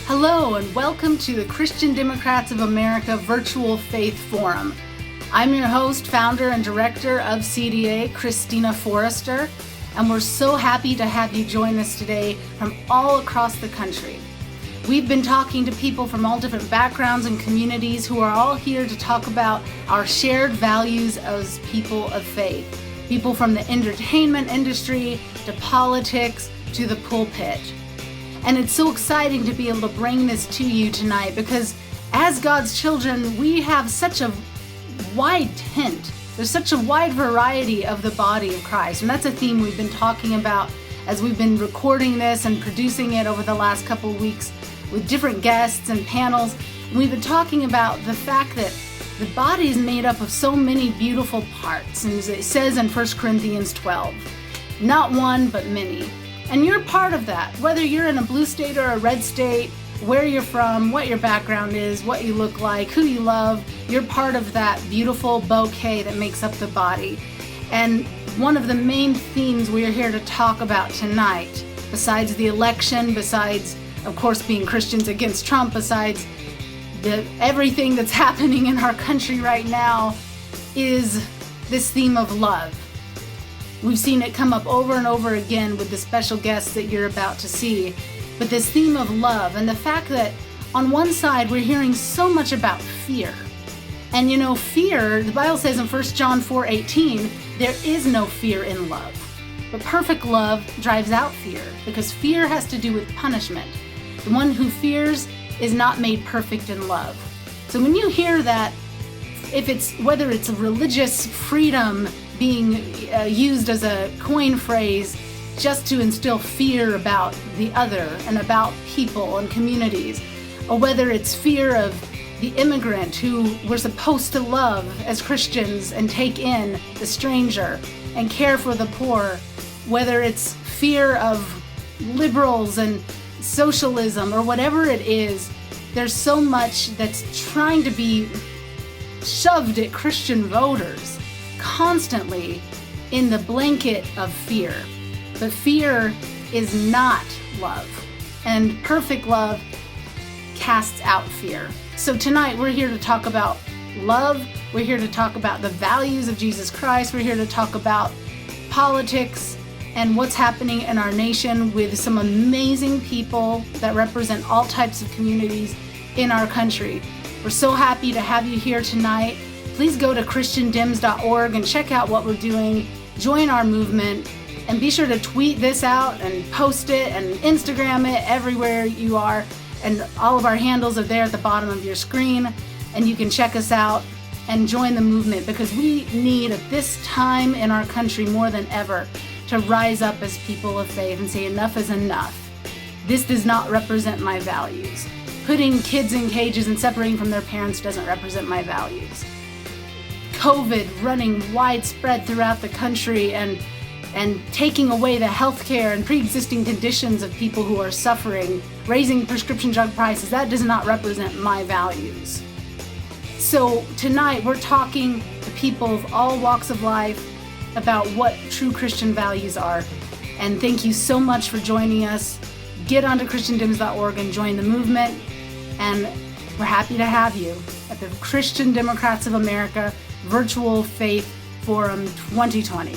Hello and welcome to the Christian Democrats of America Virtual Faith Forum. I'm your host, founder, and director of CDA, Christina Forrester, and we're so happy to have you join us today from all across the country. We've been talking to people from all different backgrounds and communities who are all here to talk about our shared values as people of faith. People from the entertainment industry, to politics, to the pulpit. And it's so exciting to be able to bring this to you tonight because as God's children, we have such a wide tint. There's such a wide variety of the body of Christ. And that's a theme we've been talking about as we've been recording this and producing it over the last couple of weeks with different guests and panels. And we've been talking about the fact that the body is made up of so many beautiful parts. And as it says in 1 Corinthians 12, not one, but many. And you're part of that, whether you're in a blue state or a red state, where you're from, what your background is, what you look like, who you love, you're part of that beautiful bouquet that makes up the body. And one of the main themes we are here to talk about tonight, besides the election, besides, of course, being Christians against Trump, besides everything that's happening in our country right now, is this theme of love. We've seen it come up over and over again with the special guests that you're about to see. But this theme of love and the fact that on one side we're hearing so much about fear. And you know, fear, the Bible says in 1 John 4:18, there is no fear in love. But perfect love drives out fear because fear has to do with punishment. The one who fears is not made perfect in love. So when you hear that, whether it's a religious freedom being used as a coin phrase just to instill fear about the other and about people and communities, or whether it's fear of the immigrant who we're supposed to love as Christians and take in the stranger and care for the poor, whether it's fear of liberals and socialism or whatever it is, there's so much that's trying to be shoved at Christian voters constantly in the blanket of fear. But fear is not love, and perfect love casts out fear. So tonight we're here to talk about love. We're here to talk about the values of Jesus Christ. We're here to talk about politics and what's happening in our nation with some amazing people that represent all types of communities in our country. We're so happy to have you here tonight. Please go to christiandems.org and check out what we're doing. Join our movement and be sure to tweet this out and post it and Instagram it everywhere you are. And all of our handles are there at the bottom of your screen. And you can check us out and join the movement because we need at this time in our country more than ever to rise up as people of faith and say enough is enough. This does not represent my values. Putting kids in cages and separating from their parents doesn't represent my values. COVID running widespread throughout the country and taking away the health care and pre-existing conditions of people who are suffering, raising prescription drug prices, that does not represent my values. So tonight we're talking to people of all walks of life about what true Christian values are. And thank you so much for joining us. Get onto christiandems.org and join the movement. And we're happy to have you at the Christian Democrats of America Virtual Faith Forum 2020.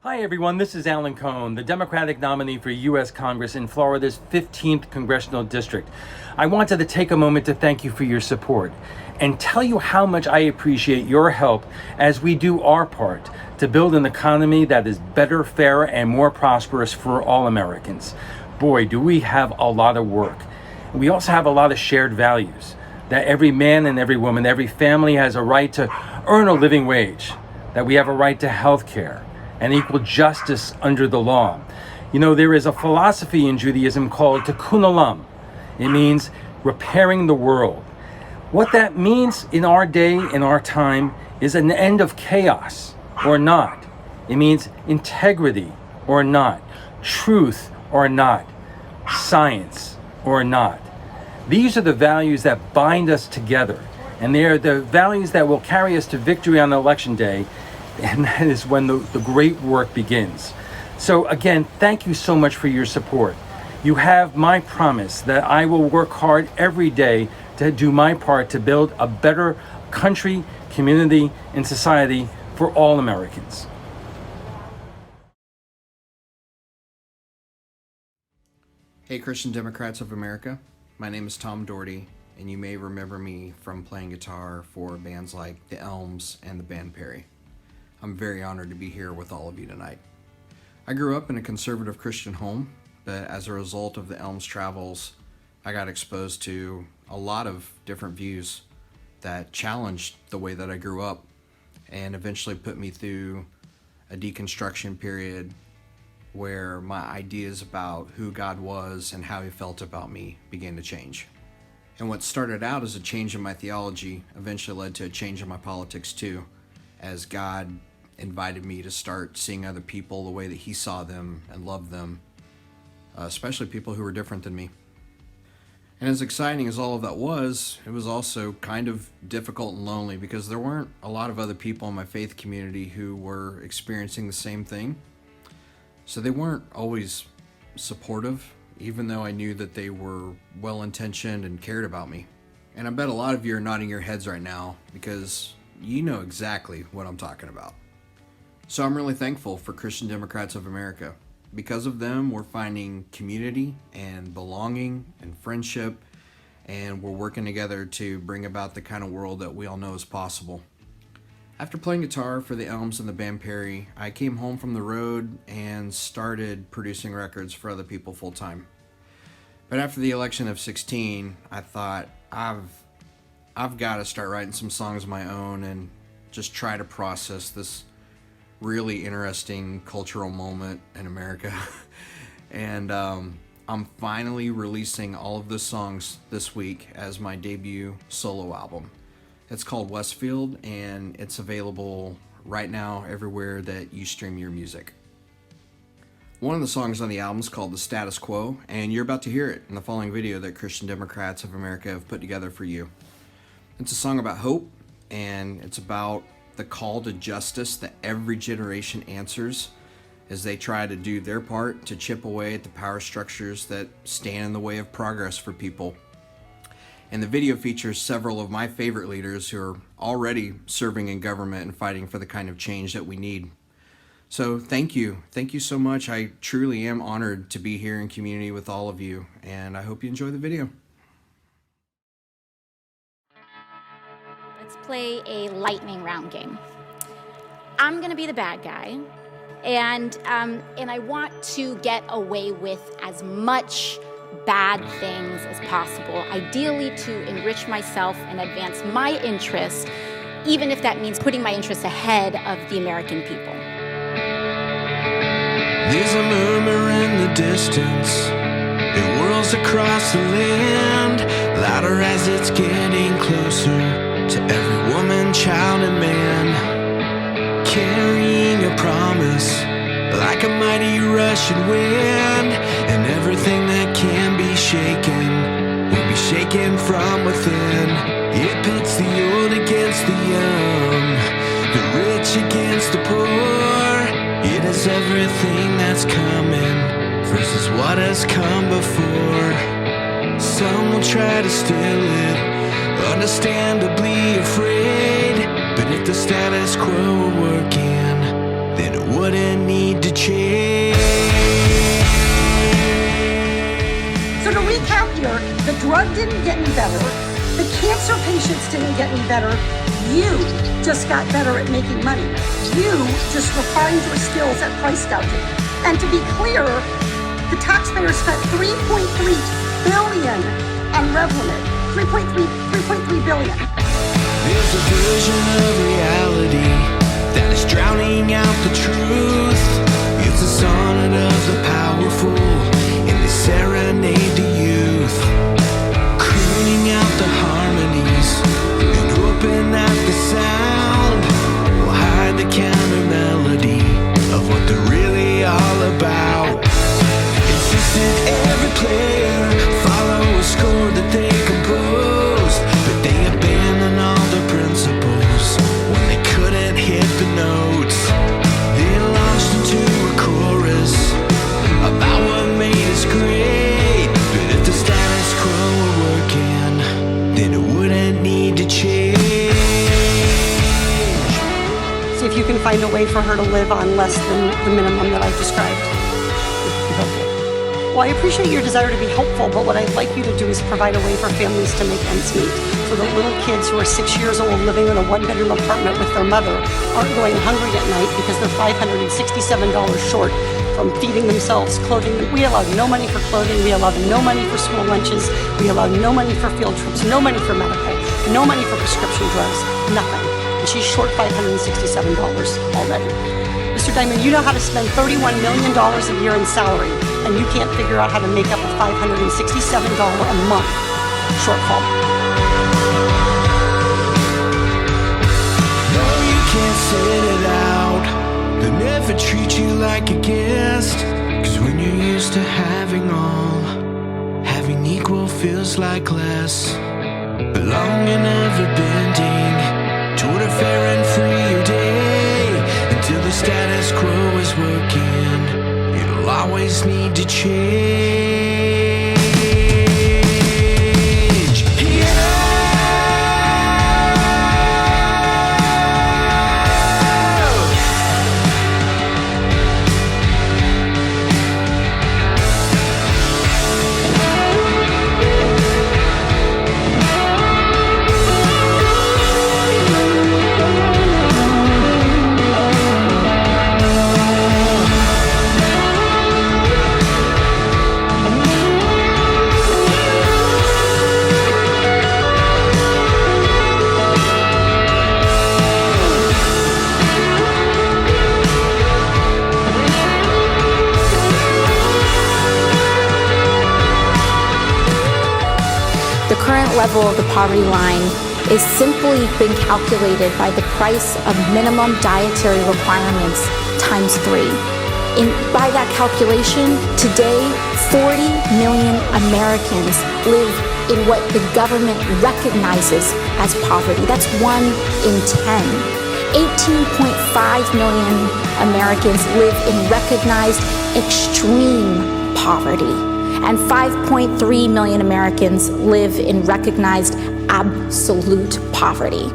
Hi everyone, this is Alan Cohn, the Democratic nominee for U.S. Congress in Florida's 15th Congressional District. I wanted to take a moment to thank you for your support and tell you how much I appreciate your help as we do our part to build an economy that is better, fairer, and more prosperous for all Americans. Boy, do we have a lot of work. We also have a lot of shared values, that every man and every woman, every family has a right to earn a living wage, that we have a right to health care and equal justice under the law. You know, there is a philosophy in Judaism called tikkun olam. It means repairing the world. What that means in our day, in our time, is an end of chaos or not. It means integrity or not, truth or not, science or not. These are the values that bind us together And they are the values that will carry us to victory on election day, and that is when the great work begins. So again, thank you so much for your support. You have my promise that I will work hard every day to do my part to build a better country, community, and society for all Americans. Hey Christian Democrats of America, my name is Tom Doherty, and you may remember me from playing guitar for bands like The Elms and the band Perry. I'm very honored to be here with all of you tonight. I grew up in a conservative Christian home, but as a result of the Elms travels, I got exposed to a lot of different views that challenged the way that I grew up and eventually put me through a deconstruction period where my ideas about who God was and how he felt about me began to change. And what started out as a change in my theology eventually led to a change in my politics too, as God invited me to start seeing other people the way that he saw them and loved them, especially people who were different than me. And as exciting as all of that was, it was also kind of difficult and lonely because there weren't a lot of other people in my faith community who were experiencing the same thing. So they weren't always supportive, even though I knew that they were well-intentioned and cared about me. And I bet a lot of you are nodding your heads right now because you know exactly what I'm talking about. So I'm really thankful for Christian Democrats of America. Because of them, we're finding community and belonging and friendship, and we're working together to bring about the kind of world that we all know is possible. After playing guitar for the Elms and the band Perry, I came home from the road and started producing records for other people full time. But after the election of 2016, I thought I've got to start writing some songs of my own and just try to process this really interesting cultural moment in America. And I'm finally releasing all of the songs this week as my debut solo album. It's called Westfield, and it's available right now everywhere that you stream your music. One of the songs on the album is called The Status Quo, and you're about to hear it in the following video that Christian Democrats of America have put together for you. It's a song about hope, and it's about the call to justice that every generation answers as they try to do their part to chip away at the power structures that stand in the way of progress for people. And the video features several of my favorite leaders who are already serving in government and fighting for the kind of change that we need. So thank you. Thank you so much. I truly am honored to be here in community with all of you, and I hope you enjoy the video. Let's play a lightning round game. I'm gonna be the bad guy, and I want to get away with as much bad things as possible, ideally to enrich myself and advance my interests, even if that means putting my interests ahead of the American people. There's a murmur in the distance, it whirls across the land, louder as it's getting closer to every woman, child, and man, carrying a promise like a mighty rushing wind, and everything that can be shaken will be shaken from within. It pits the old against the young, the rich against the poor. It is everything that's coming versus what has come before. Some will try to steal it, understandably afraid, but if the status quo were working, then it wouldn't need to change. So to recap here, the drug didn't get any better, the cancer patients didn't get any better, you just got better at making money. You just refined your skills at price gouging. And to be clear, the taxpayers spent $3.3 billion on Revlimid. 3.3 billion. There's a version of reality that is drowning out the truth. It's a sonnet of the powerful, and they serenade to youth, crooning out the harmonies and hoping that the sound will hide the counter melody of what they're really all about. Insisted every player follow a score that they composed, but they abandon all to change. See if you can find a way for her to live on less than the minimum that I've described. It'd be helpful. Well, I appreciate your desire to be helpful, but what I'd like you to do is provide a way for families to make ends meet, so that little kids who are 6 years old living in a one-bedroom apartment with their mother aren't going hungry at night because they're $567 short from feeding themselves, clothing them. We allowed no money for clothing. We allowed no money for school lunches. We allowed no money for field trips, no money for medical, no money for prescription drugs, nothing. And she's short $567 already. Mr. Diamond, you know how to spend $31 million a year in salary, and you can't figure out how to make up a $567 a month shortfall. No, you can't sit it out. They'll never treat you like a guest. 'Cause when you're used to having all, having equal feels like less. Belonging, never bending toward a fair and free day. Until the status quo is working, it'll always need to change. The current level of the poverty line is simply been calculated by the price of minimum dietary requirements times 3. By that calculation, today, 40 million Americans live in what the government recognizes as poverty. That's 1 in 10. 18.5 million Americans live in recognized extreme poverty. And 5.3 million Americans live in recognized absolute poverty.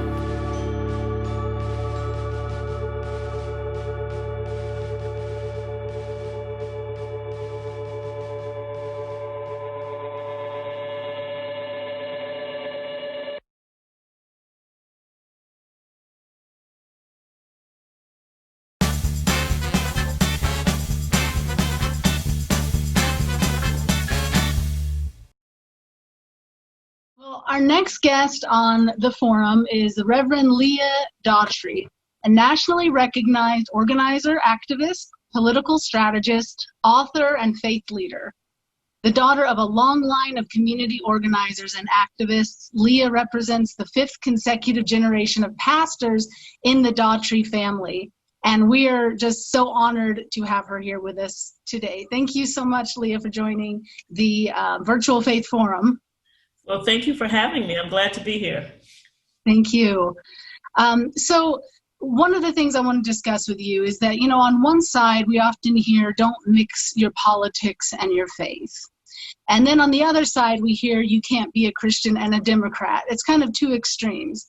Well, our next guest on the forum is the Reverend Leah Daughtry, a nationally recognized organizer, activist, political strategist, author, and faith leader. The daughter of a long line of community organizers and activists, Leah represents the 5th consecutive generation of pastors in the Daughtry family. And we are just so honored to have her here with us today. Thank you so much, Leah, for joining the Virtual Faith Forum. Well, thank you for having me. I'm glad to be here. Thank you. So one of the things I want to discuss with you is that, on one side, we often hear, don't mix your politics and your faith. And then on the other side, we hear you can't be a Christian and a Democrat. It's kind of two extremes.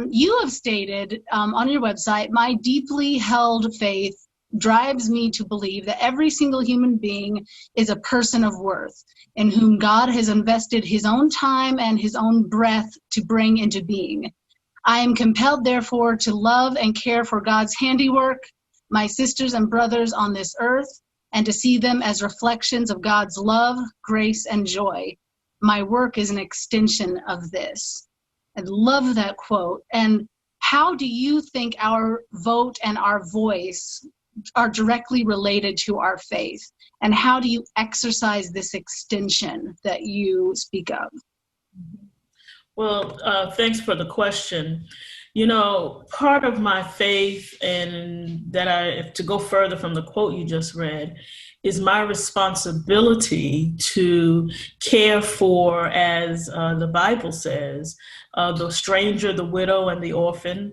You have stated on your website, my deeply held faith drives me to believe that every single human being is a person of worth, in whom God has invested his own time and his own breath to bring into being. I am compelled, therefore, to love and care for God's handiwork, my sisters and brothers on this earth, and to see them as reflections of God's love, grace, and joy. My work is an extension of this. I love that quote. And how do you think our vote and our voice are directly related to our faith? And how do you exercise this extension that you speak of? Well, thanks for the question. Part of my faith, and to go further from the quote you just read, is my responsibility to care for, as the Bible says, the stranger, the widow, and the orphan,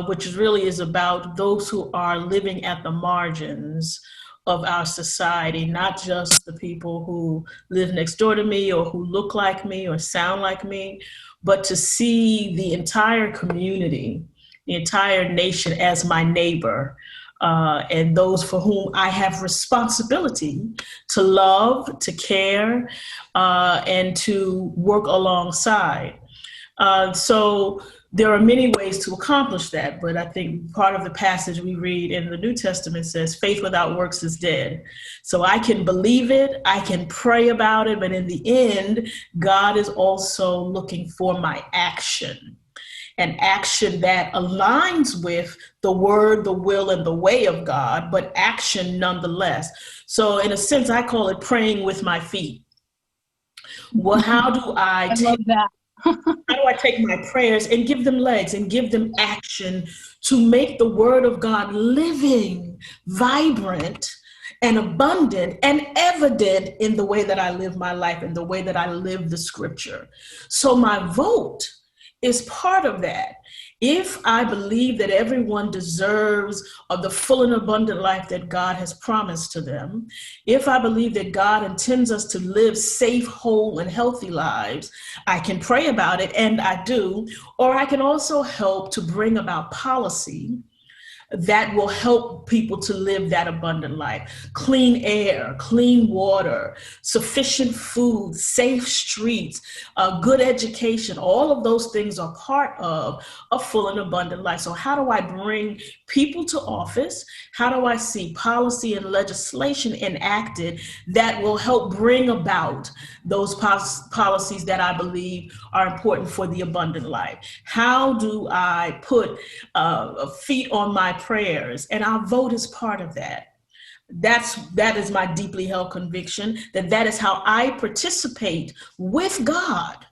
which really is about those who are living at the margins, of our society, not just the people who live next door to me or who look like me or sound like me, but to see the entire community, the entire nation as my neighbor, and those for whom I have responsibility to love, to care, and to work alongside. So there are many ways to accomplish that, but I think part of the passage we read in the New Testament says faith without works is dead. So I can believe it, I can pray about it, but in the end, God is also looking for my action. An action that aligns with the word, the will, and the way of God, but action nonetheless. So in a sense, I call it praying with my feet. Well, how do I love that. how do I take my prayers and give them legs and give them action to make the word of God living, vibrant, and abundant and evident in the way that I live my life and the way that I live the scripture? So my vote is part of that. If I believe that everyone deserves of the full and abundant life that God has promised to them, if I believe that God intends us to live safe, whole, and healthy lives, I can pray about it, and I do, or I can also help to bring about policy that will help people to live that abundant life. Clean air, clean water, sufficient food, safe streets, good education, all of those things are part of a full and abundant life. So how do I bring people to office? How do I see policy and legislation enacted that will help bring about those policies that I believe are important for the abundant life? How do I put feet on my prayers? And our vote is part of that. That is my deeply held conviction, that is how I participate with God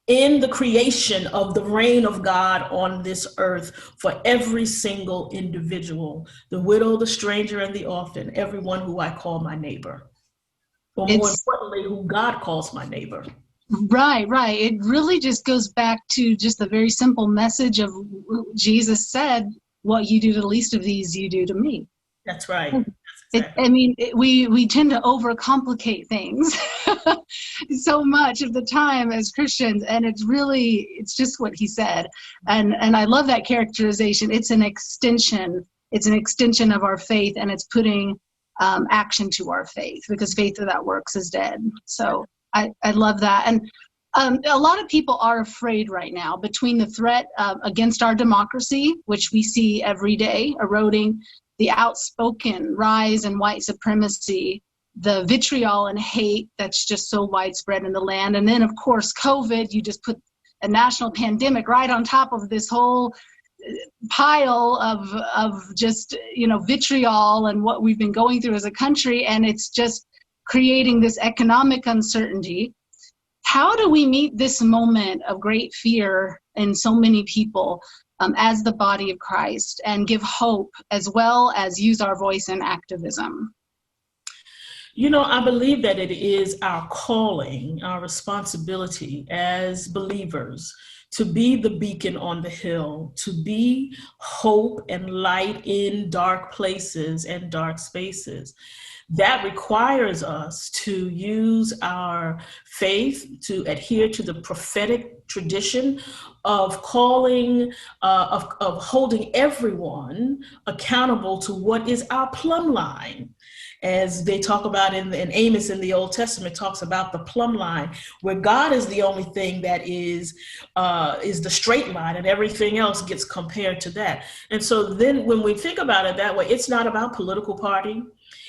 in the creation of the reign of God on this earth for every single individual, the widow, the stranger, and the orphan, everyone who I call my neighbor, or more importantly, who God calls my neighbor. Right. It really just goes back to just the very simple message of Jesus said, what you do to the least of these, you do to me. That's right. We tend to overcomplicate things so much of the time as Christians, and it's just what he said. And I love that characterization. It's an extension of our faith, and it's putting action to our faith, because faith without works is dead. So I love that. And a lot of people are afraid right now between the threat against our democracy, which we see every day eroding, the outspoken rise in white supremacy, the vitriol and hate that's just so widespread in the land. And then, of course, COVID, you just put a national pandemic right on top of this whole pile of just, vitriol and what we've been going through as a country. And it's just creating this economic uncertainty. How do we meet this moment of great fear in so many people as the body of Christ, and give hope as well as use our voice in activism? I believe that it is our calling, our responsibility as believers to be the beacon on the hill, to be hope and light in dark places and dark spaces. That requires us to use our faith to adhere to the prophetic tradition of calling, of holding everyone accountable to what is our plumb line. As they talk about in Amos in the Old Testament, talks about the plumb line, where God is the only thing that is the straight line, and everything else gets compared to that. And so then when we think about it that way, it's not about political party.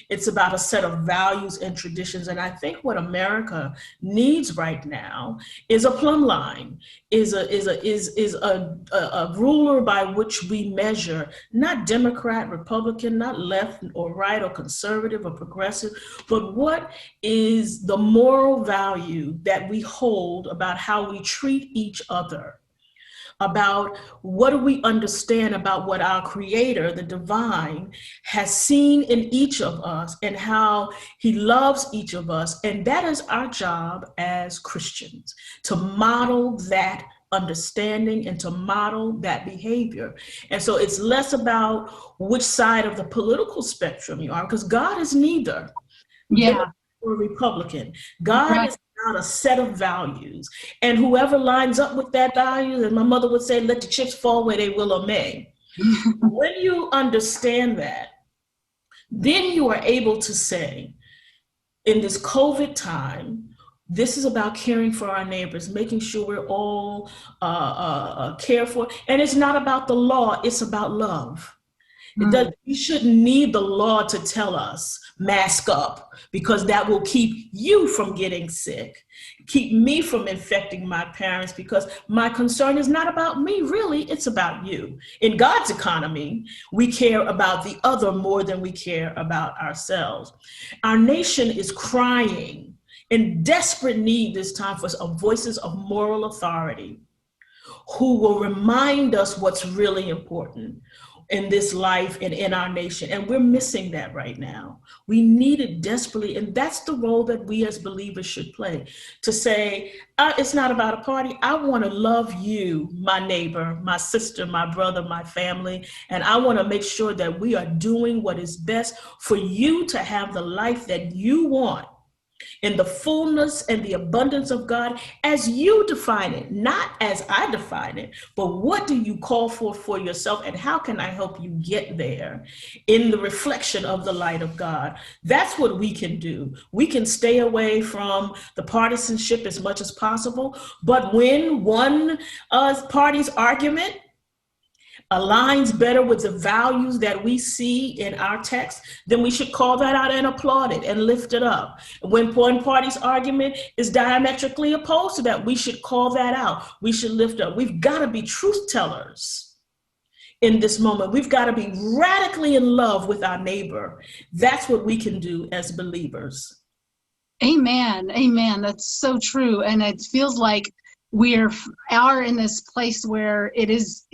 It's about a set of values and traditions. And I think what America needs right now is a plumb line, is a ruler by which we measure, not Democrat, Republican, not left or right or conservative or progressive, but what is the moral value that we hold about how we treat each other, about what do we understand about what our Creator, the divine, has seen in each of us and how he loves each of us. And that is our job as Christians, to model that understanding and to model that behavior. And so it's less about which side of the political spectrum you are, because God is neither. Yeah. Or Republican. God Right. is about a set of values. And whoever lines up with that value, and my mother would say, let the chips fall where they will or may. When you understand that, then you are able to say, in this COVID time, this is about caring for our neighbors, making sure we're all cared for. And it's not about the law, it's about love. We shouldn't need the law to tell us, mask up, because that will keep you from getting sick, keep me from infecting my parents, because my concern is not about me, really, it's about you. In God's economy, we care about the other more than we care about ourselves. Our nation is crying in desperate need this time for voices of moral authority who will remind us what's really important in this life and in our nation. And we're missing that right now. We need it desperately. And that's the role that we as believers should play, to say, it's not about a party. I want to love you, my neighbor, my sister, my brother, my family. And I want to make sure that we are doing what is best for you to have the life that you want, in the fullness and the abundance of God as you define it, not as I define it, but what do you call for yourself, and how can I help you get there in the reflection of the light of God? That's what we can do. We can stay away from the partisanship as much as possible, but when one party's argument aligns better with the values that we see in our text, then we should call that out and applaud it and lift it up. When one party's argument is diametrically opposed to that, we should call that out. We should lift up. We've got to be truth tellers in this moment. We've got to be radically in love with our neighbor. That's what we can do as believers. Amen. Amen. That's so true. And it feels like we are in this place where it's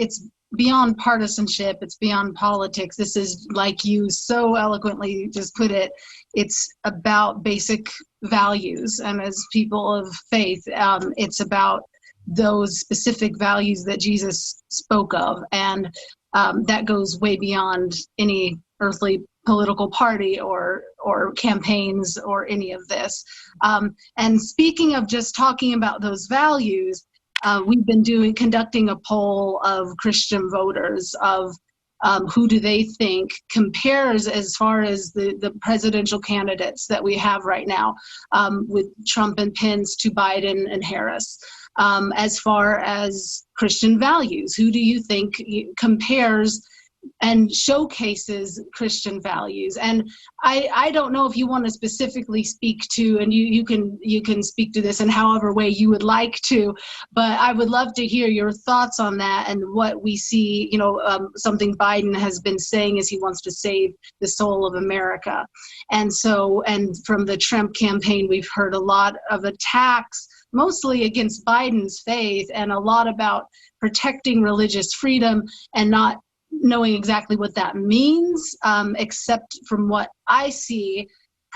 beyond partisanship, it's beyond politics. This is, like you so eloquently just put it, it's about basic values. And as people of faith, it's about those specific values that Jesus spoke of. And that goes way beyond any earthly political party or campaigns or any of this. And speaking of just talking about those values, we've been conducting a poll of Christian voters of who do they think compares as far as the presidential candidates that we have right now, with Trump and Pence to Biden and Harris. As far as Christian values, who do you think compares and showcases Christian values? And I don't know if you want to specifically speak to, and you can speak to this in however way you would like to, but I would love to hear your thoughts on that and what we see. Something Biden has been saying is he wants to save the soul of America. And from the Trump campaign, we've heard a lot of attacks, mostly against Biden's faith, and a lot about protecting religious freedom and not knowing exactly what that means, except from what I see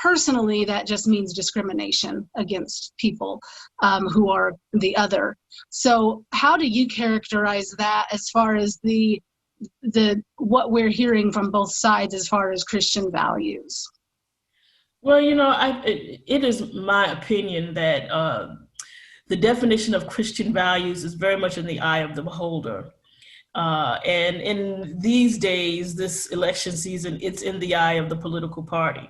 personally, that just means discrimination against people who are the other. So how do you characterize that as far as the what we're hearing from both sides as far as Christian values? Well, it is my opinion that the definition of Christian values is very much in the eye of the beholder. And in these days, this election season, it's in the eye of the political party.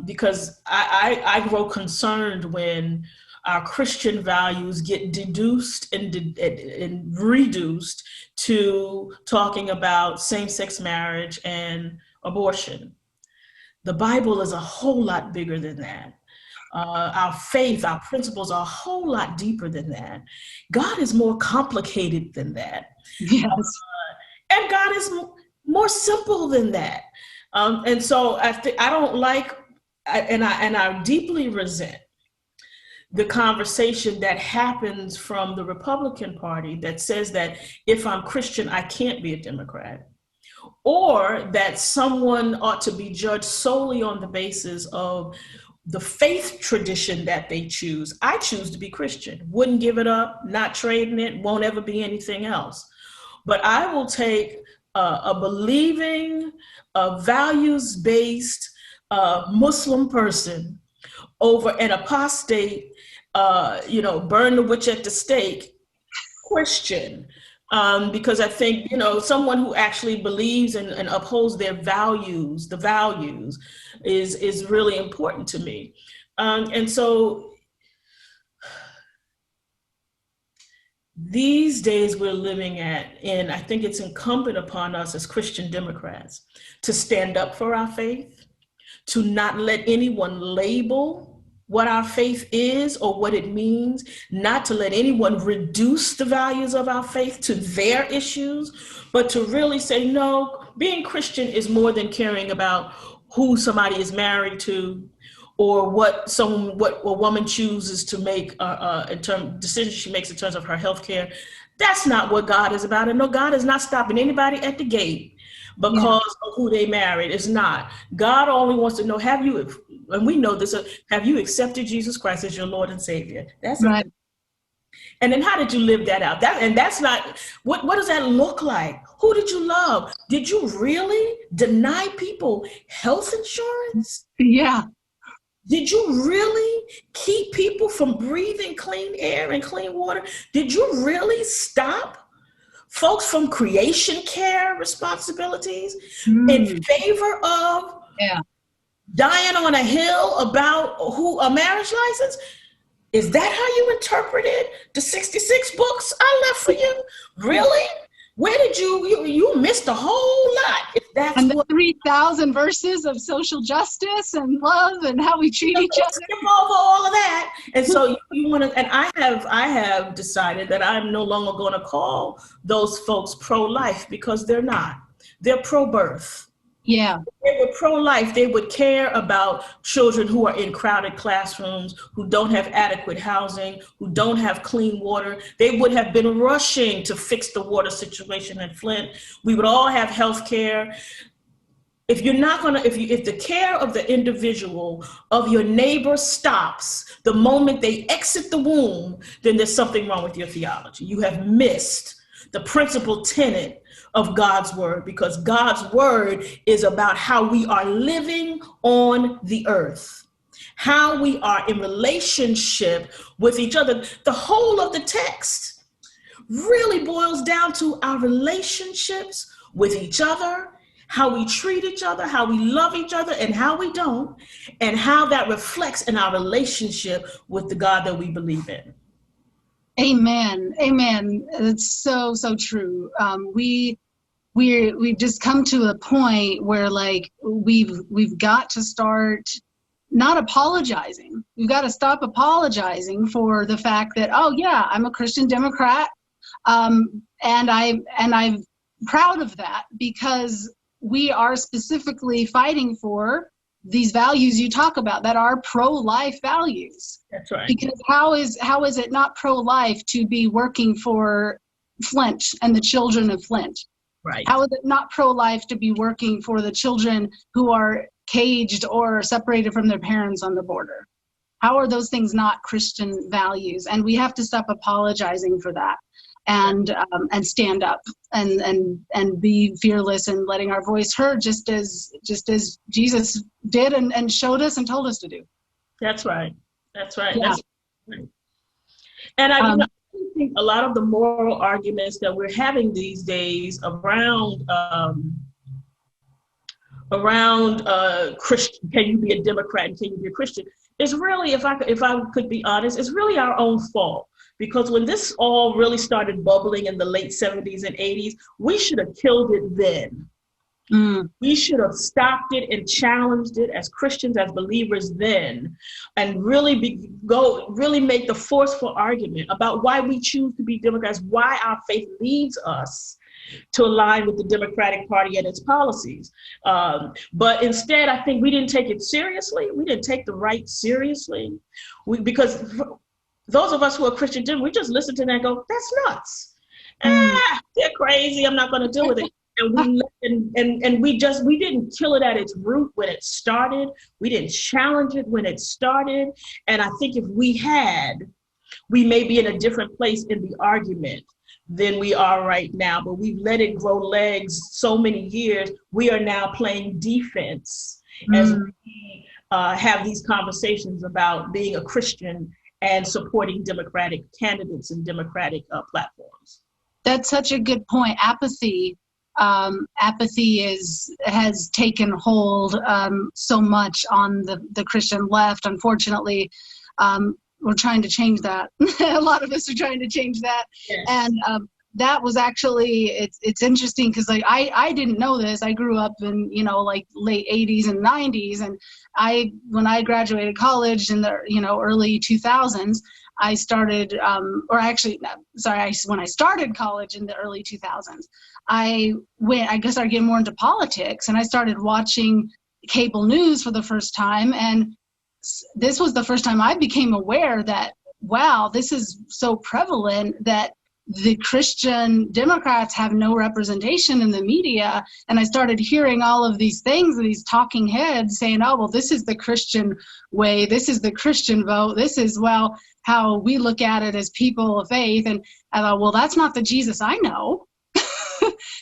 Because I grow concerned when our Christian values get deduced and reduced to talking about same-sex marriage and abortion. The Bible is a whole lot bigger than that. Our faith, our principles are a whole lot deeper than that. God is more complicated than that. Yes. And God is more simple than that. And so I don't like, and I deeply resent the conversation that happens from the Republican Party that says that if I'm Christian, I can't be a Democrat, or that someone ought to be judged solely on the basis of the faith tradition that they choose. I choose to be Christian, wouldn't give it up, not trading it, won't ever be anything else. But I will take a believing, values-based Muslim person over an apostate, burn the witch at the stake Christian. Because I think, someone who actually believes and upholds their values, the values, is really important to me. And so these days we're living and I think it's incumbent upon us as Christian Democrats to stand up for our faith, to not let anyone label what our faith is or what it means, not to let anyone reduce the values of our faith to their issues, but to really say, no, being Christian is more than caring about who somebody is married to or what a woman chooses to make decisions she makes in terms of her health care. That's not what God is about. And no, God is not stopping anybody at the gate because of who they married. It's not. God only wants to know, and we know this, have you accepted Jesus Christ as your Lord and Savior? That's right. And then how did you live that out? That's not, what does that look like? Who did you love? Did you really deny people health insurance? Yeah. Did you really keep people from breathing clean air and clean water? Did you really stop folks from creation care responsibilities in favor of dying on a hill about a marriage license? Is that how you interpreted the 66 books I left for you? Really? Where did you missed a whole lot. If that's and the 3,000 verses of social justice and love and how we treat each other. Skip over all of that. And so you want to, and I have decided that I'm no longer going to call those folks pro-life because they're not. They're pro-birth. Yeah. If they were pro-life, they would care about children who are in crowded classrooms, who don't have adequate housing, who don't have clean water. They would have been rushing to fix the water situation in Flint. We would all have health care. If you're not gonna, if the care of the individual, of your neighbor stops the moment they exit the womb, then there's something wrong with your theology. You have missed the principal tenet of God's word, because God's word is about how we are living on the earth, how we are in relationship with each other. The whole of the text really boils down to our relationships with each other, how we treat each other, how we love each other, and how we don't, and how that reflects in our relationship with the God that we believe in. Amen. Amen. It's so true. We've just come to a point where we've got to start not apologizing. We've got to stop apologizing for the fact that, oh yeah, I'm a Christian Democrat, and I'm proud of that, because we are specifically fighting for these values you talk about that are pro-life values. That's right. Because how is it not pro-life to be working for Flint and the children of Flint? Right. How is it not pro-life to be working for the children who are caged or separated from their parents on the border? How are those things not Christian values? And we have to stop apologizing for that, and stand up and be fearless and letting our voice heard, just as Jesus did and showed us and told us to do. That's right. That's right. Yeah. That's right. And I think a lot of the moral arguments that we're having these days around Christian, can you be a Democrat and can you be a Christian, is really, if I could be honest, it's really our own fault. Because when this all really started bubbling in the late 70s and 80s, we should have killed it then. We should have stopped it and challenged it as Christians, as believers then, and really make the forceful argument about why we choose to be Democrats, why our faith leads us to align with the Democratic Party and its policies. But instead, I think we didn't take it seriously. We didn't take the right seriously. Because those of us who are Christian, we just listen to that and go, that's nuts. They're crazy. I'm not going to deal with it. And we didn't kill it at its root when it started. We didn't challenge it when it started. And I think if we had, we may be in a different place in the argument than we are right now, but we've let it grow legs so many years. We are now playing defense as we have these conversations about being a Christian and supporting Democratic candidates and Democratic platforms. That's such a good point. Apathy has taken hold so much on the Christian left. Unfortunately, we're trying to change that. A lot of us are trying to change that. Yes. And that was actually, it's interesting because like I didn't know this. I grew up in, like late 80s and 90s. And when I graduated college in the, early 2000s, I started, when I started college in the early 2000s, I started getting more into politics, and I started watching cable news for the first time. And this was the first time I became aware that, wow, this is so prevalent that the Christian Democrats have no representation in the media. And I started hearing all of these things, these talking heads saying, oh, well, this is the Christian way. This is the Christian vote. This is, well, how we look at it as people of faith. And I thought, well, that's not the Jesus I know.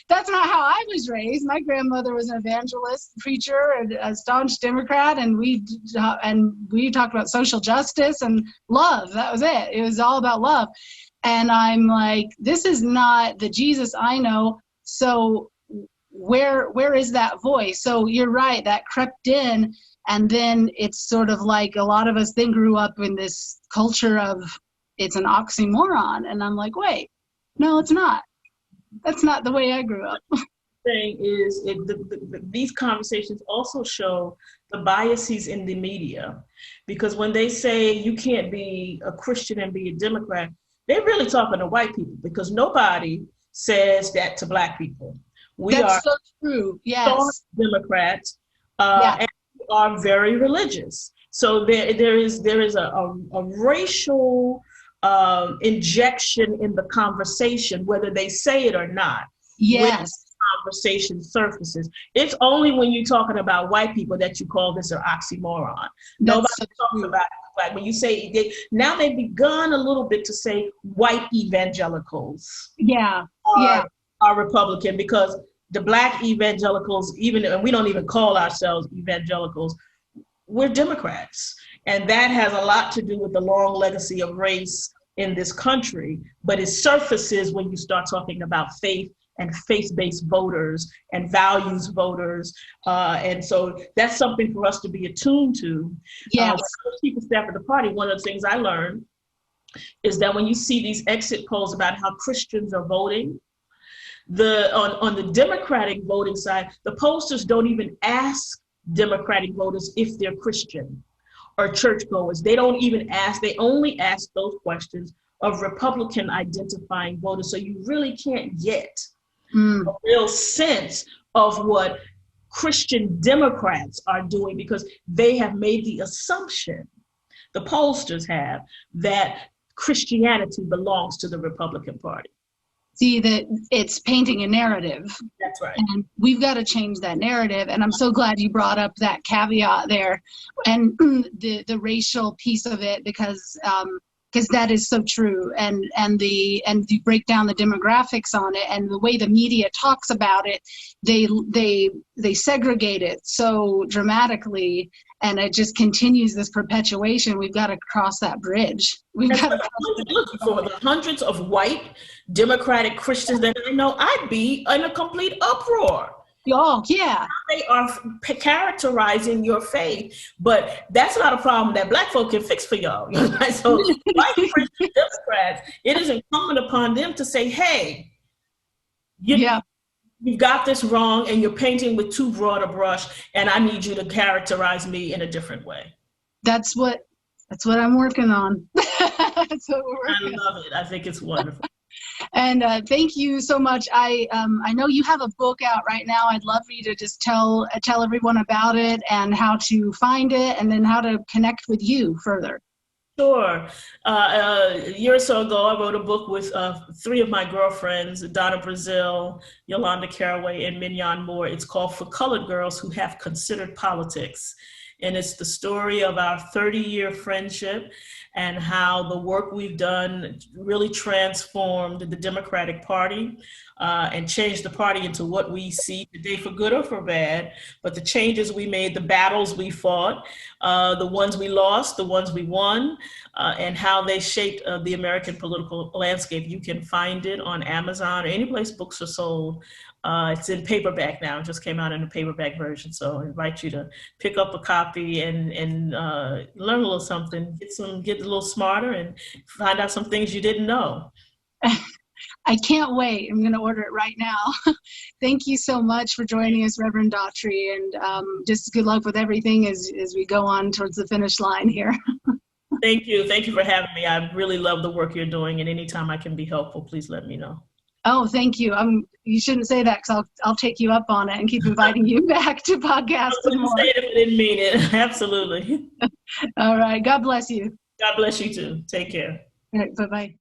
That's not how I was raised. My grandmother was an evangelist, preacher, and a staunch Democrat, and we talked about social justice and love. That was it. It was all about love. And I'm like, this is not the Jesus I know. So where is that voice? So you're right, that crept in, and then it's sort of like a lot of us then grew up in this culture of it's an oxymoron. And I'm like, wait, no, it's not. That's not the way I grew up. Thing is, these conversations also show the biases in the media, because when they say you can't be a Christian and be a Democrat, they're really talking to white people, because nobody says that to Black people. That's so true. Yes. Democrats, and we are very religious. So there is a racial injection in the conversation, whether they say it or not. Yes. Conversation surfaces. It's only when you're talking about white people that you call this an oxymoron. Nobody talks about Black. When you say now they've begun a little bit to say white evangelicals are Republican, because the Black evangelicals, and we don't even call ourselves evangelicals, we're Democrats. And that has a lot to do with the long legacy of race in this country, but it surfaces when you start talking about faith and faith-based voters and values voters. And so that's something for us to be attuned to. Yes. When chief of staff of the party, one of the things I learned is that when you see these exit polls about how Christians are voting, on the Democratic voting side, the pollsters don't even ask Democratic voters if they're Christian or churchgoers. They don't even ask, they only ask those questions of Republican identifying voters. So you really can't get a real sense of what Christian Democrats are doing, because they have made the assumption, the pollsters have, that Christianity belongs to the Republican Party. See, that it's painting a narrative. That's right. And we've got to change that narrative. And I'm so glad you brought up that caveat there and the racial piece of it, because that is so true. And you break down the demographics on it and the way the media talks about it, they segregate it so dramatically, and it just continues this perpetuation. We've got to cross that bridge. We've got to for the hundreds of white Democratic Christians that I know, I'd be in a complete uproar. Oh, yeah. They are characterizing your faith, but that's not a problem that Black folk can fix for y'all. So white Christian Democrats, it is incumbent upon them to say, hey, you've got this wrong and you're painting with too broad a brush, and I need you to characterize me in a different way. That's what I'm working on. That's what we're working on. I love it. I think it's wonderful. And thank you so much. I know you have a book out right now. I'd love for you to just tell everyone about it and how to find it, and then how to connect with you further. Sure. A year or so ago, I wrote a book with three of my girlfriends, Donna Brazil, Yolanda Caraway, and Mignon Moore. It's called For Colored Girls Who Have Considered Politics. And it's the story of our 30-year friendship and how the work we've done really transformed the Democratic Party and changed the party into what we see today, for good or for bad. But the changes we made, the battles we fought, the ones we lost, the ones we won, and how they shaped the American political landscape. You can find it on Amazon or any place books are sold. It's in paperback now. It just came out in a paperback version. So I invite you to pick up a copy and learn a little something, get a little smarter and find out some things you didn't know. I can't wait. I'm going to order it right now. Thank you so much for joining us, Reverend Daughtry, and just good luck with everything as we go on towards the finish line here. Thank you. Thank you for having me. I really love the work you're doing, and anytime I can be helpful, please let me know. Oh, thank you. You shouldn't say that because I'll take you up on it and keep inviting you back to podcasts and more. I wouldn't say it if I didn't mean it. Absolutely. All right. God bless you. God bless you too. Take care. All right. Bye-bye.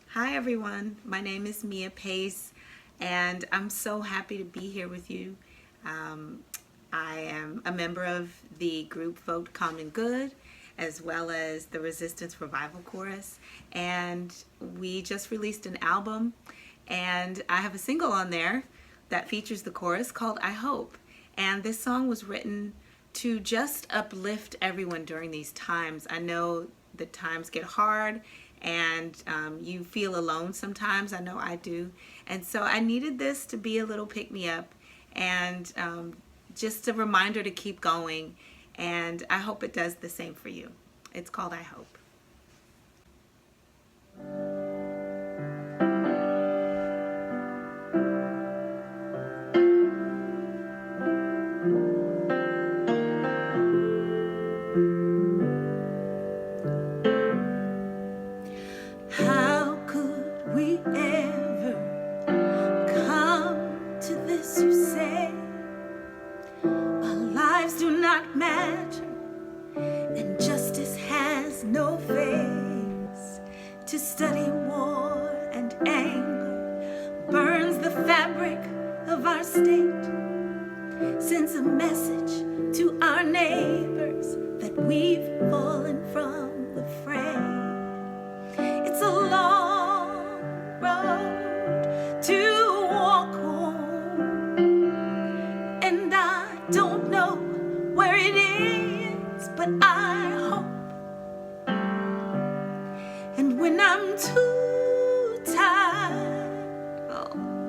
Hi everyone, my name is Mia Pace and I'm so happy to be here with you. I am a member of the group Vote Common Good as well as the Resistance Revival Chorus, and we just released an album and I have a single on there that features the chorus called I Hope, and this song was written to just uplift everyone during these times. I know the times get hard and you feel alone sometimes. I know I do. And so I needed this to be a little pick-me-up and just a reminder to keep going. And I hope it does the same for you. It's called I Hope. To study war and anger burns the fabric of our state, sends a message to our neighbors that we've fallen from the fray. It's a long road to walk home, and I don't know where it is, but I hope. And when I'm too tired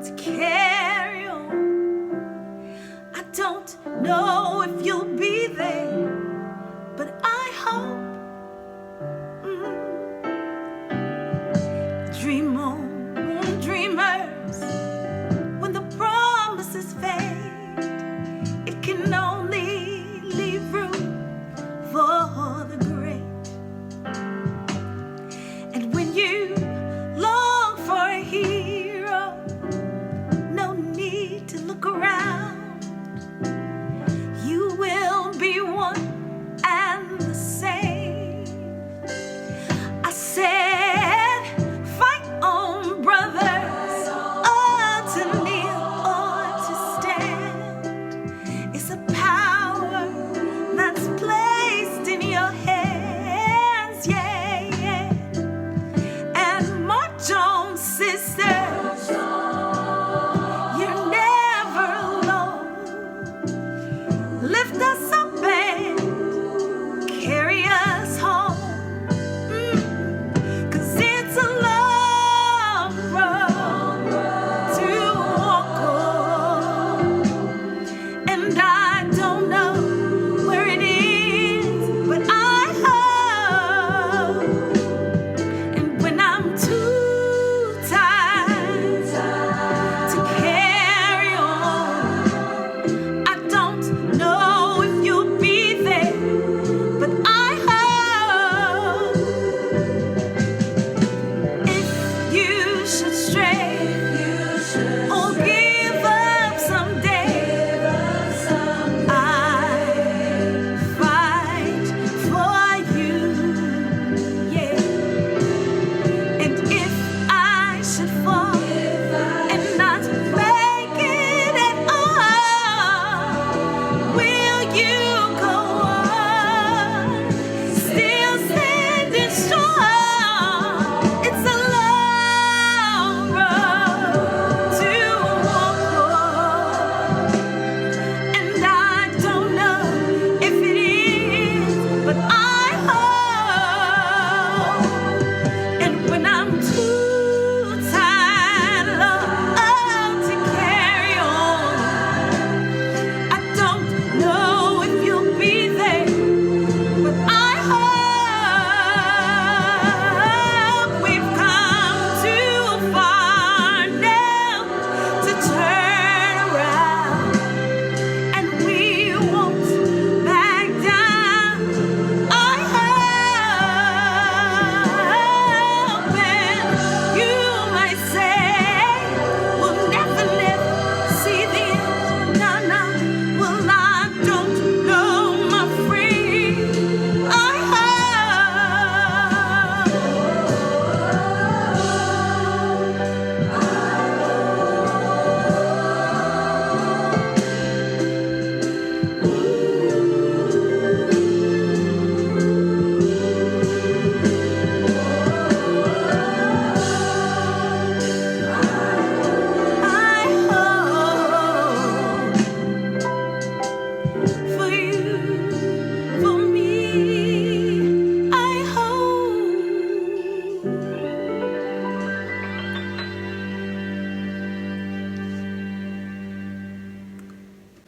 to carry on, I don't know if you'll be there, but I hope. Dream on, dreamers, when the promises fade, it can only leave room for the great. And when you long for a hero, no need to look around. You will be one and the same.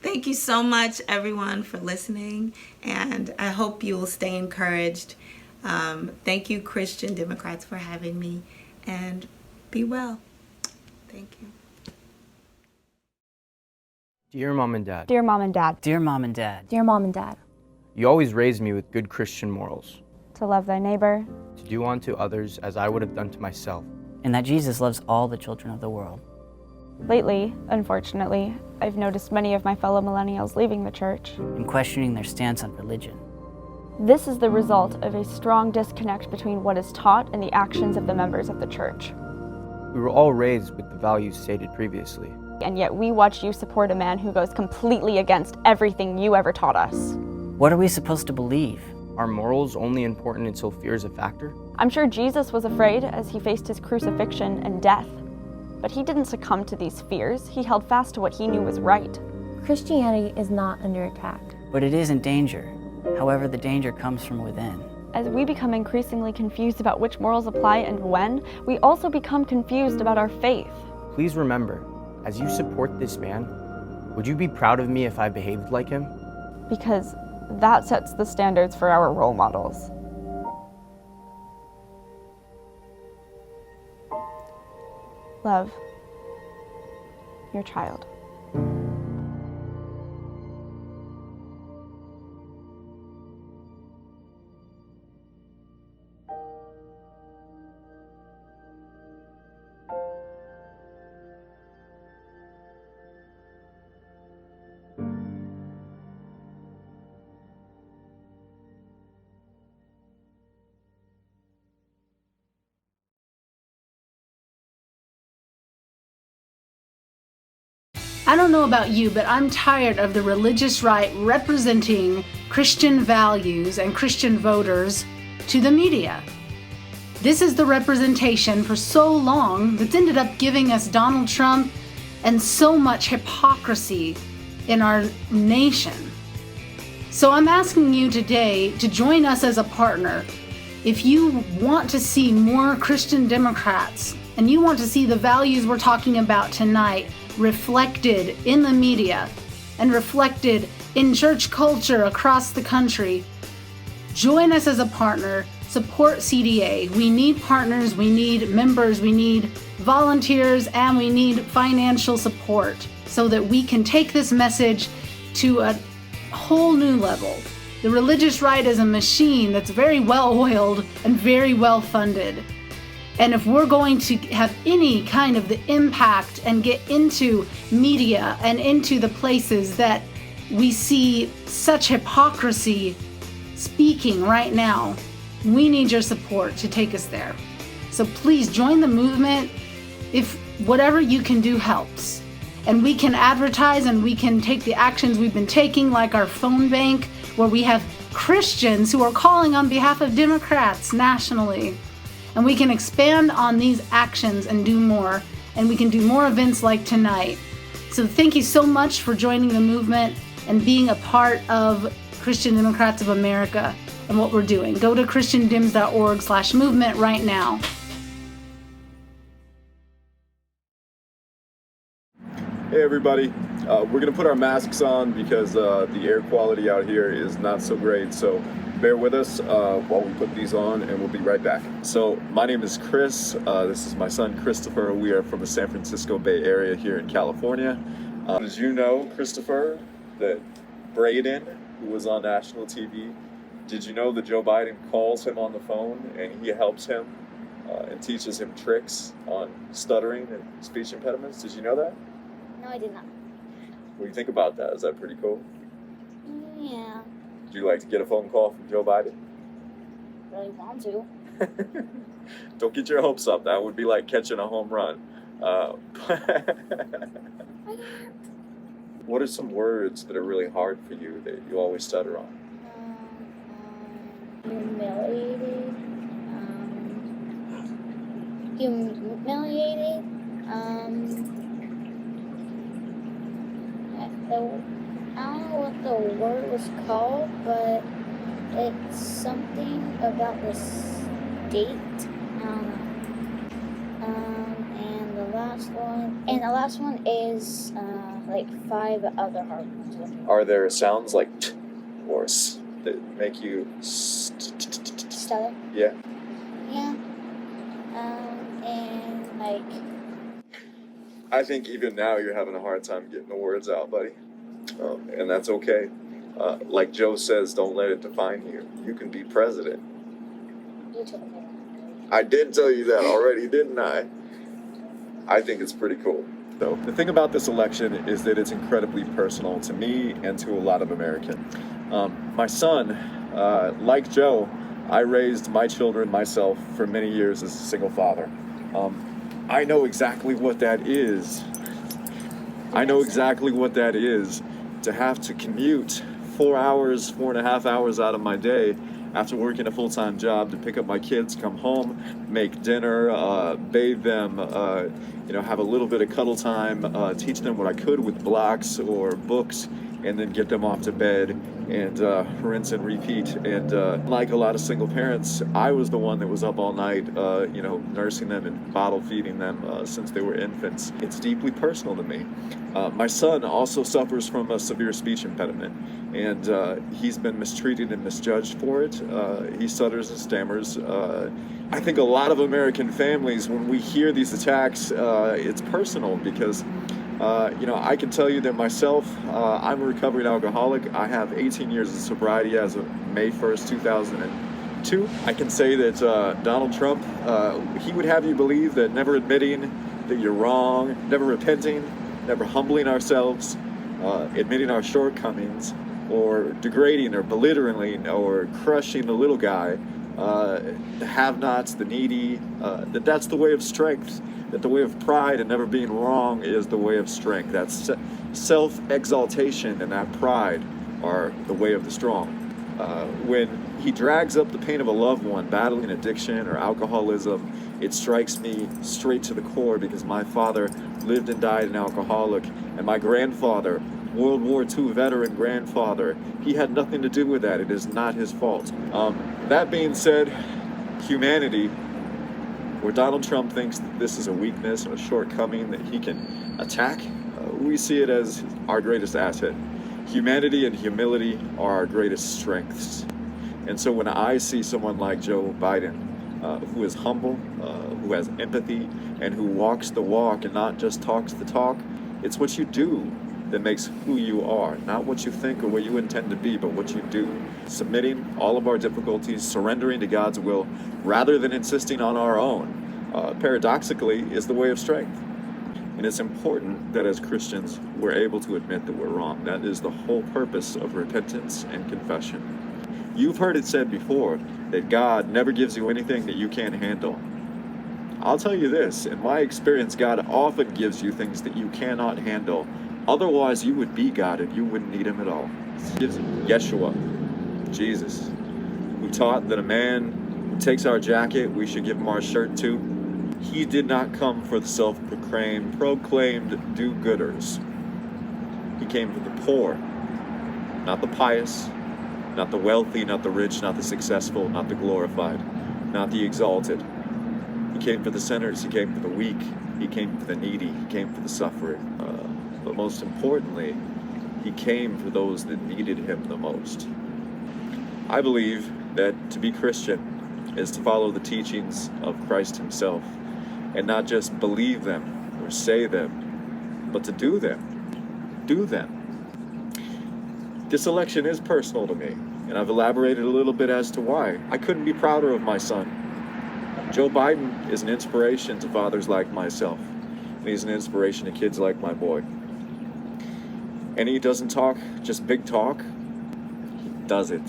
thank you so much, everyone, for listening, and I hope you will stay encouraged. Thank you, Christian Democrats, for having me, and be well. Thank you. Dear Mom and Dad, Dear Mom and Dad, Dear Mom and Dad, dear Mom and Dad, you always raised me with good Christian morals, to love thy neighbor, to do unto others as I would have done to myself. and that Jesus loves all the children of the world. Lately, unfortunately, I've noticed many of my fellow millennials leaving the church. And questioning their stance on religion. This is the result of a strong disconnect between what is taught and the actions of the members of the church. We were all raised with the values stated previously. And yet we watch you support a man who goes completely against everything you ever taught us. What are we supposed to believe? Are morals only important until fear is a factor? I'm sure Jesus was afraid as he faced his crucifixion and death. But he didn't succumb to these fears. He held fast to what he knew was right. Christianity is not under attack. But it is in danger. However, the danger comes from within. As we become increasingly confused about which morals apply and when, we also become confused about our faith. Please remember, as you support this man, would you be proud of me if I behaved like him? Because that sets the standards for our role models. Love your child. I don't know about you, but I'm tired of the religious right representing Christian values and Christian voters to the media. This is the representation for so long that's ended up giving us Donald Trump and so much hypocrisy in our nation. So I'm asking you today to join us as a partner. If you want to see more Christian Democrats and you want to see the values we're talking about tonight reflected in the media and reflected in church culture across the country, join us as a partner. Support CDA. We need partners, we need members, we need volunteers, and we need financial support so that we can take this message to a whole new level. The religious right is a machine that's very well oiled and very well funded. And if we're going to have any kind of the impact and get into media and into the places that we see such hypocrisy speaking right now, we need your support to take us there. So please join the movement if whatever you can do helps. And we can advertise and we can take the actions we've been taking, like our phone bank, where we have Christians who are calling on behalf of Democrats nationally. And we can expand on these actions and do more. And we can do more events like tonight. So thank you so much for joining the movement and being a part of Christian Democrats of America and what we're doing. Go to christiandems.org/movement right now. Hey everybody, we're gonna put our masks on because the air quality out here is not so great, so bear with us while we put these on and we'll be right back. So my name is Chris, this is my son Christopher. We are from the San Francisco Bay Area here in California. As you know, Christopher, that Braden, who was on national TV, did you know that Joe Biden calls him on the phone and he helps him and teaches him tricks on stuttering and speech impediments? Did you know that? No, I did not. What do you think about that? Is that pretty cool? Yeah, Would you like to get a phone call from Joe Biden? really want to. Don't get your hopes up. That would be like catching a home run. What are some words that are really hard for you that you always stutter on? Humiliated. Humiliated. I don't know what the word was called, but it's something about the state. I don't know. And the last last one. And the last one is like 5 other hard ones. Are there sounds like t or s that make you Stellar? Yeah. Yeah. And like... I think even now you're having a hard time getting the words out, buddy. And that's okay. Like Joe says, don't let it define you. You can be president. You told me. I did tell you that already, didn't I? I think it's pretty cool. So the thing about this election is that it's incredibly personal to me and to a lot of Americans. My son, like Joe, I raised my children myself for many years as a single father. I know exactly what that is. I know exactly what that is to have to commute 4.5 hours out of my day after working a full-time job to pick up my kids, come home, make dinner, bathe them, have a little bit of cuddle time, teach them what I could with blocks or books, and then get them off to bed and rinse and repeat. And like a lot of single parents, I was the one that was up all night, nursing them and bottle feeding them since they were infants. It's deeply personal to me. My son also suffers from a severe speech impediment, and he's been mistreated and misjudged for it. He stutters and stammers. I think a lot of American families, when we hear these attacks, it's personal because I can tell you that myself, I'm a recovering alcoholic. I have 18 years of sobriety as of May 1st, 2002. I can say that Donald Trump, he would have you believe that never admitting that you're wrong, never repenting, never humbling ourselves, admitting our shortcomings, or degrading or belittling or crushing the little guy, the have-nots, the needy, that's the way of strength. That the way of pride and never being wrong is the way of strength. That's self-exaltation and that pride are the way of the strong. When he drags up the pain of a loved one battling addiction or alcoholism, it strikes me straight to the core because my father lived and died an alcoholic, and my grandfather, World War II veteran grandfather, he had nothing to do with that. It is not his fault. That being said, humanity, where Donald Trump thinks that this is a weakness or a shortcoming that he can attack, we see it as our greatest asset. Humanity and humility are our greatest strengths. And so when I see someone like Joe Biden, who is humble, who has empathy, and who walks the walk and not just talks the talk, it's what you do that makes who you are, not what you think or what you intend to be, but what you do. Submitting all of our difficulties, surrendering to God's will, rather than insisting on our own, paradoxically, is the way of strength. And it's important that as Christians, we're able to admit that we're wrong. That is the whole purpose of repentance and confession. You've heard it said before that God never gives you anything that you can't handle. I'll tell you this, in my experience, God often gives you things that you cannot handle. Otherwise, you would be God and you wouldn't need him at all. Yeshua, Jesus, who taught that a man who takes our jacket, we should give him our shirt too. He did not come for the self-proclaimed do-gooders. He came for the poor, not the pious, not the wealthy, not the rich, not the successful, not the glorified, not the exalted. He came for the sinners, he came for the weak, he came for the needy, he came for the suffering. But most importantly, he came for those that needed him the most. I believe that to be Christian is to follow the teachings of Christ himself and not just believe them or say them, but to do them. Do them. This election is personal to me, and I've elaborated a little bit as to why. I couldn't be prouder of my son. Joe Biden is an inspiration to fathers like myself, and he's an inspiration to kids like my boy. And he doesn't talk just big talk, he does it.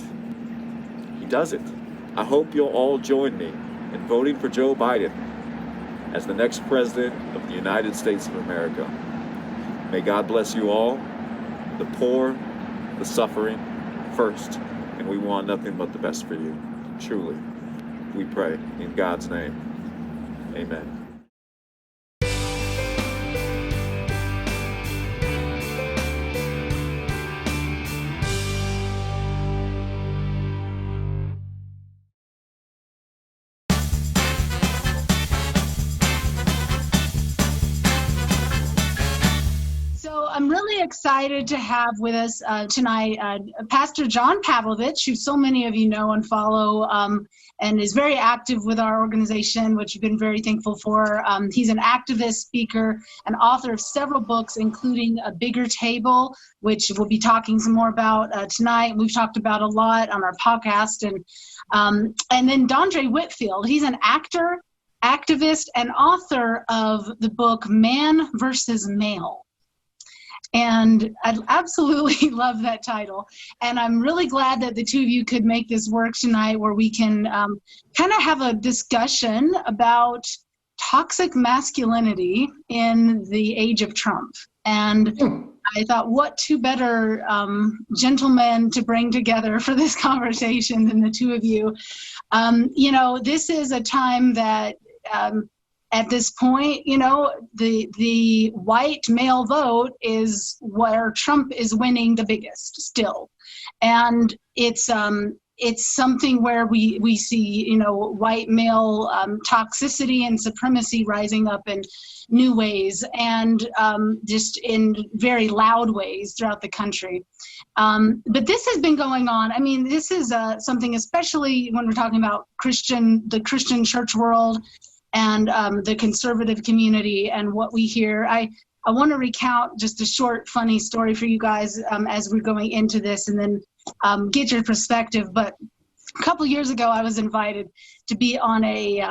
He does it. I hope you'll all join me in voting for Joe Biden as the next president of the United States of America. May God bless you all, the poor, the suffering, first, and we want nothing but the best for you. Truly, we pray in God's name. Amen. excited to have with us tonight Pastor John Pavlovich, who so many of you know and follow, and is very active with our organization, which we've been very thankful for. He's an activist, speaker, and author of several books, including A Bigger Table, which we'll be talking some more about tonight. We've talked about a lot on our podcast. And then Dondre Whitfield, he's an actor, activist, and author of the book Man vs. Male. And I absolutely love that title. And I'm really glad that the two of you could make this work tonight, where we can kind of have a discussion about toxic masculinity in the age of Trump. And I thought, what two better gentlemen to bring together for this conversation than the two of you. You know, this is a time that at this point, you know, the white male vote is where Trump is winning the biggest still. And it's something where we see, you know, white male toxicity and supremacy rising up in new ways, and just in very loud ways throughout the country. But this has been going on. I mean, this is something, especially when we're talking about the Christian church world and the conservative community and what we hear. I want to recount just a short, funny story for you guys as we're going into this, and then get your perspective. But a couple of years ago, I was invited to be on a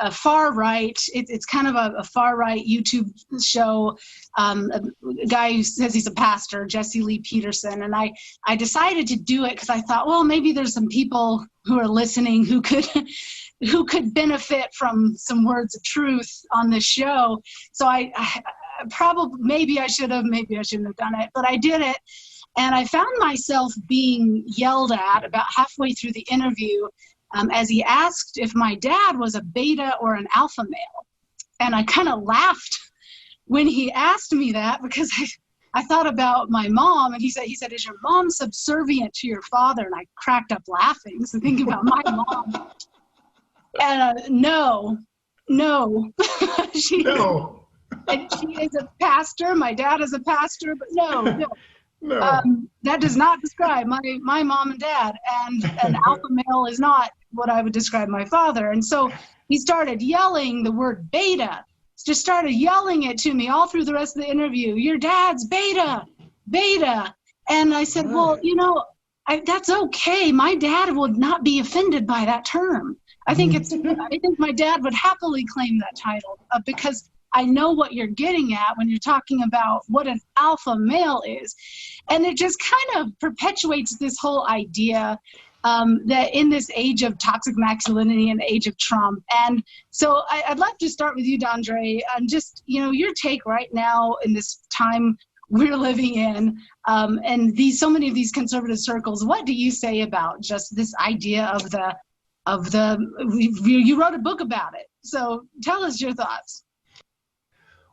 far right. It's kind of a far right YouTube show. A guy who says he's a pastor, Jesse Lee Peterson, and I decided to do it because I thought, well, maybe there's some people who are listening who could benefit from some words of truth on this show. So I probably, maybe I shouldn't have done it, but I did it. And I found myself being yelled at about halfway through the interview as he asked if my dad was a beta or an alpha male. And I kind of laughed when he asked me that, because I thought about my mom, and he said, is your mom subservient to your father? And I cracked up laughing. So think about my mom. And no. No. And she is a pastor. My dad is a pastor, but no. That does not describe my mom and dad. And an alpha male is not what I would describe my father. And so he started yelling the word beta. Just started yelling it to me all through the rest of the interview. Your dad's beta. And I said, well, you know, that's okay. My dad would not be offended by that term. I think my dad would happily claim that title because I know what you're getting at when you're talking about what an alpha male is. And it just kind of perpetuates this whole idea that in this age of toxic masculinity and the age of Trump. And so I'd love to start with you, Dondre, and just, you know, your take right now in this time we're living in, and so many of these conservative circles. What do you say about just this idea you wrote a book about it. So tell us your thoughts.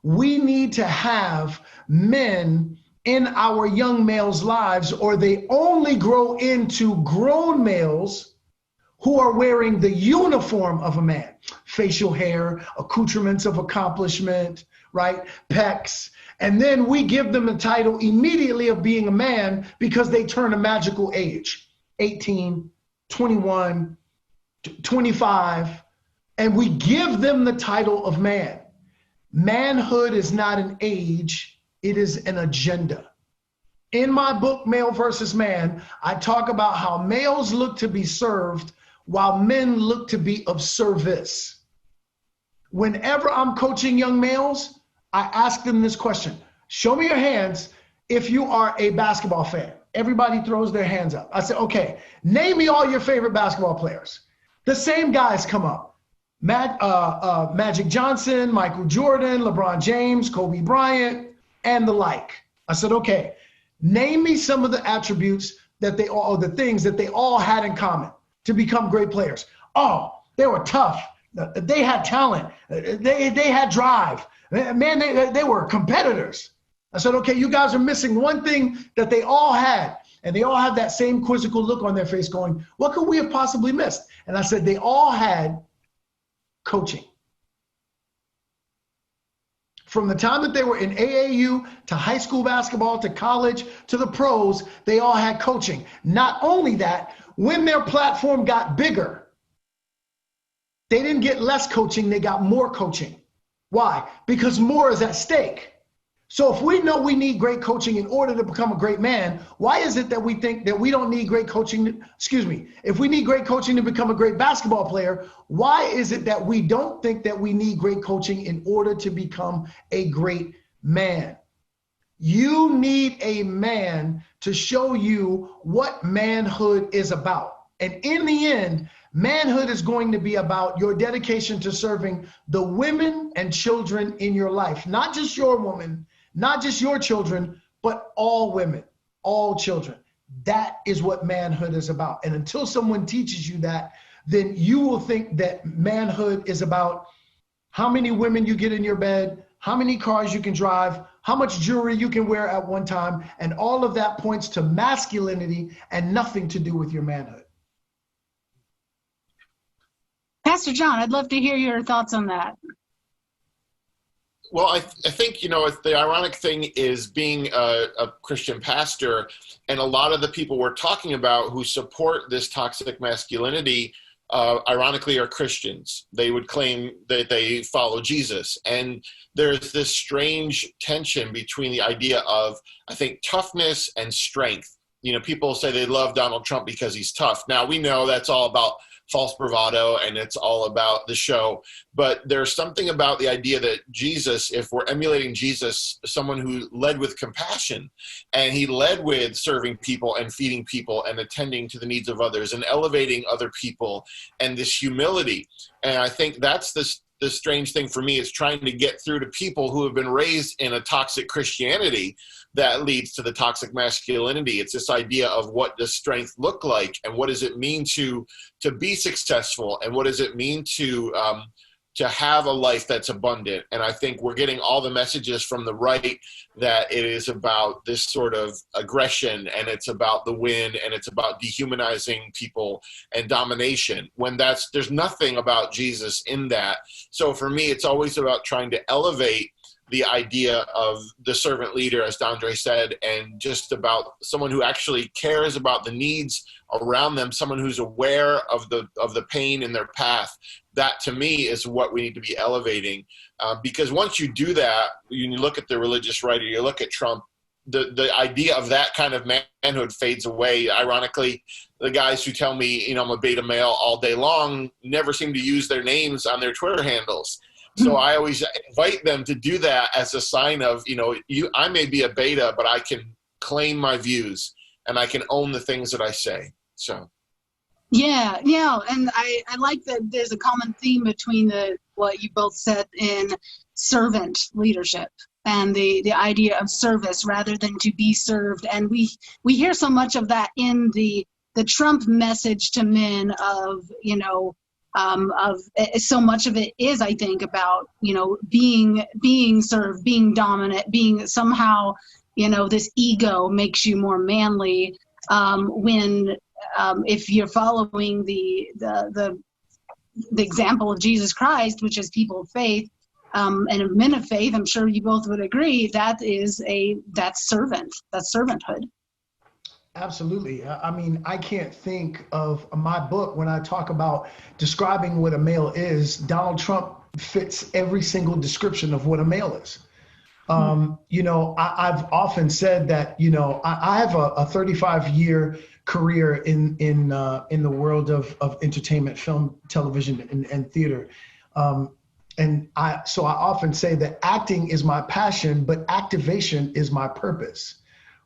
We need to have men in our young males' lives, or they only grow into grown males who are wearing the uniform of a man. Facial hair, accoutrements of accomplishment, right? Pecs. And then we give them the title immediately of being a man because they turn a magical age, 18, 21, 25, and we give them the title of man. Manhood is not an age, it is an agenda. In my book, Male versus Man, I talk about how males look to be served while men look to be of service. Whenever I'm coaching young males, I ask them this question. Show me your hands if you are a basketball fan. Everybody throws their hands up. I say, okay, name me all your favorite basketball players. The same guys come up. Magic Johnson, Michael Jordan, LeBron James, Kobe Bryant, and the like. I said, okay, name me some of the attributes the things that they all had in common to become great players. Oh, they were tough. They had talent. They had drive. Man, they were competitors. I said, okay, you guys are missing one thing that they all had. And they all have that same quizzical look on their face going, what could we have possibly missed? And I said, they all had coaching. From the time that they were in AAU to high school basketball to college to the pros, they all had coaching. Not only that, when their platform got bigger, they didn't get less coaching, they got more coaching. Why? Because more is at stake. So if we know we need great coaching in order to become a great man, why is it that we think that we don't need great coaching? If we need great coaching to become a great basketball player, why is it that we don't think that we need great coaching in order to become a great man? You need a man to show you what manhood is about. And in the end, manhood is going to be about your dedication to serving the women and children in your life, not just your woman, not just your children, but all women, all children. That is what manhood is about. And until someone teaches you that, then you will think that manhood is about how many women you get in your bed, how many cars you can drive, how much jewelry you can wear at one time, and all of that points to masculinity and nothing to do with your manhood. Pastor John, I'd love to hear your thoughts on that. Well, I think, the ironic thing is being a Christian pastor, and a lot of the people we're talking about who support this toxic masculinity, ironically, are Christians. They would claim that they follow Jesus. And there's this strange tension between the idea of, I think, toughness and strength. People say they love Donald Trump because he's tough. Now, we know that's all about false bravado, and it's all about the show. But there's something about the idea that Jesus, if we're emulating Jesus, someone who led with compassion, and he led with serving people and feeding people and attending to the needs of others and elevating other people, and this humility. And I think that's the strange thing for me, is trying to get through to people who have been raised in a toxic Christianity that leads to the toxic masculinity. It's this idea of what does strength look like, and what does it mean to be successful, and what does it mean to have a life that's abundant. And I think we're getting all the messages from the right that it is about this sort of aggression, and it's about the win, and it's about dehumanizing people and domination, when there's nothing about Jesus in that. So for me, it's always about trying to elevate the idea of the servant leader, as Dondre said, and just about someone who actually cares about the needs around them, someone who's aware of the pain in their path. That, to me, is what we need to be elevating. Because once you do that, you look at the religious right, or you look at Trump, the idea of that kind of manhood fades away. Ironically, the guys who tell me, I'm a beta male all day long never seem to use their names on their Twitter handles. So I always invite them to do that as a sign of, I may be a beta, but I can claim my views and I can own the things that I say. So. Yeah. And I like that there's a common theme between what you both said in servant leadership and the idea of service rather than to be served. And we hear so much of that in the Trump message to men of, so much of it is, I think, about, being served, being dominant, being somehow, this ego makes you more manly, when if you're following the example of Jesus Christ, which is people of faith, and men of faith, I'm sure you both would agree, that's servanthood. Absolutely. I mean, I can't think of my book when I talk about describing what a male is. Donald Trump fits every single description of what a male is. I've often said that, I have a 35-year career in the world of entertainment, film, television, and theater. So I often say that acting is my passion, but activation is my purpose.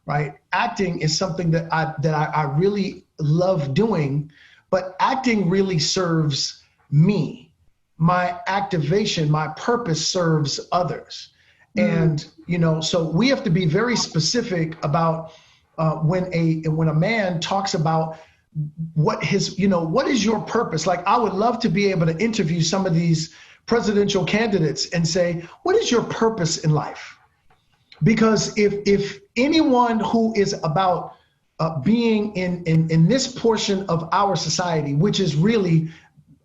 Right? Acting is something that I really love doing, but acting really serves me. My activation, my purpose serves others. And, so we have to be very specific about when a man talks about what is your purpose? Like, I would love to be able to interview some of these presidential candidates and say, what is your purpose in life? Because if anyone who is about being in this portion of our society, which is really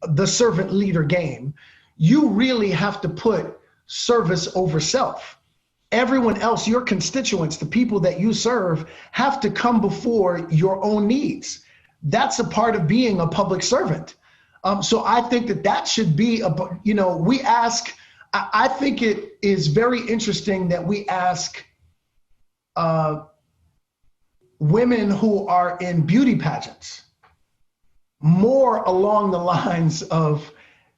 the servant leader game, you really have to put service over self. Everyone else, your constituents, the people that you serve, have to come before your own needs. That's a part of being a public servant. So I think that should be, we ask, I think it is very interesting that we ask women who are in beauty pageants more along the lines of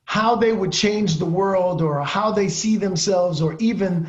how they would change the world, or how they see themselves, or even,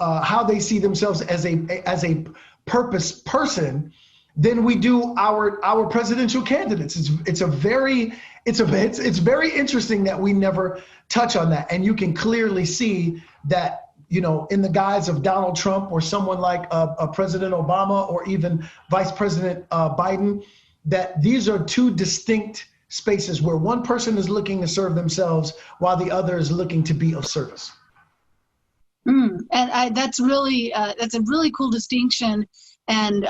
how they see themselves as a purpose person, than we do our presidential candidates. It's very interesting that we never touch on that. And you can clearly see that, in the guise of Donald Trump or someone like President Obama, or even Vice President Biden, that these are two distinct spaces where one person is looking to serve themselves while the other is looking to be of service. That's a really cool distinction. And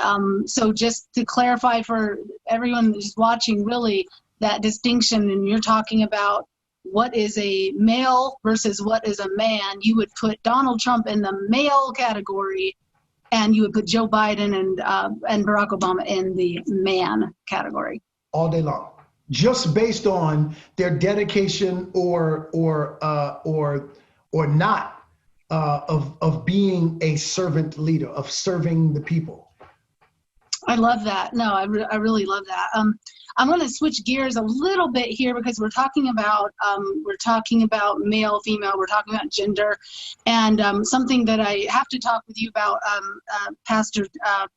so just to clarify for everyone who's watching, really that distinction, and you're talking about what is a male versus what is a man, you would put Donald Trump in the male category, and you would put Joe Biden and Barack Obama in the man category. All day long. Just based on their dedication or not of being a servant leader, of serving the people. I love that. No, I really love that. I'm going to switch gears a little bit here, because we're talking about male, female, we're talking about gender, and something that I have to talk with you about, Pastor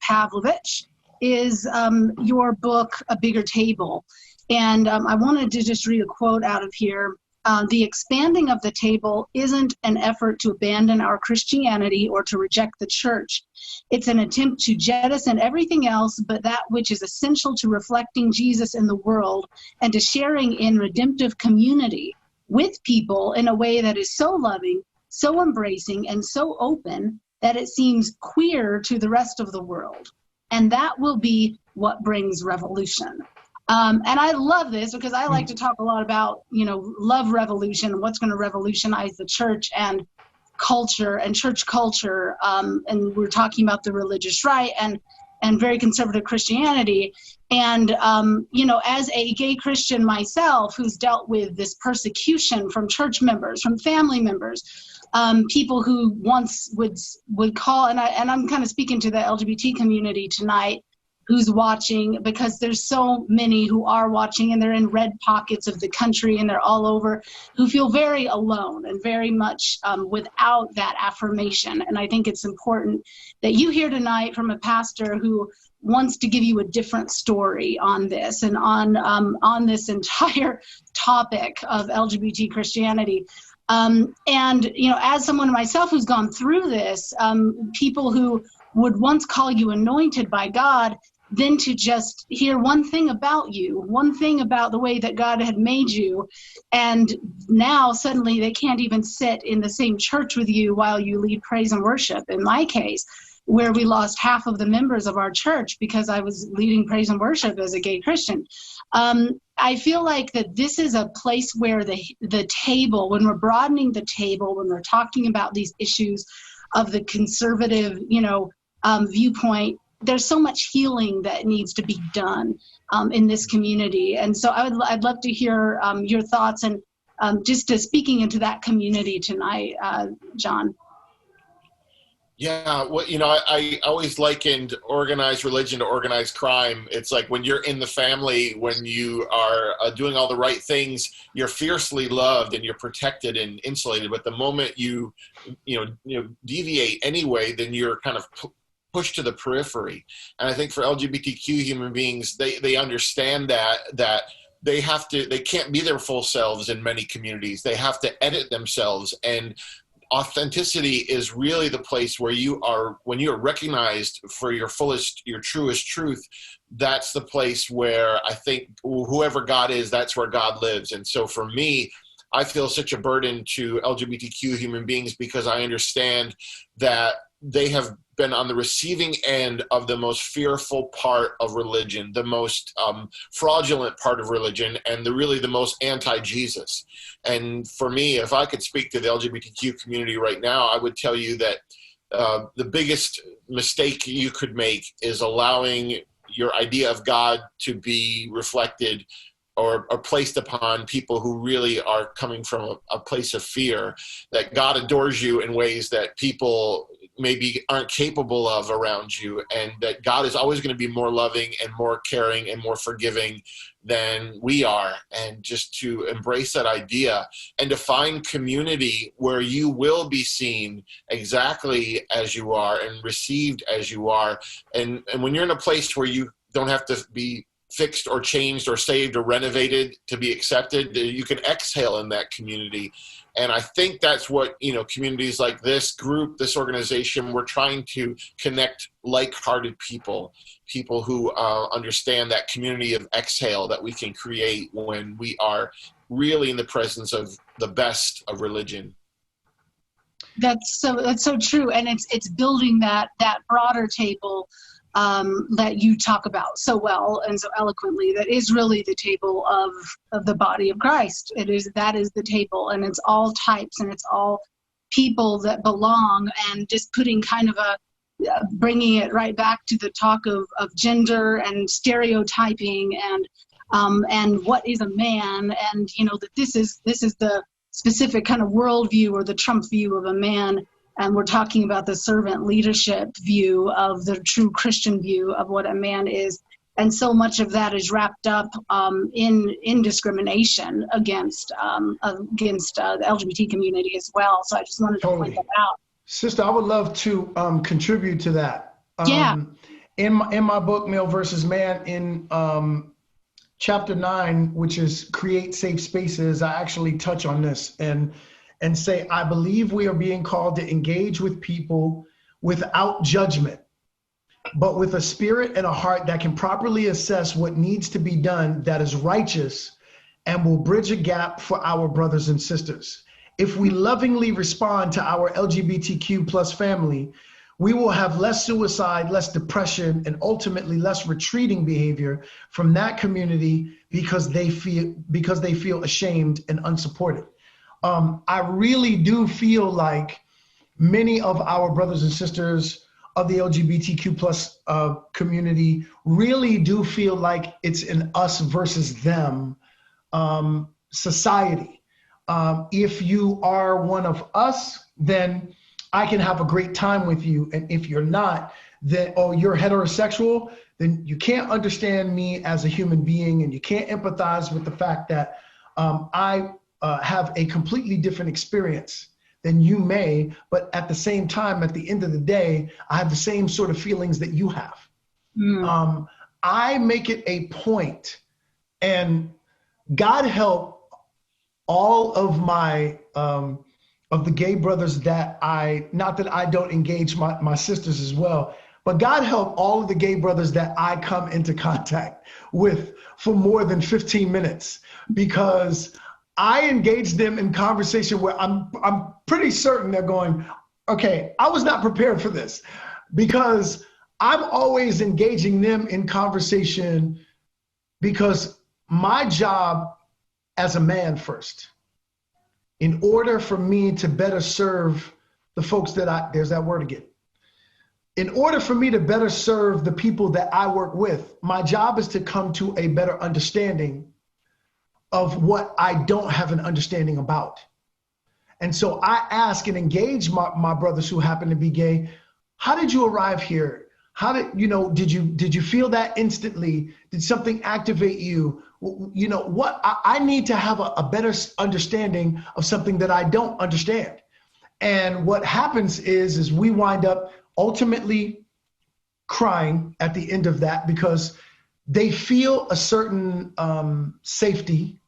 Pavlovich, is your book, A Bigger Table. And I wanted to just read a quote out of here. The expanding of the table isn't an effort to abandon our Christianity or to reject the church. It's an attempt to jettison everything else but that which is essential to reflecting Jesus in the world and to sharing in redemptive community with people in a way that is so loving, so embracing, and so open that it seems queer to the rest of the world. And that will be what brings revolution. And I love this, because I like to talk a lot about, love revolution and what's going to revolutionize the church and culture and church culture. And we're talking about the religious right and very conservative Christianity. And, as a gay Christian myself, who's dealt with this persecution from church members, from family members, people who once would call, and I'm kind of speaking to the LGBT community tonight, who's watching, because there's so many who are watching, and they're in red pockets of the country, and they're all over, who feel very alone and very much without that affirmation. And I think it's important that you hear tonight from a pastor who wants to give you a different story on this and on this entire topic of LGBT Christianity. And, as someone myself who's gone through this, people who would once call you anointed by God, then to just hear one thing about you, one thing about the way that God had made you, and now suddenly they can't even sit in the same church with you while you lead praise and worship. In my case, where we lost half of the members of our church because I was leading praise and worship as a gay Christian. I feel like that this is a place where the table, when we're broadening the table, when we're talking about these issues of the conservative, viewpoint, there's so much healing that needs to be done in this community. And so I'd love to hear your thoughts and just speaking into that community tonight, John. Yeah, well, I always likened organized religion to organized crime. It's like when you're in the family, when you are doing all the right things, you're fiercely loved and you're protected and insulated. But the moment you deviate anyway, then you're kind of pushed to the periphery. And I think for LGBTQ human beings, they understand that they can't be their full selves in many communities. They have to edit themselves, and authenticity is really the place where when you are recognized for your fullest, your truest truth. That's the place where I think whoever God is, that's where God lives. And so for me, I feel such a burden to LGBTQ human beings because I understand that they have been on the receiving end of the most fearful part of religion, the most fraudulent part of religion, and really the most anti-Jesus. And for me, if I could speak to the LGBTQ community right now, I would tell you that the biggest mistake you could make is allowing your idea of God to be reflected or placed upon people who really are coming from a place of fear, that God adores you in ways that people maybe aren't capable of around you, and that God is always going to be more loving and more caring and more forgiving than we are. And just to embrace that idea and to find community where you will be seen exactly as you are and received as you are. And when you're in a place where you don't have to be fixed or changed or saved or renovated to be accepted, you can exhale in that community. And I think that's what, communities like this group, this organization, we're trying to connect like-hearted people who understand that community of exhale that we can create when we are really in the presence of the best of religion. That's so true. And it's building that broader table that you talk about so well and so eloquently, that is really the table of the body of Christ. That is the table, and it's all types and it's all people that belong, and just putting kind of bringing it right back to the talk of gender and stereotyping and what is a man, and that this is the specific kind of worldview or the Trump view of a man. And we're talking about the servant leadership view of the true Christian view of what a man is. And so much of that is wrapped up in discrimination against the LGBT community as well. So I just wanted to point that out. Sister, I would love to contribute to that. In my book, Male versus Man, in chapter 9, which is Create Safe Spaces, I actually touch on this and say, I believe we are being called to engage with people without judgment, but with a spirit and a heart that can properly assess what needs to be done that is righteous and will bridge a gap for our brothers and sisters. If we lovingly respond to our LGBTQ plus family, we will have less suicide, less depression, and ultimately less retreating behavior from that community because they feel ashamed and unsupported. I really do feel like many of our brothers and sisters of the LGBTQ plus community really do feel like it's an us versus them society. If you are one of us, then I can have a great time with you. And if you're not, then, you're heterosexual, then you can't understand me as a human being, and you can't empathize with the fact that I have a completely different experience than you may, but at the same time, at the end of the day, I have the same sort of feelings that you have. I make it a point, and God help all of my, of the gay brothers that not that I don't engage my sisters as well, but God help all of the gay brothers that I come into contact with for more than 15 minutes, because I engage them in conversation where I'm pretty certain they're going, okay, I was not prepared for this, because I'm always engaging them in conversation because my job as a man first, in order for me to better serve the folks there's that word again. In order for me to better serve the people that I work with, my job is to come to a better understanding of what I don't have an understanding about. And so I ask and engage my brothers who happen to be gay, how did you arrive here? How did you feel that instantly? Did something activate you? What I need to have a better understanding of something that I don't understand. And what happens is we wind up ultimately crying at the end of that, because they feel a certain safety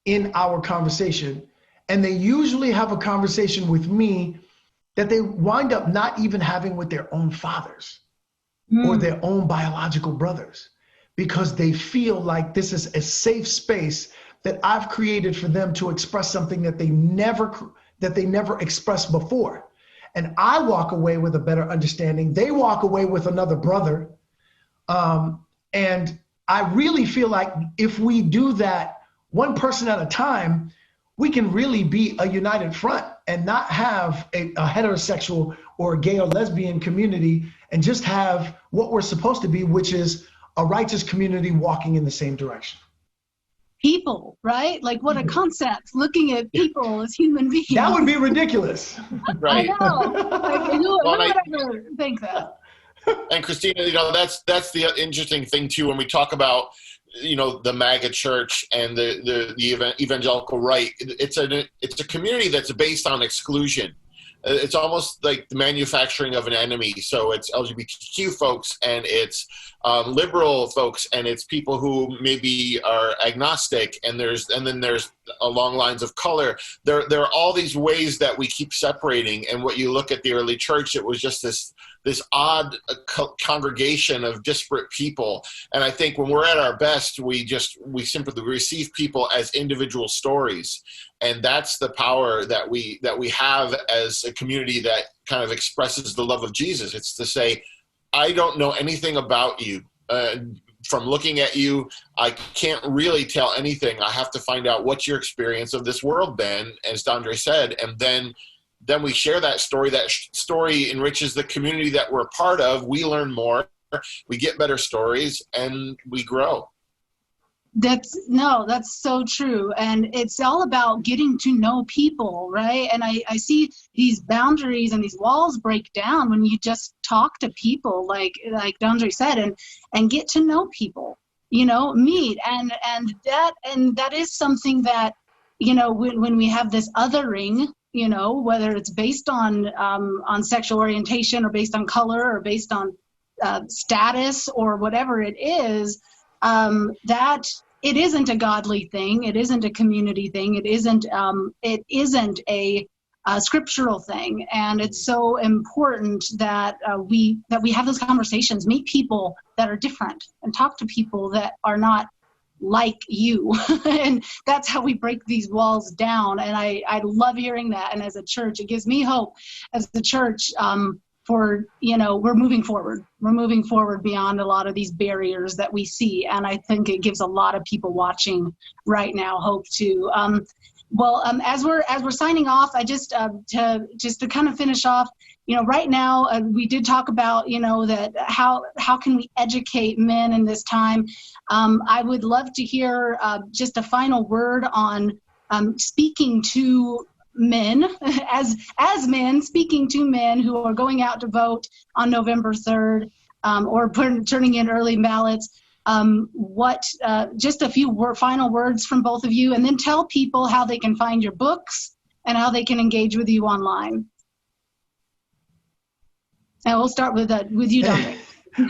in our conversation. And they usually have a conversation with me that they wind up not even having with their own fathers or their own biological brothers, because they feel like this is a safe space that I've created for them to express something that they never expressed before. and I walk away with a better understanding. They walk away with another brother. And I really feel like if we do that one person at a time, we can really be a united front and not have a heterosexual or gay or lesbian community, and just have what we're supposed to be, which is a righteous community walking in the same direction. People, right? Like, what a concept, looking at people as human beings. That would be ridiculous. Right. I know. Like, who would ever think that? And Christina, that's the interesting thing too, when we talk about, the MAGA church and the evangelical right. It's a community that's based on exclusion. It's almost like the manufacturing of an enemy. So it's LGBTQ folks, and it's liberal folks, and it's people who maybe are agnostic, and then there's along lines of color. There are all these ways that we keep separating. And what you look at the early church, it was just this odd congregation of disparate people. And I think when we're at our best, we simply receive people as individual stories. And that's the power that we have as a community that kind of expresses the love of Jesus. It's to say, I don't know anything about you. From looking at you, I can't really tell anything. I have to find out what's your experience of this world then, as Dondre said, and then we share that story. That story enriches the community that we're a part of. We learn more, we get better stories, and we grow. That's so true. And it's all about getting to know people, right? And I see these boundaries and these walls break down when you just talk to people, like Dondre said, and get to know people, meet. And that is something that, when we have this othering, whether it's based on sexual orientation or based on color or based on status or whatever it is, that it isn't a godly thing. It isn't a community thing. It isn't a scriptural thing. And it's so important that we have those conversations, meet people that are different, and talk to people that are not like you. And that's how we break these walls down. And I love hearing that. And as a church, it gives me hope as the church, for, we're moving forward. We're moving forward beyond a lot of these barriers that we see. And I think it gives a lot of people watching right now hope too. As we're signing off, I just to kind of finish off, right now we did talk about, that how can we educate men in this time. I would love to hear just a final word on speaking to men, as men, speaking to men who are going out to vote on November 3rd, or turning in early ballots. Just a few final words from both of you, and then tell people how they can find your books and how they can engage with you online. And we'll start with you, Dominic.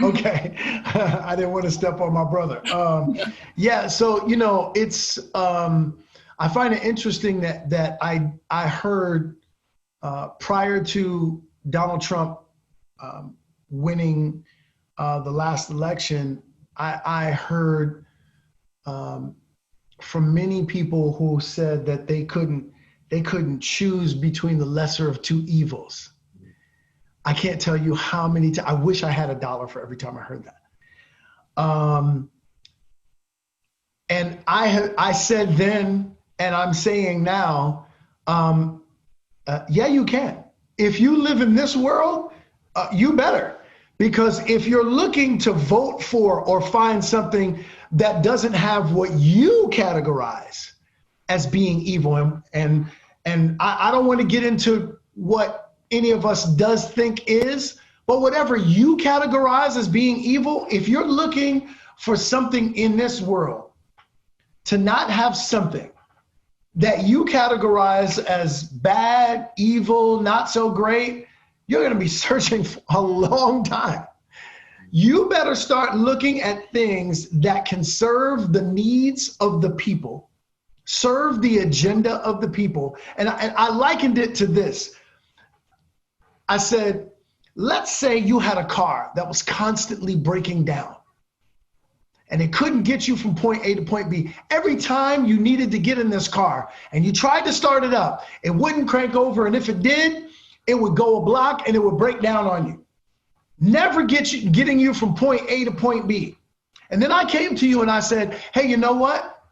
Okay. I didn't want to step on my brother. So, it's, I find it interesting that I heard prior to Donald Trump winning the last election, I heard from many people who said that they couldn't choose between the lesser of two evils. I can't tell you how many times. I wish I had $1 for every time I heard that. And I said then, and I'm saying now, yeah, you can. If you live in this world, you better. Because if you're looking to vote for or find something that doesn't have what you categorize as being evil, and I don't want to get into what any of us does think is, but whatever you categorize as being evil, if you're looking for something in this world to not have something that you categorize as bad, evil, not so great, you're going to be searching for a long time. You better start looking at things that can serve the needs of the people, serve the agenda of the people. And I likened it to this. I said, let's say you had a car that was constantly breaking down and it couldn't get you from point A to point B. Every time you needed to get in this car and you tried to start it up, it wouldn't crank over. And if it did, it would go a block and it would break down on you. Never getting you from point A to point B. And then I came to you and I said, hey, you know what?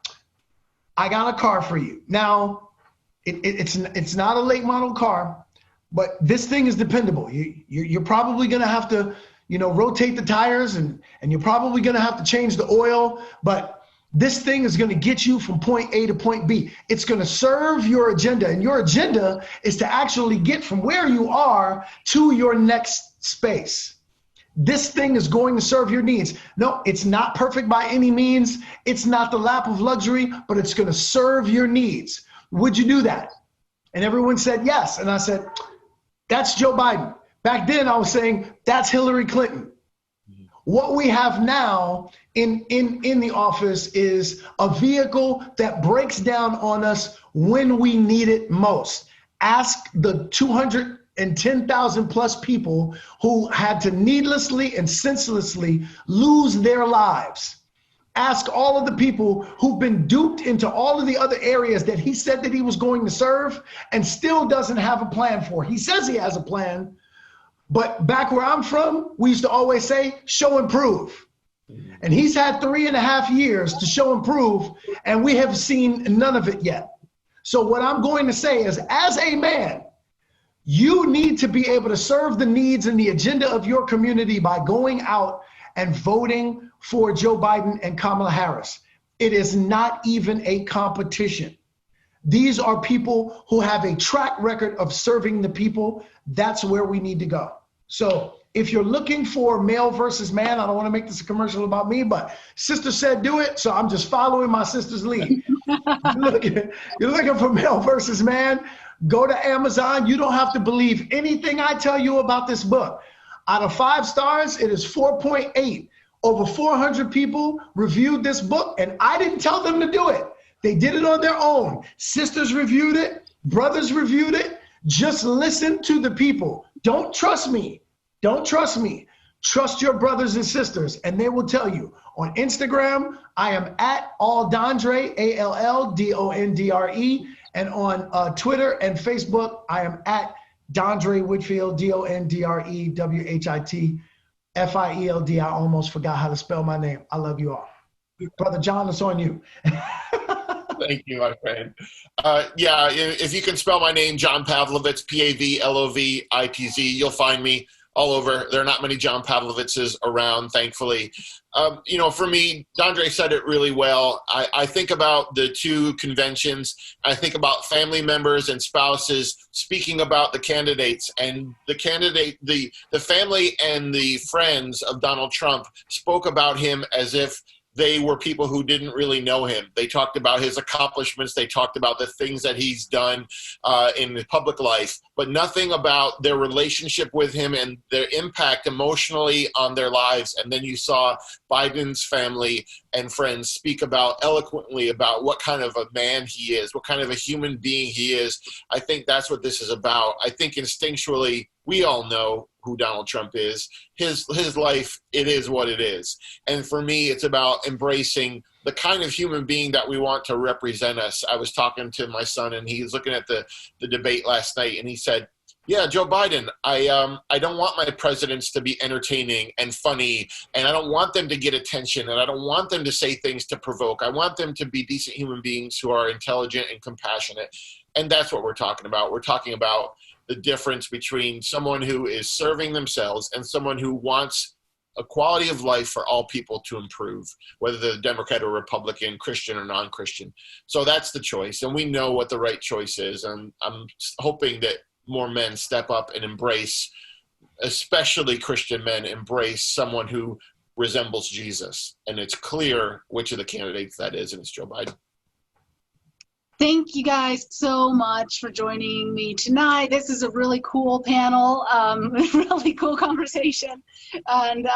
I got a car for you. Now, it's not a late model car, but this thing is dependable. You're probably going to have to, rotate the tires and you're probably going to have to change the oil, but this thing is going to get you from point A to point B. It's going to serve your agenda, and your agenda is to actually get from where you are to your next space. This thing is going to serve your needs. No, it's not perfect by any means. It's not the lap of luxury, but it's going to serve your needs. Would you do that? And everyone said yes. And I said, that's Joe Biden. Back then I was saying, that's Hillary Clinton. What we have now in the office is a vehicle that breaks down on us when we need it most. Ask the 210,000 plus people who had to needlessly and senselessly lose their lives. Ask all of the people who've been duped into all of the other areas that he said that he was going to serve and still doesn't have a plan for. He says he has a plan, but back where I'm from, we used to always say, show and prove. And he's had 3.5 years to show and prove, and we have seen none of it yet. So what I'm going to say is, as a man, you need to be able to serve the needs and the agenda of your community by going out and voting for Joe Biden and Kamala Harris. It is not even a competition. These are people who have a track record of serving the people. That's where we need to go. So if you're looking for male versus man, I don't want to make this a commercial about me, but sister said do it, so I'm just following my sister's lead. You're looking for male versus man, go to Amazon. You don't have to believe anything I tell you about this book. Out of 5 stars, it is 4.8. Over 400 people reviewed this book, and I didn't tell them to do it. They did it on their own. Sisters reviewed it. Brothers reviewed it. Just listen to the people. Don't trust me. Don't trust me. Trust your brothers and sisters, and they will tell you. On Instagram, I am at Aldondre, ALLDONDRE, and on Twitter and Facebook, I am at Dondre Whitfield, DONDRE WHITFIELD. I almost forgot how to spell my name. I love you all. Brother John, it's on you. Thank you, my friend. If you can spell my name, John Pavlovitz, PAVLOVITZ, you'll find me all over. There are not many John Pavlovitzes around, thankfully. For me, Dondre said it really well. I think about the 2 conventions. I think about family members and spouses speaking about the candidates, and the family and the friends of Donald Trump spoke about him as if they were people who didn't really know him. They talked about his accomplishments. They talked about the things that he's done in the public life, but nothing about their relationship with him and their impact emotionally on their lives. And then you saw Biden's family and friends speak eloquently about what kind of a man he is, what kind of a human being he is. I think that's what this is about. I think instinctually, we all know who Donald Trump is. His life, it is what it is. And for me, it's about embracing the kind of human being that we want to represent us. I was talking to my son, and he was looking at the debate last night, and he said, yeah, Joe Biden, I don't want my presidents to be entertaining and funny, and I don't want them to get attention, and I don't want them to say things to provoke. I want them to be decent human beings who are intelligent and compassionate. And that's what we're talking about. We're talking about the difference between someone who is serving themselves and someone who wants a quality of life for all people to improve, whether they're Democrat or Republican, Christian or non-Christian. So that's the choice, and we know what the right choice is. And I'm hoping that more men step up and embrace, especially Christian men, embrace someone who resembles Jesus. And it's clear which of the candidates that is, and it's Joe Biden. Thank you guys so much for joining me tonight. This is a really cool panel, really cool conversation, and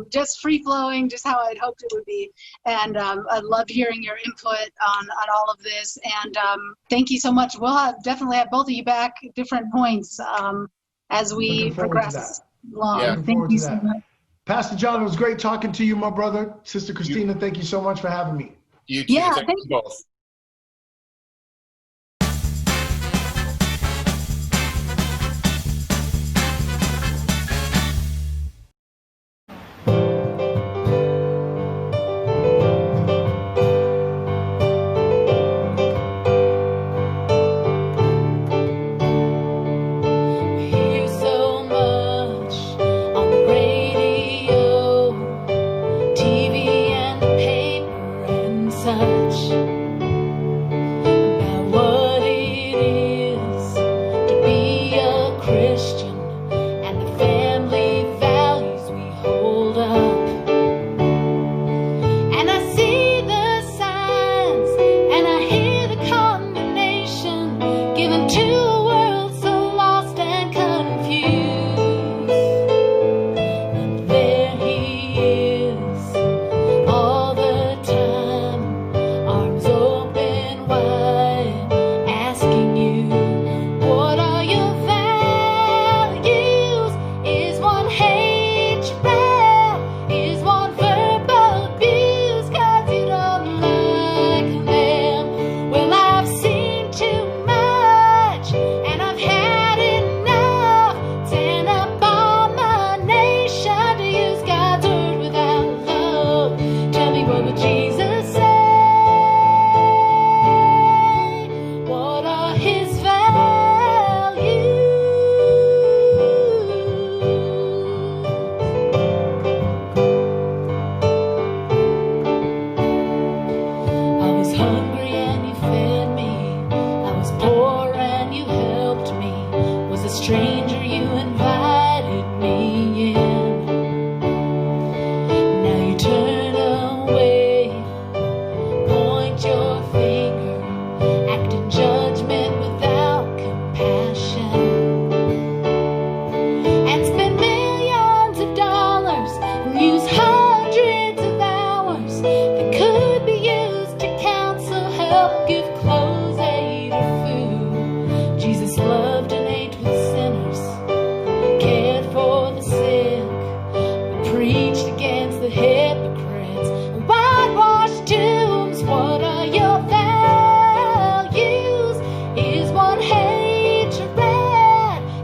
just free-flowing, just how I'd hoped it would be. And I love hearing your input on all of this. And thank you so much. We'll definitely have both of you back at different points as we progress along. Yeah, thank you so much. Pastor John, it was great talking to you, my brother. Sister Christina, thank you so much for having me. You too. Yeah, thank you both. about what it is to be a Christian and the family values we hold up. And I see the signs and I hear the condemnation given to a world so lost and confused. And there he is all the time, arms open wide, asking you, what are your values? Is one hatred? Is one verbal abuse? 'Cause you don't like them. Well, I've seen too much and I've had enough. Ten abomination to use God's word without love. Tell me, what would Jesus say? What are his values? I was hungry and you fed me. I was poor and you helped me. Was a stranger, you invited me in. Now you turn away, point your finger, act in judgment without compassion, and spend millions of dollars and use hundreds of hours that could be used to counsel, help, give clothes, aid, or food. Jesus loved and ate with sinners, cared for the sick, preached against the hypocrites, whitewashed tombs. What are your values? Is one hatred?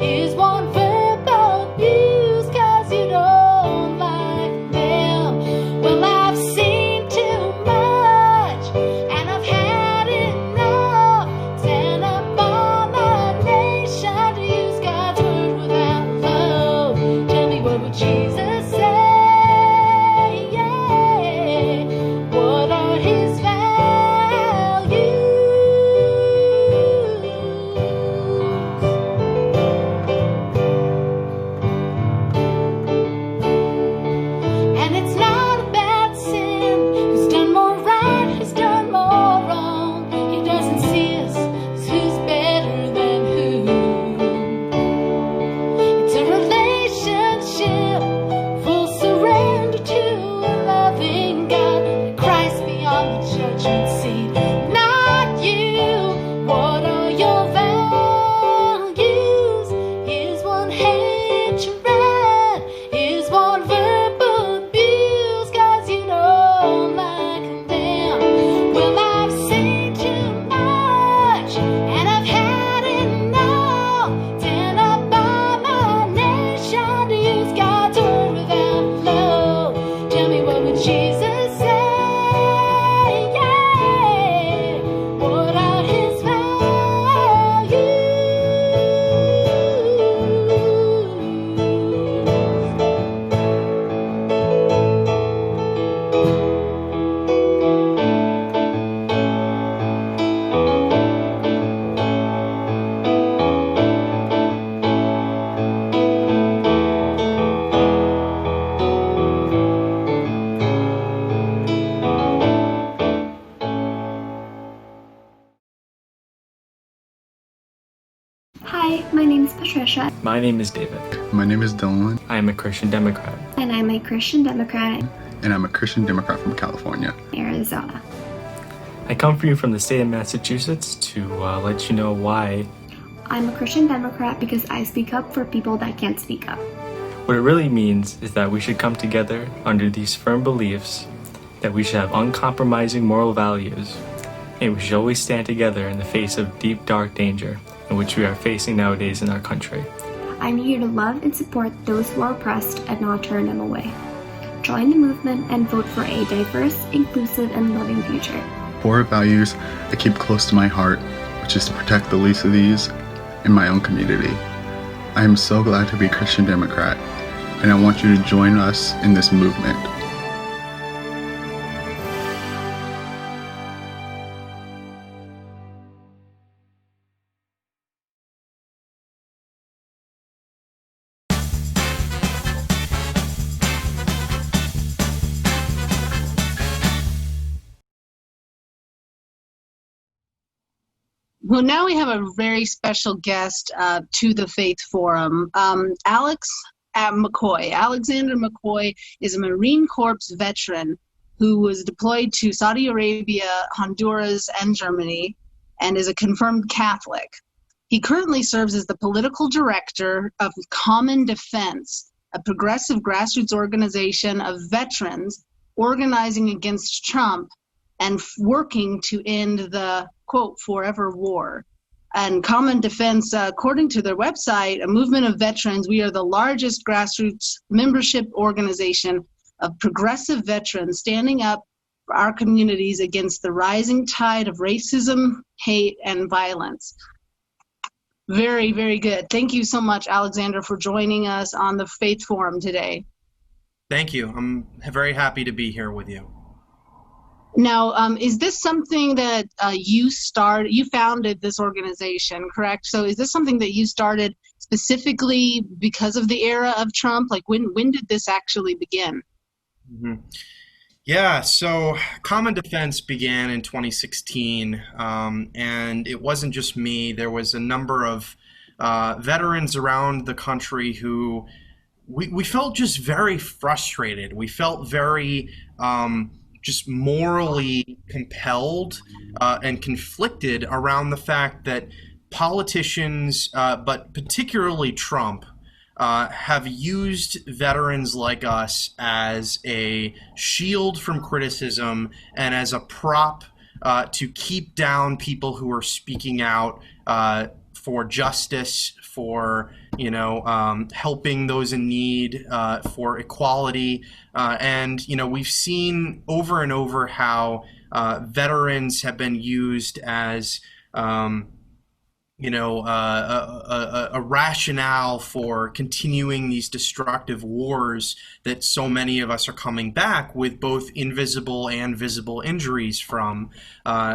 Is one verbal abuse? 'Cause you don't like them. Well, I've seen too much and I've had enough. Ten abomination to use God's word without love. Tell me, what would Jesus say? Yeah. What are his values? And it's not a bad sin. Who's done more right? Who's done more wrong? He doesn't see us as who's better than who. It's a relationship, full surrender to a loving God. Christ beyond the judgment seat, not you. What are your values? Is one hatred? Is one verbal abuse? 'Cause you don't like them. Well, I've seen too much and I've had enough. Ten abomination to use God's word without love. Tell me, what would Jesus say? Yeah. What are his values? Hi, my name is Patricia, My name is David. My name is Dylan, I am a Christian Democrat. and I'm a Christian Democrat and I'm a Christian Democrat from California. in Arizona. I come for you from the state of Massachusetts to let you know why. I'm a Christian Democrat because I speak up for people that can't speak up. What it really means is that we should come together under these firm beliefs, that we should have uncompromising moral values, and we should always stand together in the face of deep, dark danger in which we are facing nowadays in our country. I'm here to love and support those who are oppressed and not turn them away. Join the movement and vote for a diverse, inclusive, and loving future. Four values I keep close to my heart, which is to protect the least of these in my own community. I am so glad to be a Christian Democrat, and I want you to join us in this movement. Well, now we have a very special guest to the Faith Forum, McCoy. Alexander McCoy is a Marine Corps veteran who was deployed to Saudi Arabia, Honduras, and Germany, and is a confirmed Catholic. He currently serves as the political director of Common Defense, a progressive grassroots organization of veterans organizing against Trump and working to end the, quote, forever war. And Common Defense, according to their website, a movement of veterans, we are the largest grassroots membership organization of progressive veterans standing up for our communities against the rising tide of racism, hate, and violence. Very, very good. Thank you so much, Alexander, for joining us on the Faith Forum today. Thank you. I'm very happy to be here with you. Now, is this something that you founded this organization, correct? So is this something that you started specifically because of the era of Trump? Like when did this actually begin? Mm-hmm. Yeah, so Common Defense began in 2016, and it wasn't just me. There was a number of veterans around the country who we felt just very frustrated. We felt very just morally compelled and conflicted around the fact that politicians, but particularly Trump, have used veterans like us as a shield from criticism and as a prop to keep down people who are speaking out for justice, for helping those in need, for equality, and we've seen over and over how veterans have been used as a rationale for continuing these destructive wars that so many of us are coming back with both invisible and visible injuries from.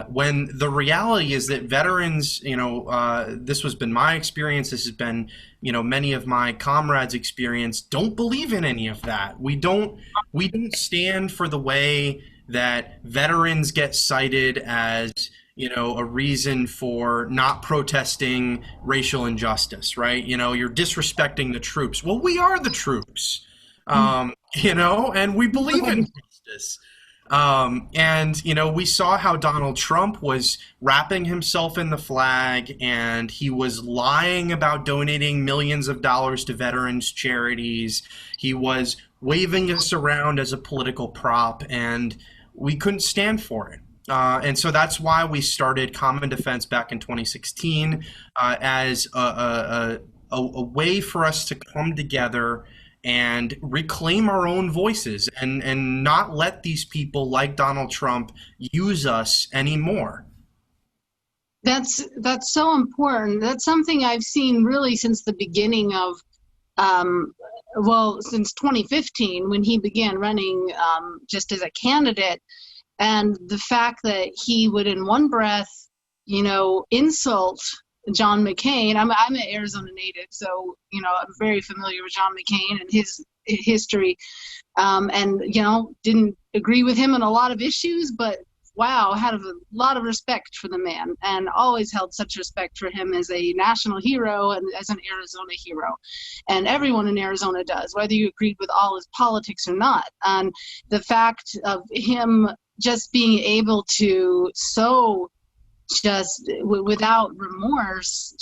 When the reality is that veterans, this has been my experience, this has been, many of my comrades' experience, don't believe in any of that. We don't stand for the way that veterans get cited as a reason for not protesting racial injustice, right? You're disrespecting the troops. Well, we are the troops, and we believe in justice. We saw how Donald Trump was wrapping himself in the flag, and he was lying about donating millions of dollars to veterans charities. He was waving us around as a political prop, and we couldn't stand for it. And so that's why we started Common Defense back in 2016 as a way for us to come together and reclaim our own voices and not let these people like Donald Trump use us anymore. That's so important. That's something I've seen really since the beginning of, since 2015 when he began running just as a candidate. And the fact that he would in one breath, insult John McCain. I'm an Arizona native, so, I'm very familiar with John McCain and his history. And, didn't agree with him on a lot of issues, but wow, had a lot of respect for the man and always held such respect for him as a national hero and as an Arizona hero. And everyone in Arizona does, whether you agreed with all his politics or not. And the fact of him just being able to without remorse,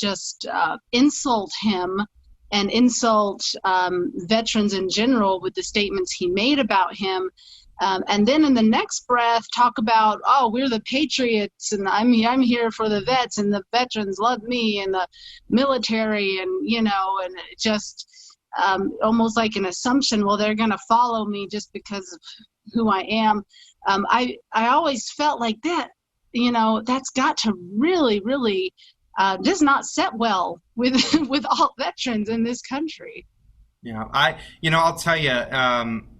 insult him and insult veterans in general with the statements he made about him. And then in the next breath, talk about, we're the patriots and I'm here for the vets and the veterans love me and the military and, and just almost like an assumption, well, they're going to follow me just because of who I am. I always felt like that, that's got to really, really does not set well with all veterans in this country. Yeah, I'll tell you,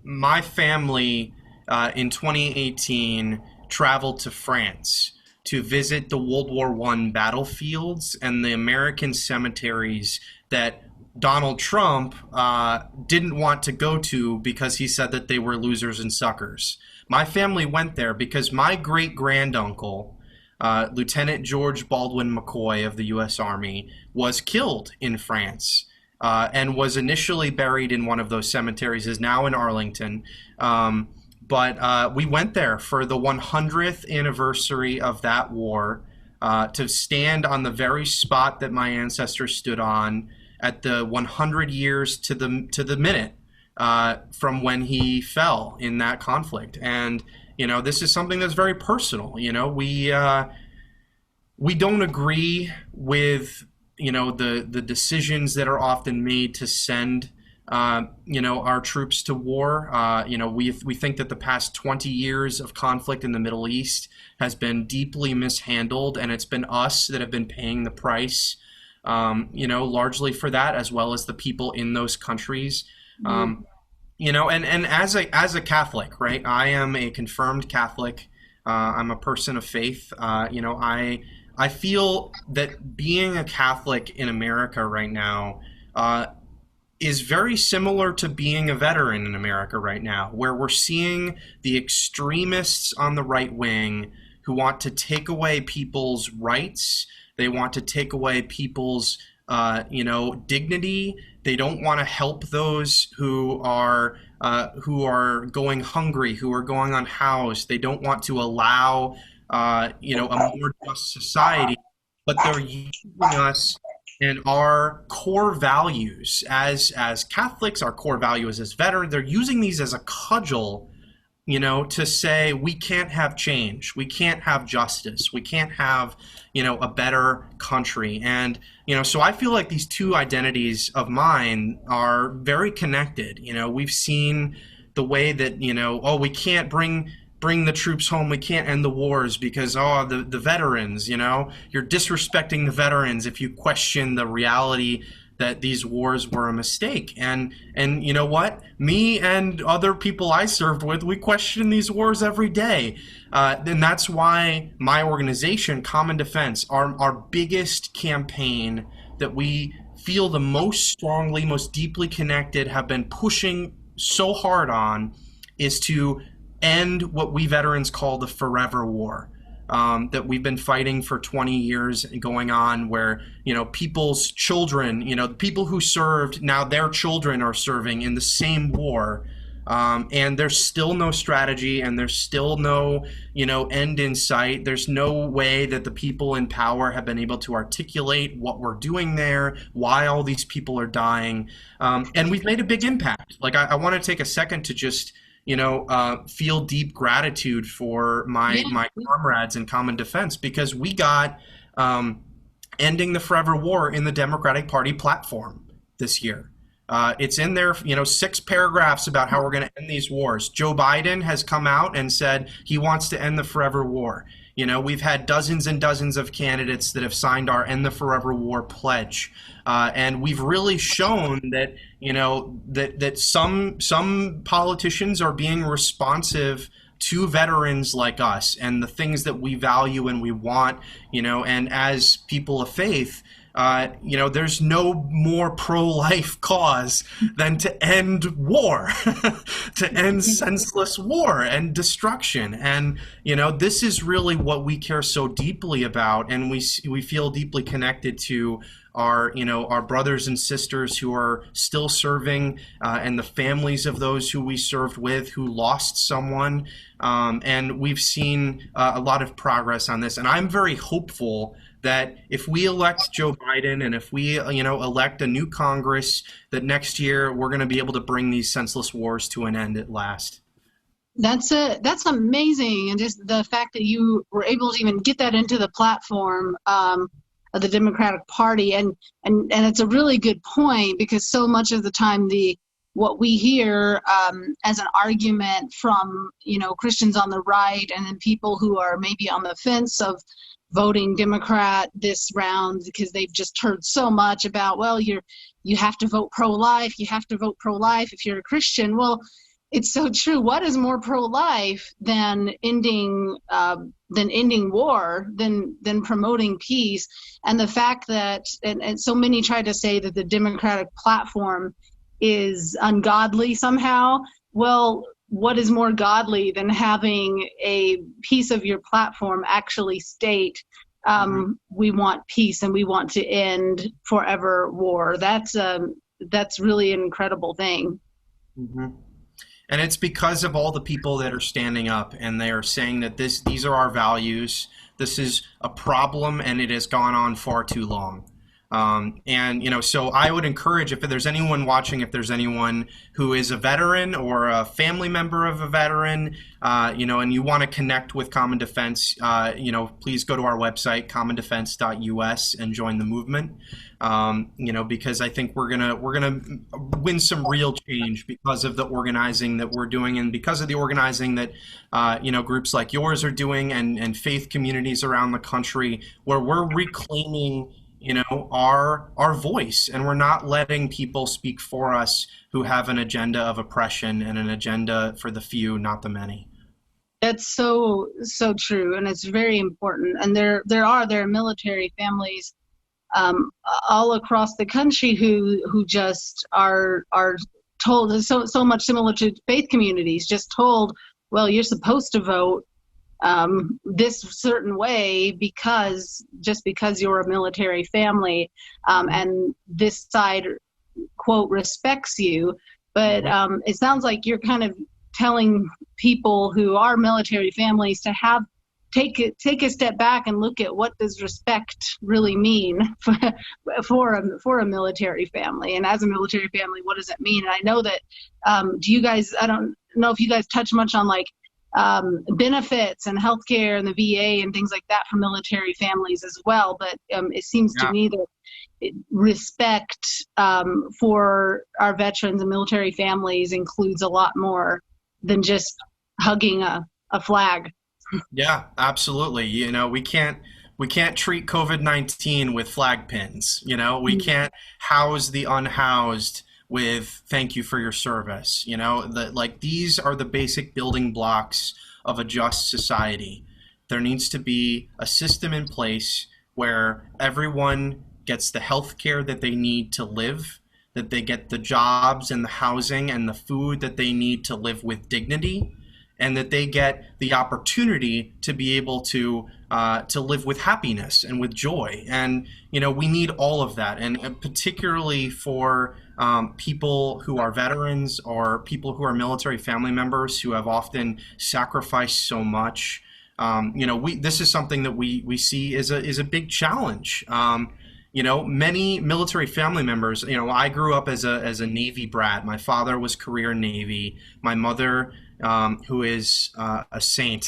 my family in 2018 traveled to France to visit the World War I battlefields and the American cemeteries that Donald Trump didn't want to go to because he said that they were losers and suckers. My family went there because my great-granduncle Lieutenant George Baldwin McCoy of the U.S. Army was killed in France and was initially buried in one of those cemeteries, is now in Arlington. But we went there for the 100th anniversary of that war to stand on the very spot that my ancestors stood on at the 100 years to the minute from when he fell in that conflict. And this is something that's very personal. We don't agree with the decisions that are often made to send our troops to war. We think that the past 20 years of conflict in the Middle East has been deeply mishandled, and it's been us that have been paying the price, largely for that, as well as the people in those countries. And as a Catholic, right? I am a confirmed Catholic. I'm a person of faith. I feel that being a Catholic in America right now is very similar to being a veteran in America right now, where we're seeing the extremists on the right wing who want to take away people's rights. They want to take away people's, dignity. They don't want to help those who are going hungry, who are going unhoused. They don't want to allow, a more just society. But they're using us and our core values as Catholics, our core values as veterans. They're using these as a cudgel, to say we can't have change, we can't have justice, we can't have, a better country. And, so I feel like these two identities of mine are very connected. We've seen the way that, we can't bring the troops home, we can't end the wars because, the veterans, you're disrespecting the veterans if you question the reality that these wars were a mistake. And you know what? Me and other people I served with, we question these wars every day. And that's why my organization, Common Defense, our biggest campaign that we feel the most strongly, most deeply connected, have been pushing so hard on, is to end what we veterans call the forever war. That we've been fighting for 20 years going on, where, people's children, people who served, now their children are serving in the same war. And there's still no strategy, and there's still no, end in sight. There's no way that the people in power have been able to articulate what we're doing there, why all these people are dying. And we've made a big impact. Like, I want to take a second to just feel deep gratitude for my comrades in Common Defense, because we got ending the forever war in the Democratic Party platform this year. It's in there, 6 paragraphs about how we're going to end these wars. Joe Biden has come out and said he wants to end the forever war. We've had dozens and dozens of candidates that have signed our End the Forever War pledge. And we've really shown that, that some politicians are being responsive to veterans like us and the things that we value and we want, and as people of faith, there's no more pro-life cause than to end war, to end senseless war and destruction. And, this is really what we care so deeply about. And we feel deeply connected to our brothers and sisters who are still serving, and the families of those who we served with who lost someone. And we've seen a lot of progress on this. And I'm very hopeful that if we elect Joe Biden and if we, elect a new Congress, that next year we're going to be able to bring these senseless wars to an end at last. That's amazing. And just the fact that you were able to even get that into the platform of the Democratic Party. And it's a really good point, because so much of the time what we hear as an argument from, Christians on the right and then people who are maybe on the fence of voting Democrat this round, because they've just heard so much about, well, you have to vote pro-life, you have to vote pro-life if you're a Christian. Well, it's so true. What is more pro-life than ending war, than promoting peace? And the fact that, and so many try to say that the Democratic platform is ungodly somehow. Well, what is more godly than having a piece of your platform actually state, we want peace and we want to end forever war? That's really an incredible thing. Mm-hmm. And it's because of all the people that are standing up and they are saying that these are our values. This is a problem and it has gone on far too long. And, so I would encourage, if there's anyone watching, if there's anyone who is a veteran or a family member of a veteran, and you want to connect with Common Defense, please go to our website, commondefense.us, and join the movement. Because I think we're gonna win some real change because of the organizing that we're doing, and because of the organizing that groups like yours are doing, and faith communities around the country, where we're reclaiming our voice, and we're not letting people speak for us who have an agenda of oppression and an agenda for the few, not the many. That's so true, and it's very important. And there are military families all across the country who just are told, so much similar to faith communities, just told, well, you're supposed to vote this certain way because you're a military family, and this side, quote, respects you. But it sounds like you're kind of telling people who are military families to take a step back and look at what does respect really mean for a military family, and as a military family, what does it mean? And I know that I don't know if you guys touch much on like benefits and healthcare and the VA and things like that for military families as well, but it seems to me that respect for our veterans and military families includes a lot more than just hugging a flag. Yeah, absolutely. We can't treat COVID-19 with flag pins. We can't house the unhoused with thank you for your service. These are the basic building blocks of a just society. There needs to be a system in place where everyone gets the health care that they need to live, that they get the jobs and the housing and the food that they need to live with dignity, and that they get the opportunity to be able to live with happiness and with joy. And, we need all of that. And particularly for people who are veterans or people who are military family members who have often sacrificed so much, this is something that we see is a big challenge. Many military family members, I grew up as a Navy brat. My father was career Navy. My mother, who is a saint,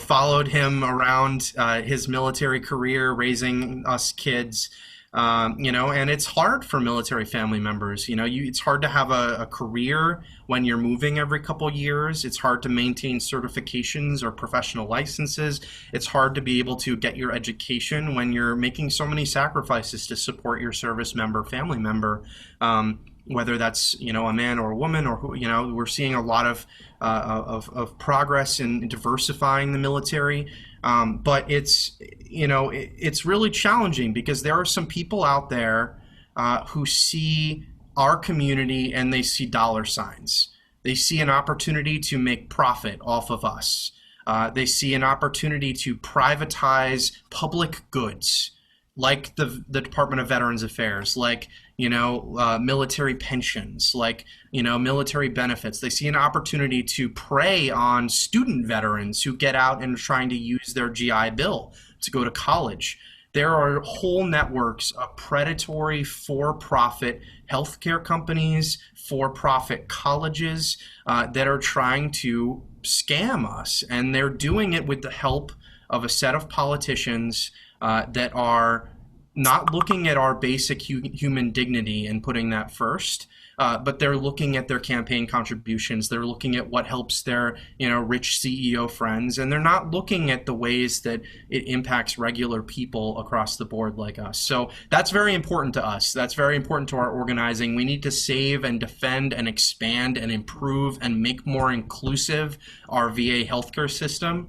followed him around his military career, raising us kids. And it's hard for military family members. It's hard to have a career when you're moving every couple years. It's hard to maintain certifications or professional licenses. It's hard to be able to get your education when you're making so many sacrifices to support your service member, family member, whether that's, a man or a woman, or who, we're seeing a lot of progress in diversifying the military. But it's really challenging because there are some people out there who see our community and they see dollar signs. They see an opportunity to make profit off of us. They see an opportunity to privatize public goods, like the Department of Veterans Affairs, like military pensions, like military benefits. They see an opportunity to prey on student veterans who get out and are trying to use their GI Bill to go to college. There are whole networks of predatory for-profit healthcare companies, for-profit colleges that are trying to scam us, and they're doing it with the help of a set of politicians that are not looking at our basic human dignity and putting that first, but they're looking at their campaign contributions. They're looking at what helps their, rich CEO friends, and they're not looking at the ways that it impacts regular people across the board like us. So that's very important to us. That's very important to our organizing. We need to save and defend and expand and improve and make more inclusive our VA healthcare system.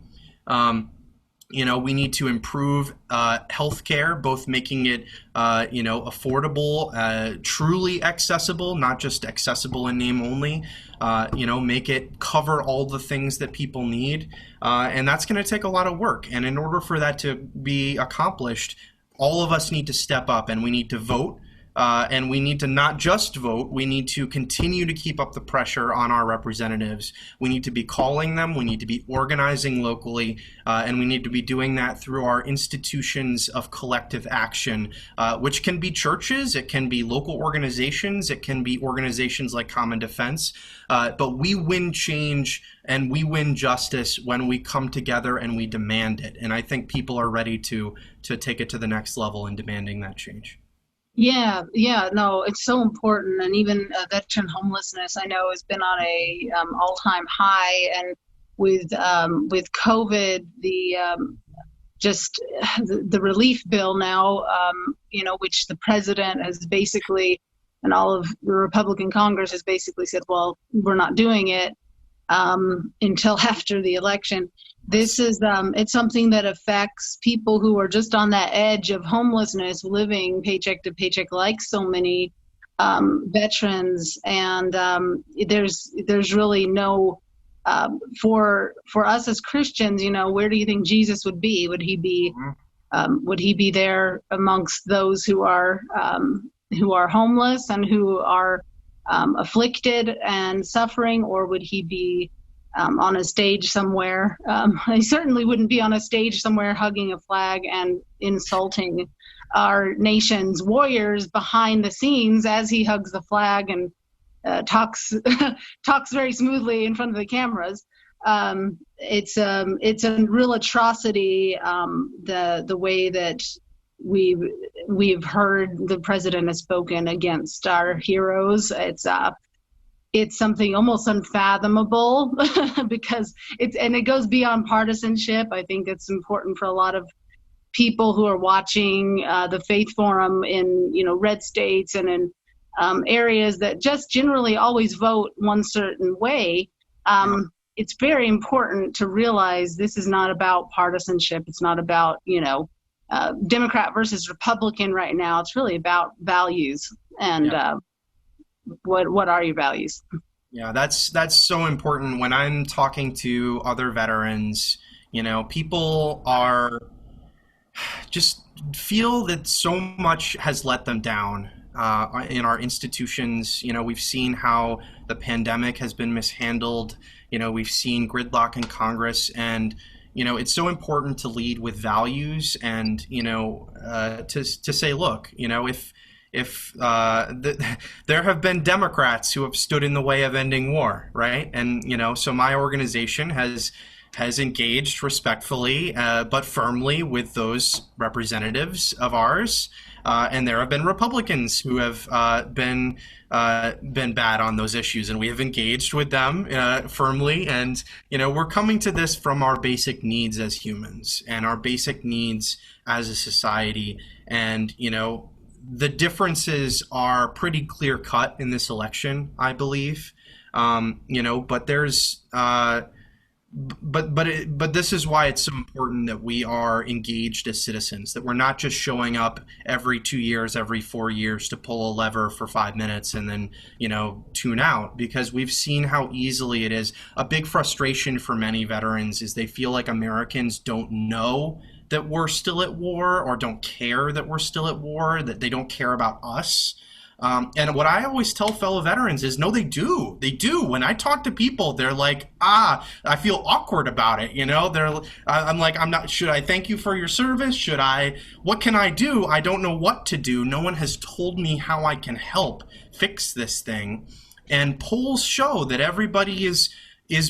We need to improve healthcare, both making it, affordable, truly accessible, not just accessible in name only. Make it cover all the things that people need. And that's going to take a lot of work. And in order for that to be accomplished, all of us need to step up, and we need to vote. And we need to not just vote, we need to continue to keep up the pressure on our representatives. We need to be calling them, we need to be organizing locally, and we need to be doing that through our institutions of collective action, which can be churches, it can be local organizations, it can be organizations like Common Defense. But we win change and we win justice when we come together and we demand it. And I think people are ready to take it to the next level in demanding that change. Yeah, no, it's so important. And even veteran homelessness, I know, has been on a all-time high. And with COVID, the relief bill now, which the president has basically, and all of the Republican Congress has basically said, well, we're not doing it until after the election. This is it's something that affects people who are just on that edge of homelessness, living paycheck to paycheck, like so many veterans. And there's really no for us as Christians, where do you think Jesus would be? Would he be there amongst those who are homeless and who are afflicted and suffering, or would he be on a stage somewhere? He certainly wouldn't be on a stage somewhere hugging a flag and insulting our nation's warriors behind the scenes as he hugs the flag and talks very smoothly in front of the cameras. It's a real atrocity, the way that we've heard the president has spoken against our heroes. It's something almost unfathomable because it goes beyond partisanship. I think it's important for a lot of people who are watching the Faith Forum in red states and in areas that just generally always vote one certain way. It's very important to realize this is not about partisanship. It's not about Democrat versus Republican right now. It's really about values and what are your values? Yeah, that's so important. When I'm talking to other veterans, people are just feel that so much has let them down in our institutions. We've seen how the pandemic has been mishandled. We've seen gridlock in Congress, and it's so important to lead with values and to say, look, if there have been Democrats who have stood in the way of ending war, right? And so my organization has engaged respectfully but firmly with those representatives of ours, and there have been Republicans who have been bad on those issues, and we have engaged with them firmly. And we're coming to this from our basic needs as humans and our basic needs as a society. And the differences are pretty clear cut in this election, I believe. But there's but this is why it's so important that we are engaged as citizens, that we're not just showing up every 2 years, every 4 years to pull a lever for 5 minutes and then, tune out, because we've seen how easily it is. A big frustration for many veterans is they feel like Americans don't know that we're still at war, or don't care that we're still at war, that they don't care about us. And what I always tell fellow veterans is, no, they do. They do. When I talk to people, they're like, I feel awkward about it. I'm like, should I thank you for your service? What can I do? I don't know what to do. No one has told me how I can help fix this thing. And polls show that everybody is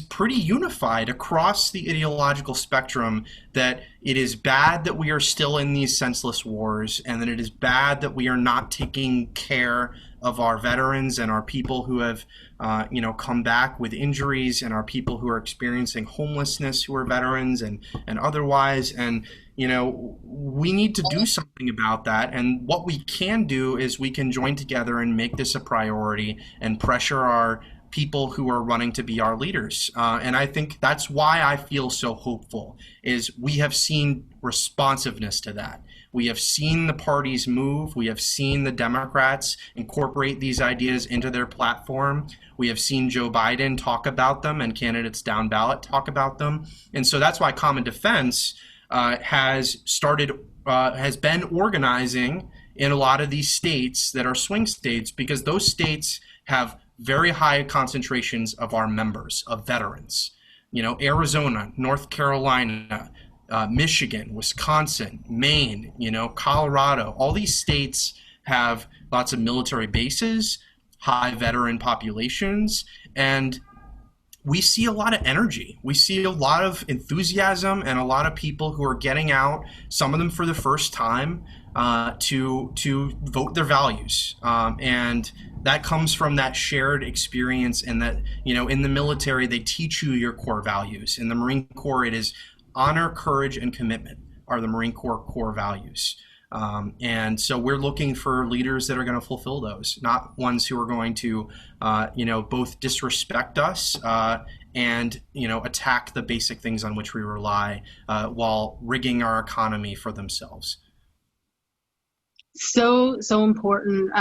pretty unified across the ideological spectrum, that it is bad that we are still in these senseless wars, and that it is bad that we are not taking care of our veterans and our people who have come back with injuries, and our people who are experiencing homelessness who are veterans and otherwise. And we need to do something about that. And what we can do is we can join together and make this a priority and pressure our people who are running to be our leaders. And I think that's why I feel so hopeful, is we have seen responsiveness to that. We have seen the parties move. We have seen the Democrats incorporate these ideas into their platform. We have seen Joe Biden talk about them and candidates down ballot talk about them. And so that's why Common Defense has been organizing in a lot of these states that are swing states, because those states have very high concentrations of our members, of veterans. You know, Arizona, North Carolina, Michigan, Wisconsin, Maine, you know, Colorado, all these states have lots of military bases, high veteran populations, and we see a lot of energy. We see a lot of enthusiasm and a lot of people who are getting out, some of them for the first time, to vote their values. And that comes from that shared experience, and that, you know, in the military, they teach you your core values. In the Marine Corps, it is honor, courage, and commitment are the Marine Corps core values. And so we're looking for leaders that are going to fulfill those, not ones who are going to, both disrespect us and, attack the basic things on which we rely while rigging our economy for themselves. So important.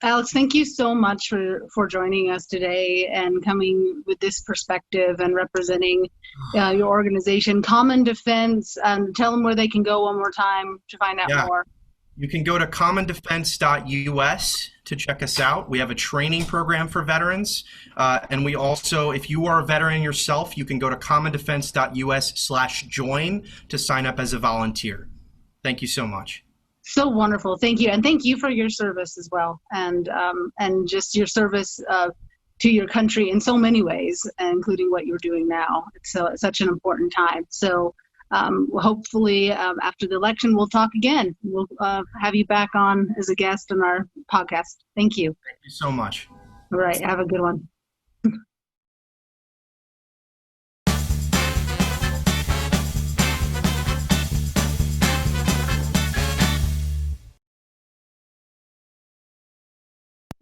Alex, thank you so much for joining us today and coming with this perspective and representing your organization, Common Defense. Tell them where they can go one more time to find out more. You can go to commondefense.us to check us out. We have a training program for veterans. And we also, if you are a veteran yourself, you can go to commondefense.us/join to sign up as a volunteer. Thank you so much. So wonderful. Thank you. And thank you for your service as well. And just your service to your country in so many ways, including what you're doing now. It's such an important time. So hopefully after the election, we'll talk again. We'll have you back on as a guest on our podcast. Thank you. Thank you so much. All right. Have a good one.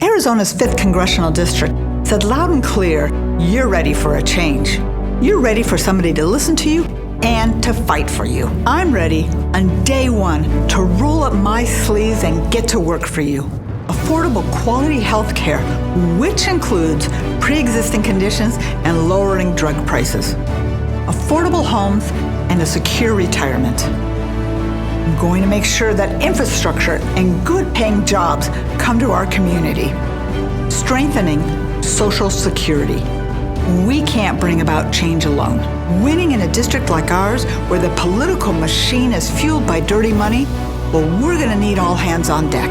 Arizona's 5th Congressional District said loud and clear, you're ready for a change. You're ready for somebody to listen to you and to fight for you. I'm ready on day one to roll up my sleeves and get to work for you. Affordable quality health care, which includes pre-existing conditions and lowering drug prices. Affordable homes and a secure retirement. I'm going to make sure that infrastructure and good-paying jobs come to our community. Strengthening Social Security. We can't bring about change alone. Winning in a district like ours, where the political machine is fueled by dirty money, well, we're going to need all hands on deck.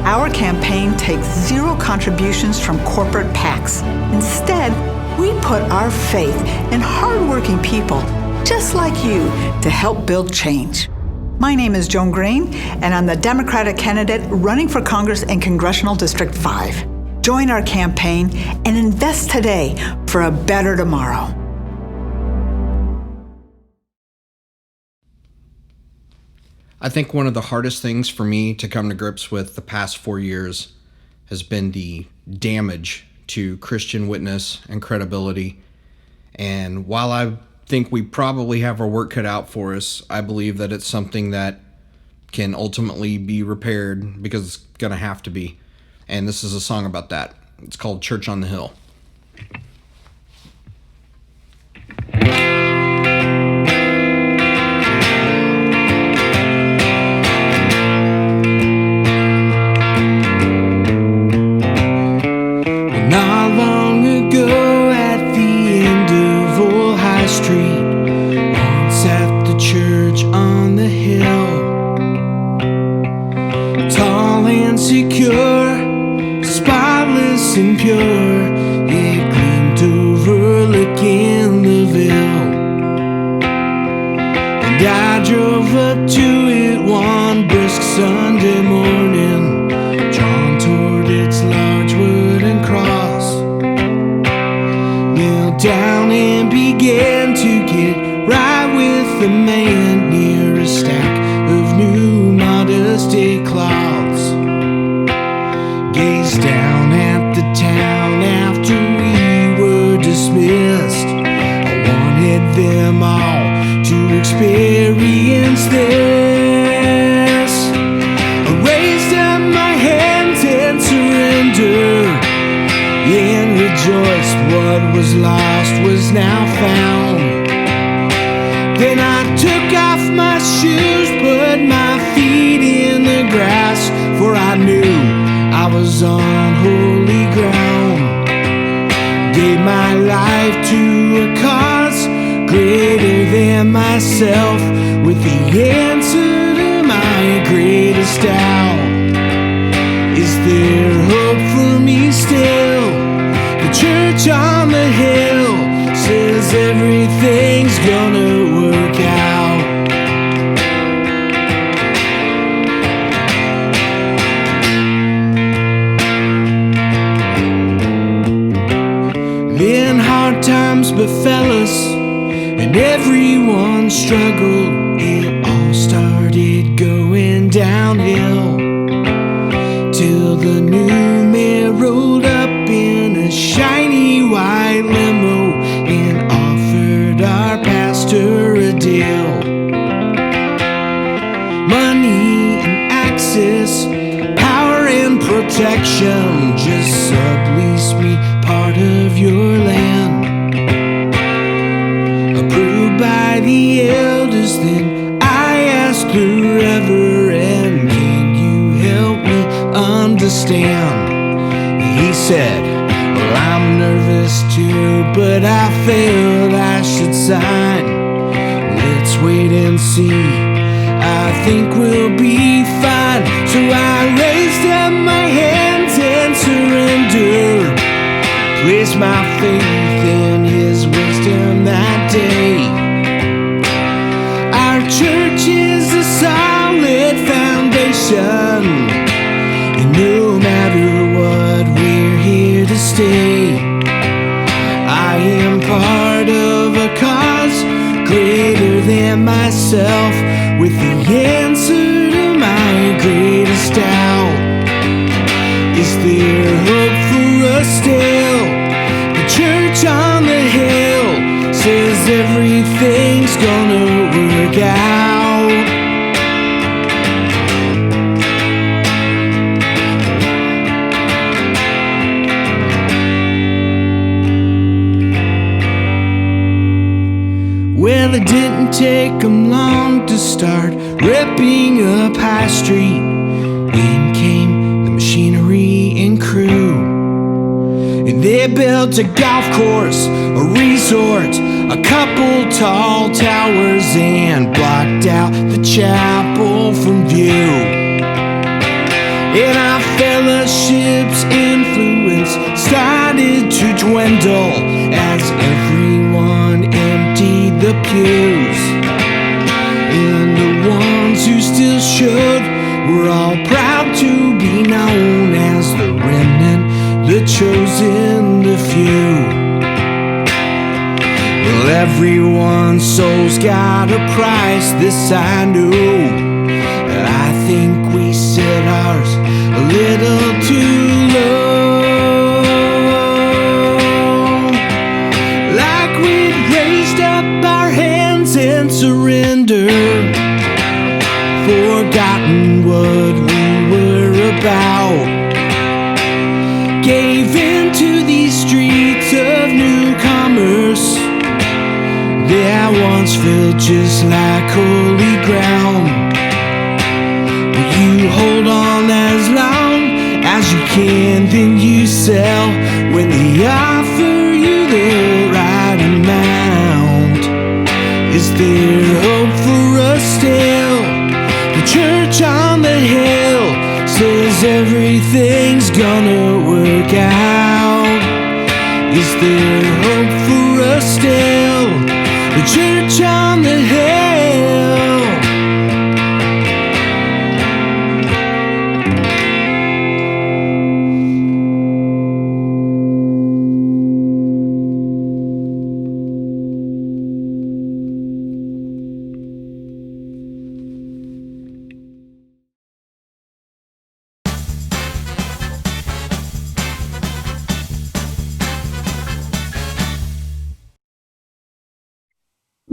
Our campaign takes zero contributions from corporate PACs. Instead, we put our faith in hardworking people, just like you, to help build change. My name is Joan Green, and I'm the Democratic candidate running for Congress in Congressional District 5. Join our campaign and invest today for a better tomorrow. I think one of the hardest things for me to come to grips with the past 4 years has been the damage to Christian witness and credibility. And while I think we probably have our work cut out for us, I believe that it's something that can ultimately be repaired, because it's going to have to be. And this is a song about that. It's called Church on the Hill. Not long ago at the end of Old High Street, once at the church on the hill, tall and secure, spotless and pure, it gleamed overlooking the Ville. And I drove up to it one brisk Sunday morning, drawn toward its large wooden cross, knelt down and began to get right with the man near a stack of new modesty cloths. Gazed down at the town after experience this. I raised up my hands and surrendered and rejoiced. What was lost was now found. Then I took off my shoes, put my feet in the grass, for I knew I was on holy ground. Gave my life to a cause greater than myself, with the answer to my greatest doubt. Is there hope for me still? The church on the hill says everything's gonna work out. Then hard times befell us, and everyone struggled. It all started going downhill, till the new mayor rolled up in a shiny white limo and offered our pastor a deal. Money and access, power and protection, just sublease me part of your land. Approved by the elders, then I asked the reverend, can you help me understand? He said, well, I'm nervous too, but I felt I should sign. Let's wait and see, I think we'll be fine. So I raised up my hands and surrendered, placed my faith in his wisdom that day. Our church is a solid foundation, and no matter what, we're here to stay. I am part of a cause greater than myself, with the answer to my greatest doubt. Is there hope for us still? The church on the hill says everything's gonna work out. Well, it didn't take them long to start ripping up High Street. In came the machinery and crew, and they built a golf course, a resort, a couple tall towers, and blocked out the chapel from view. And our fellowship's influence started to dwindle as everyone emptied the pews. And the ones who still should were all proud to be known as the remnant, the chosen, the few. Well, everyone's soul's got a price, this I knew. I think we set ours a little too low, like we'd raised up our hands and surrendered, forgotten what we were about. Gave in to these streets of newcomers that once felt just like holy ground. Will you hold on as long as you can, then you sell when they offer you the right amount? Is there hope for us still? The church on the hill says everything's gonna work out. Is there hope for us still? The church on the hill.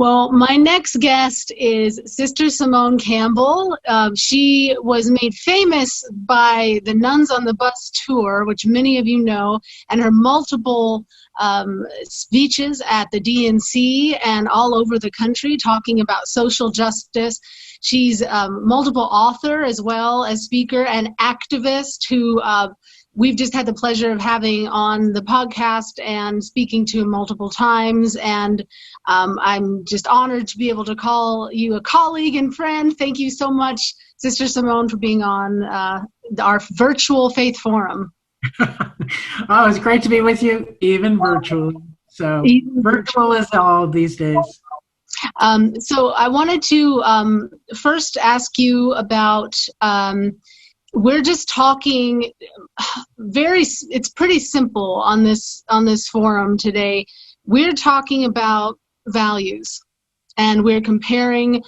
Well, my next guest is Sister Simone Campbell. She was made famous by the Nuns on the Bus tour, which many of you know, and her multiple speeches at the DNC and all over the country talking about social justice. She's a multiple author as well as speaker and activist who we've just had the pleasure of having on the podcast and speaking to multiple times. And I'm just honored to be able to call you a colleague and friend. Thank you so much, Sister Simone, for being on our virtual faith forum. Oh, it's great to be with you, even virtually. So virtual is all these days. So I wanted to first ask you about, we're just talking it's pretty simple on this forum today. We're talking about values, and we're comparing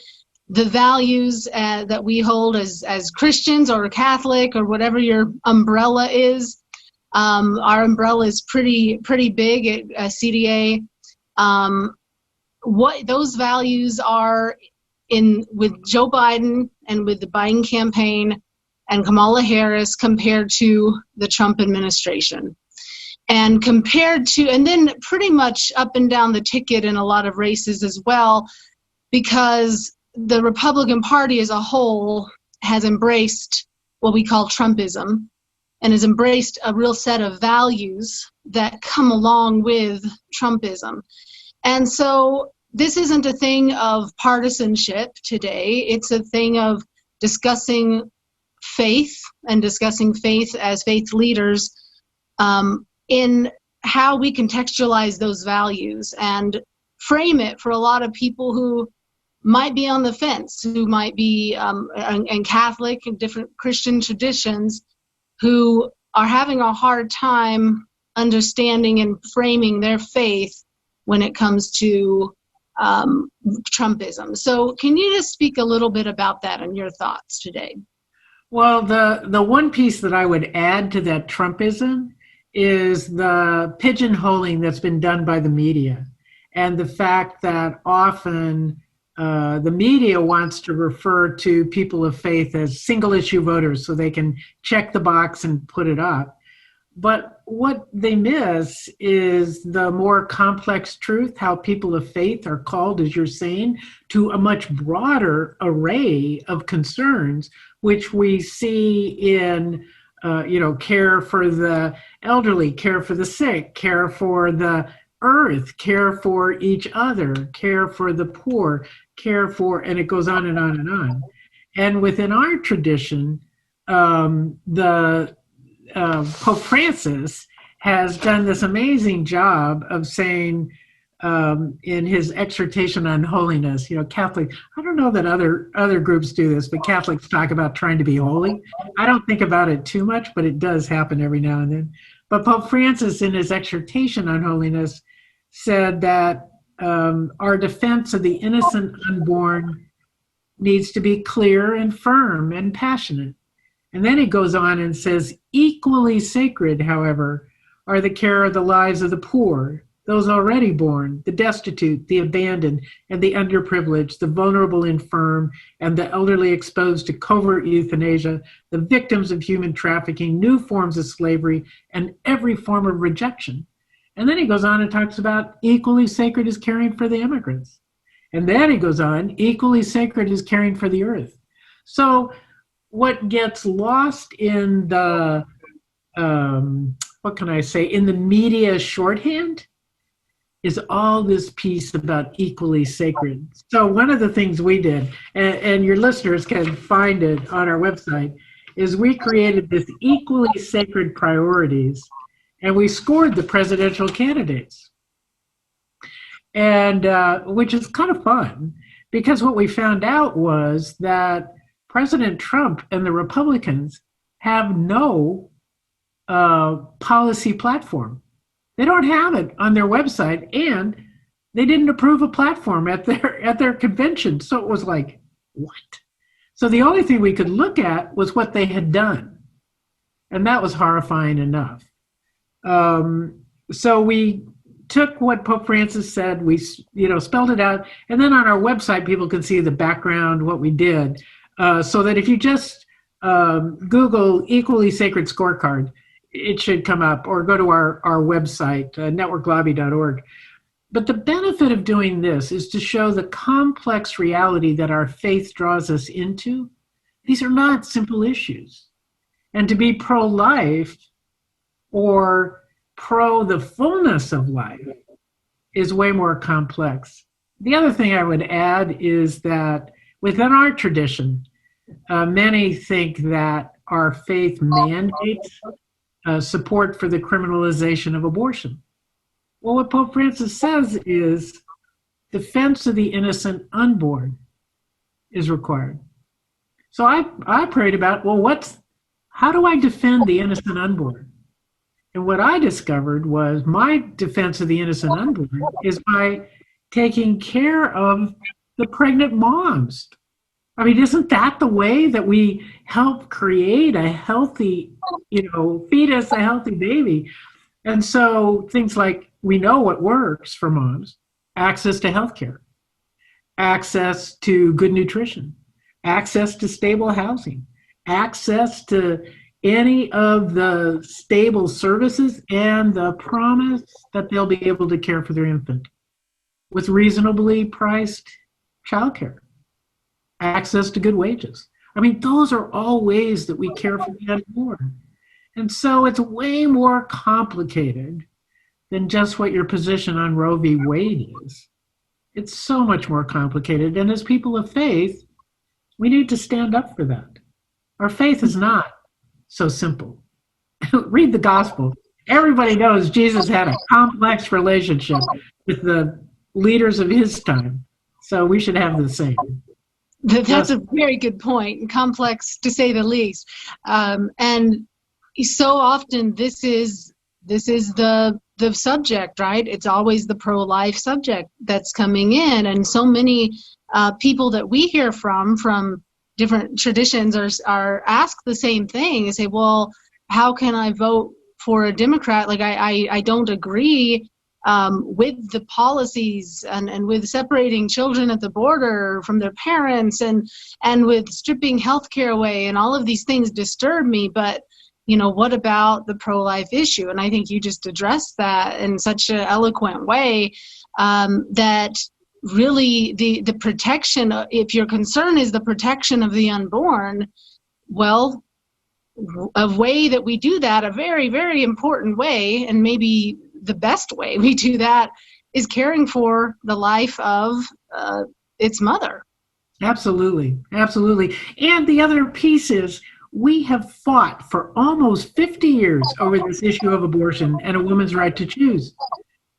the values that we hold as Christians or Catholic or whatever your umbrella is. Our umbrella is pretty big at CDA. What those values are with Joe Biden and with the Biden campaign and Kamala Harris compared to the Trump administration, and then pretty much up and down the ticket in a lot of races as well, because the Republican Party as a whole has embraced what we call Trumpism and has embraced a real set of values that come along with Trumpism. And so this isn't a thing of partisanship today. It's a thing of discussing faith and discussing faith as faith leaders in how we contextualize those values and frame it for a lot of people who might be on the fence, who might be and Catholic and different Christian traditions, who are having a hard time understanding and framing their faith when it comes to Trumpism. So can you just speak a little bit about that and your thoughts today? Well, the one piece that I would add to that Trumpism is the pigeonholing that's been done by the media, and the fact that often the media wants to refer to people of faith as single issue voters so they can check the box and put it up. But what they miss is the more complex truth, how people of faith are called, as you're saying, to a much broader array of concerns, which we see in, care for the elderly, care for the sick, care for the earth, care for each other, care for the poor, care for, and it goes on and on and on. And within our tradition, Pope Francis has done this amazing job of saying in his exhortation on holiness, Catholic, I don't know that other groups do this, but Catholics talk about trying to be holy. I don't think about it too much, but it does happen every now and then. But Pope Francis, in his exhortation on holiness, said that our defense of the innocent unborn needs to be clear and firm and passionate. And then he goes on and says, equally sacred, however, are the care of the lives of the poor, those already born, the destitute, the abandoned, and the underprivileged, the vulnerable, infirm, and the elderly exposed to covert euthanasia, the victims of human trafficking, new forms of slavery, and every form of rejection. And then he goes on and talks about equally sacred is caring for the immigrants. And then he goes on, equally sacred is caring for the earth. So what gets lost in the, in the media shorthand is all this piece about equally sacred. So one of the things we did, and your listeners can find it on our website, is we created this equally sacred priorities, and we scored the presidential candidates. And which is kind of fun, because what we found out was that President Trump and the Republicans have no policy platform. They don't have it on their website, and they didn't approve a platform at their convention. So it was like, what? So the only thing we could look at was what they had done, and that was horrifying enough. So we took what Pope Francis said, we spelled it out, and then on our website people can see the background, what we did, so that if you just Google Equally Sacred Scorecard, it should come up, or go to our website, networklobby.org. But the benefit of doing this is to show the complex reality that our faith draws us into. These are not simple issues. And to be pro-life or pro the fullness of life is way more complex. The other thing I would add is that within our tradition, many think that our faith mandates support for the criminalization of abortion. Well, what Pope Francis says is defense of the innocent unborn is required. So I prayed about, well, how do I defend the innocent unborn? And what I discovered was my defense of the innocent unborn is by taking care of the pregnant moms. I mean, isn't that the way that we help create a healthy, fetus, a healthy baby? And so things like, we know what works for moms: access to healthcare, access to good nutrition, access to stable housing, access to any of the stable services, and the promise that they'll be able to care for their infant with reasonably priced childcare, access to good wages. I mean, those are all ways that we care for the unborn. And so it's way more complicated than just what your position on Roe v. Wade is. It's so much more complicated. And as people of faith, we need to stand up for that. Our faith is not so simple. Read the gospel. Everybody knows Jesus had a complex relationship with the leaders of his time. So we should have the same. That's a very good point. Complex, to say the least. And so often this is the subject, right? It's always the pro-life subject that's coming in, and so many people that we hear from different traditions are asked the same thing. They say, well, how can I vote for a Democrat? Like I don't agree with the policies and with separating children at the border from their parents and with stripping healthcare away, and all of these things disturb me, but what about the pro-life issue? And I think you just addressed that in such an eloquent way, that really the protection, if your concern is the protection of the unborn, well, a way that we do that, a very, very important way, and maybe the best way we do that, is caring for the life of its mother. Absolutely. Absolutely. And the other piece is, we have fought for almost 50 years over this issue of abortion and a woman's right to choose.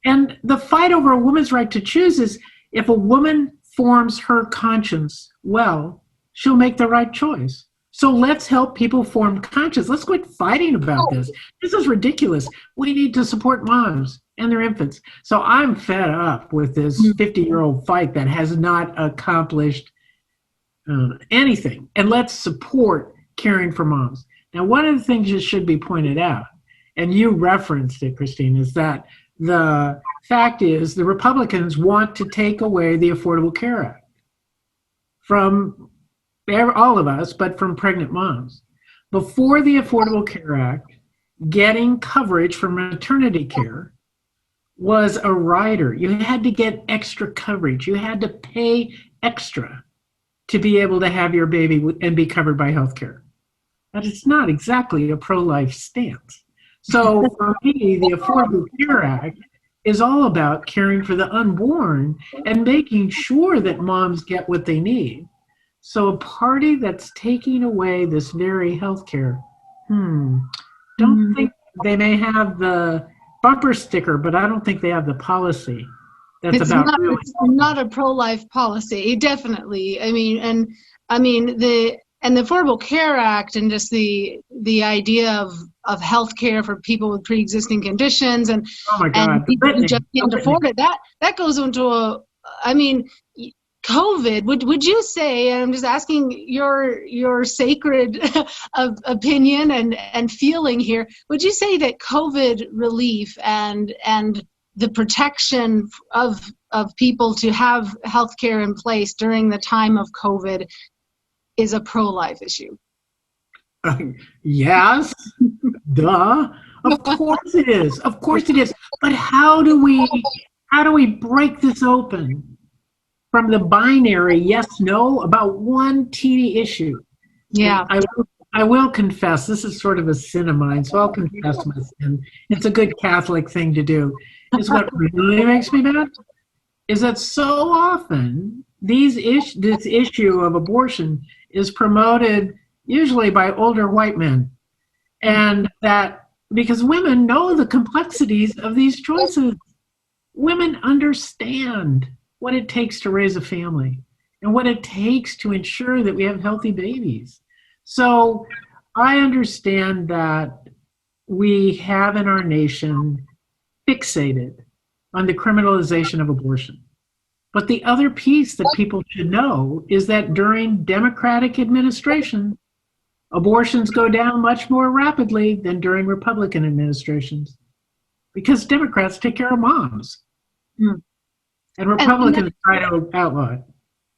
And the fight over a woman's right to choose is, if a woman forms her conscience well, she'll make the right choice. So let's help people form conscience. Let's quit fighting about this. This is ridiculous. We need to support moms and their infants. So I'm fed up with this 50-year-old fight that has not accomplished anything. And let's support caring for moms. Now, one of the things that should be pointed out, and you referenced it, Christine, is that the fact is the Republicans want to take away the Affordable Care Act from all of us, but from pregnant moms. Before the Affordable Care Act, getting coverage for maternity care was a rider. You had to get extra coverage. You had to pay extra to be able to have your baby and be covered by health care. But it's not exactly a pro-life stance. So for me, the Affordable Care Act is all about caring for the unborn and making sure that moms get what they need. So a party that's taking away this very health care, don't think they may have the bumper sticker, but I don't think they have the policy. It's not a pro-life policy, definitely. The Affordable Care Act and just the idea of health care for people with pre-existing conditions and people who just can't afford it, that goes into COVID, would you say, and I'm just asking your sacred opinion and feeling here, would you say that COVID relief and the protection of people to have health care in place during the time of COVID is a pro-life issue. Yes, duh. Of course it is. Of course it is. But how do we break this open from the binary yes, no about one teeny issue? Yeah. I will confess, this is sort of a sin of mine, so I'll confess my sin. It's a good Catholic thing to do. Is what really makes me mad is that so often this issue of abortion is promoted usually by older white men. And that because women know the complexities of these choices. Women understand what it takes to raise a family and what it takes to ensure that we have healthy babies. So I understand that we have in our nation fixated on the criminalization of abortion. But the other piece that people should know is that during Democratic administration, abortions go down much more rapidly than during Republican administrations because Democrats take care of moms. And Republicans try to outlaw it.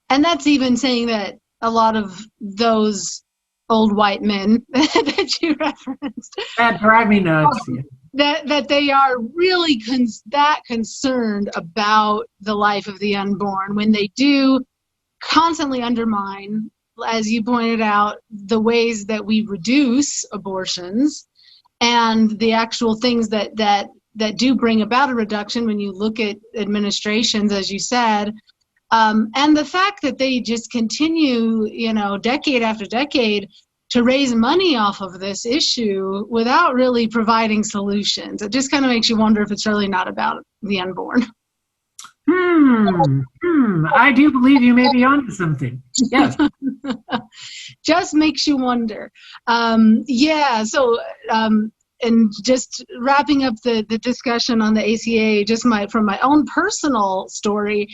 And that's even saying that a lot of those old white men that you referenced that drive me nuts. That they are really concerned about the life of the unborn when they do constantly undermine, as you pointed out, the ways that we reduce abortions and the actual things that do bring about a reduction when you look at administrations, as you said. And the fact that they just continue, decade after decade to raise money off of this issue without really providing solutions. It just kind of makes you wonder if it's really not about the unborn. I do believe you may be onto something. Yes. Just makes you wonder. And just wrapping up the discussion on the ACA, just from my own personal story,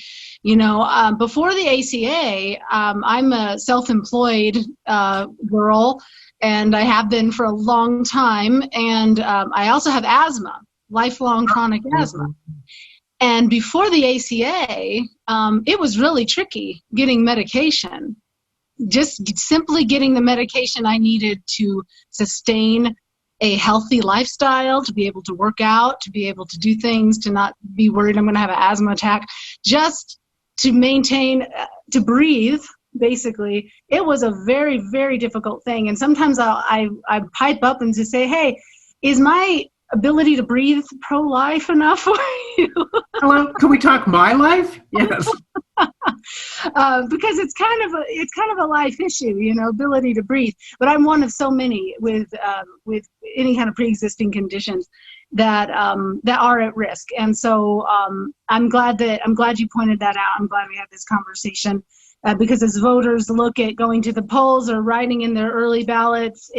before the ACA, I'm a self-employed girl, and I have been for a long time, and I also have asthma, lifelong chronic asthma. And before the ACA, it was really tricky getting medication, just simply getting the medication I needed to sustain a healthy lifestyle, to be able to work out, to be able to do things, to not be worried I'm going to have an asthma attack, just to maintain, to breathe, basically. It was a very, very difficult thing. And sometimes I pipe up and just say, hey, is my ability to breathe pro-life enough for you? Hello, can we talk my life? Yes. Because it's kind of a life issue, ability to breathe. But I'm one of so many with any kind of pre-existing conditions that are at risk. And so I'm glad you pointed that out. I'm glad we had this conversation because as voters look at going to the polls or writing in their early ballots,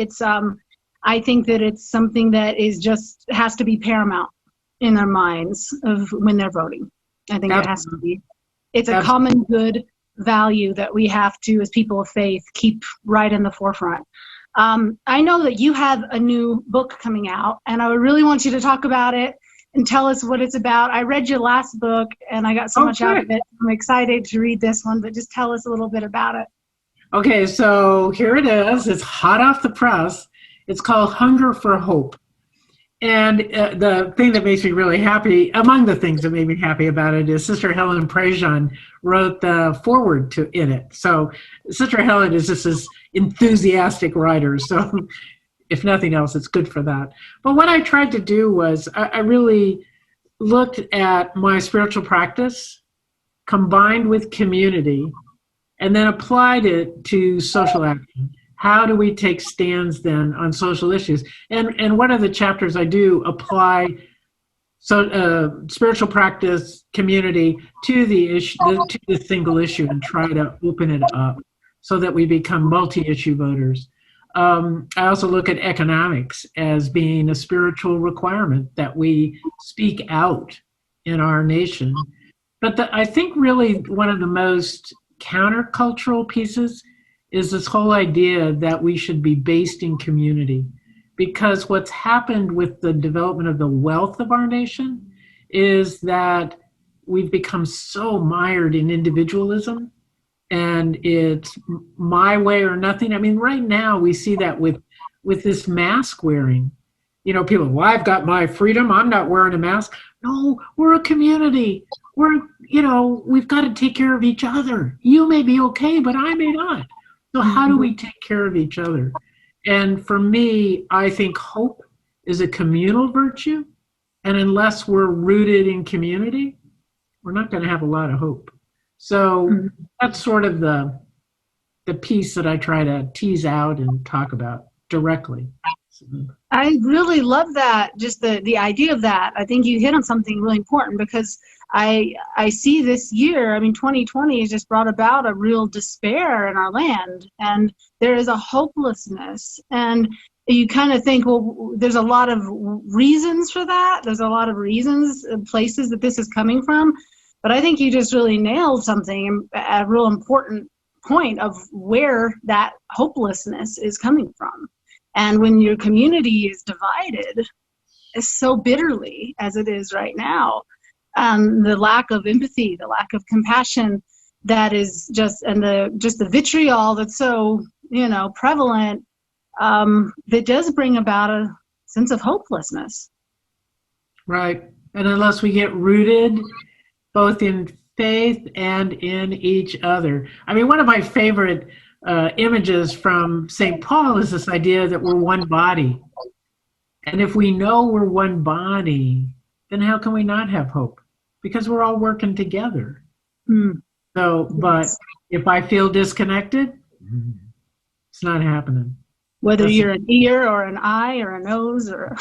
I think that it's something that has to be paramount in their minds of when they're voting. I think it has to be. It's a common good value that we have to, as people of faith, keep right in the forefront. I know that you have a new book coming out, and I really want you to talk about it and tell us what it's about. I read your last book, and I got so much out of it. I'm excited to read this one, but just tell us a little bit about it. Okay, so here it is. It's hot off the press. It's called Hunger for Hope. And the thing that makes me really happy, among the things that made me happy about it, is Sister Helen Prejean wrote the foreword in it. So Sister Helen is just this enthusiastic writer. So if nothing else, it's good for that. But what I tried to do was I really looked at my spiritual practice combined with community and then applied it to social action. How do we take stands then on social issues? And one of the chapters I do apply spiritual practice, community to the issue, to the single issue, and try to open it up so that we become multi-issue voters. I also look at economics as being a spiritual requirement that we speak out in our nation. But I think really one of the most countercultural pieces is this whole idea that we should be based in community. Because what's happened with the development of the wealth of our nation is that we've become so mired in individualism, and it's my way or nothing. I mean, right now we see that with this mask wearing. You know, people, well, I've got my freedom, I'm not wearing a mask. No, we're a community. We've got to take care of each other. You may be okay, but I may not. So how do we take care of each other? And for me, I think hope is a communal virtue. And unless we're rooted in community, we're not going to have a lot of hope. So that's sort of the piece that I try to tease out and talk about directly. I really love that, just the idea of that. I think you hit on something really important, because I see this year, 2020 has just brought about a real despair in our land, and there is a hopelessness. And you kind of think, well, there's a lot of reasons for that. There's a lot of reasons, places that this is coming from. But I think you just really nailed something, a real important point of where that hopelessness is coming from. And when your community is divided so bitterly as it is right now, the lack of empathy, the lack of compassion, that is the vitriol that's so prevalent, that does bring about a sense of hopelessness. Right. And unless we get rooted both in faith and in each other. I mean, one of my favorite images from St. Paul is this idea that we're one body. And if we know we're one body, then how can we not have hope? Because we're all working together. So, but if I feel disconnected, it's not happening. Whether you're an ear or an eye or a nose or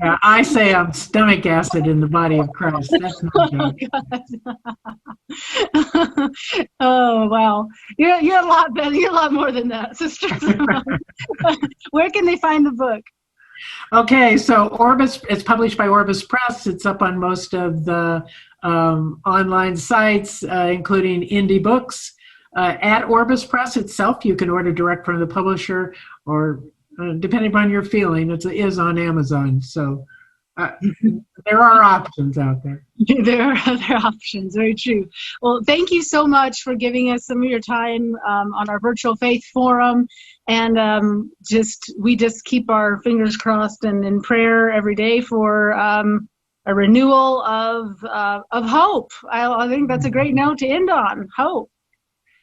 yeah, I say I'm stomach acid in the body of Christ. That's not Oh wow, you're a lot better. You're a lot more than that, sister. Where can they find the book? Okay, so Orbis, it's published by Orbis Press. It's up on most of the online sites, including Indie Books. At Orbis Press itself, you can order direct from the publisher, or depending upon your feeling, it is on Amazon. So there are options out there. There are other options, very true. Well, thank you so much for giving us some of your time on our virtual faith forum. And we just keep our fingers crossed and in prayer every day for a renewal of hope. I think that's a great note to end on, hope.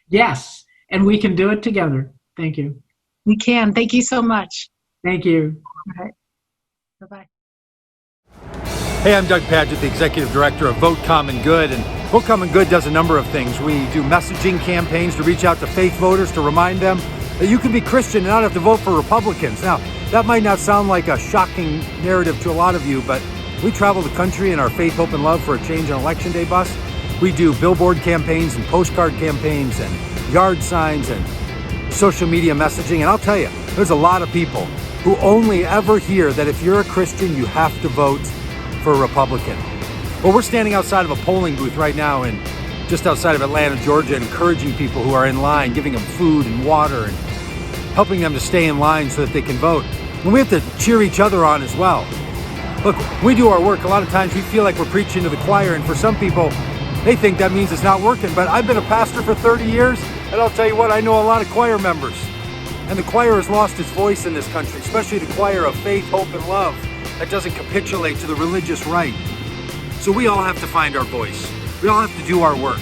Yes, and we can do it together. Thank you. We can. Thank you so much. Thank you. All right. Bye-bye. Hey, I'm Doug Padgett, the Executive Director of Vote Common Good, and Vote Common Good does a number of things. We do messaging campaigns to reach out to faith voters to remind them that you can be Christian and not have to vote for Republicans. Now, that might not sound like a shocking narrative to a lot of you, but we travel the country in our Faith, Hope, and Love for a Change on Election Day bus. We do billboard campaigns and postcard campaigns and yard signs and social media messaging. And I'll tell you, there's a lot of people who only ever hear that if you're a Christian, you have to vote for a Republican. Well, we're standing outside of a polling booth right now just outside of Atlanta, Georgia, encouraging people who are in line, giving them food and water and helping them to stay in line so that they can vote. And we have to cheer each other on as well. Look, we do our work. A lot of times we feel like we're preaching to the choir, and for some people, they think that means it's not working. But I've been a pastor for 30 years, and I'll tell you what, I know a lot of choir members. And the choir has lost its voice in this country, especially the choir of faith, hope, and love that doesn't capitulate to the religious right. So we all have to find our voice. We all have to do our work.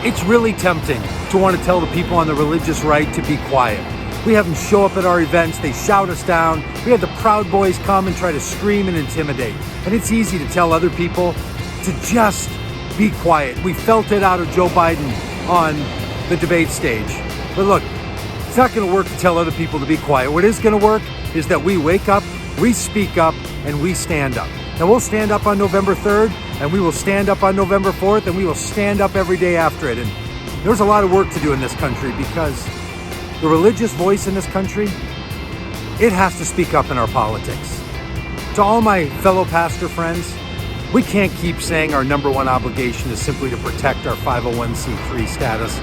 It's really tempting to want to tell the people on the religious right to be quiet. We have them show up at our events, they shout us down. We have the Proud Boys come and try to scream and intimidate. And it's easy to tell other people to just be quiet. We felt it out of Joe Biden on the debate stage. But look, it's not going to work to tell other people to be quiet. What is going to work is that we wake up, we speak up, and we stand up. Now we'll stand up on November 3rd, and we will stand up on November 4th, and we will stand up every day after it. And there's a lot of work to do in this country, because the religious voice in this country, it has to speak up in our politics. To all my fellow pastor friends, we can't keep saying our number one obligation is simply to protect our 501c3 status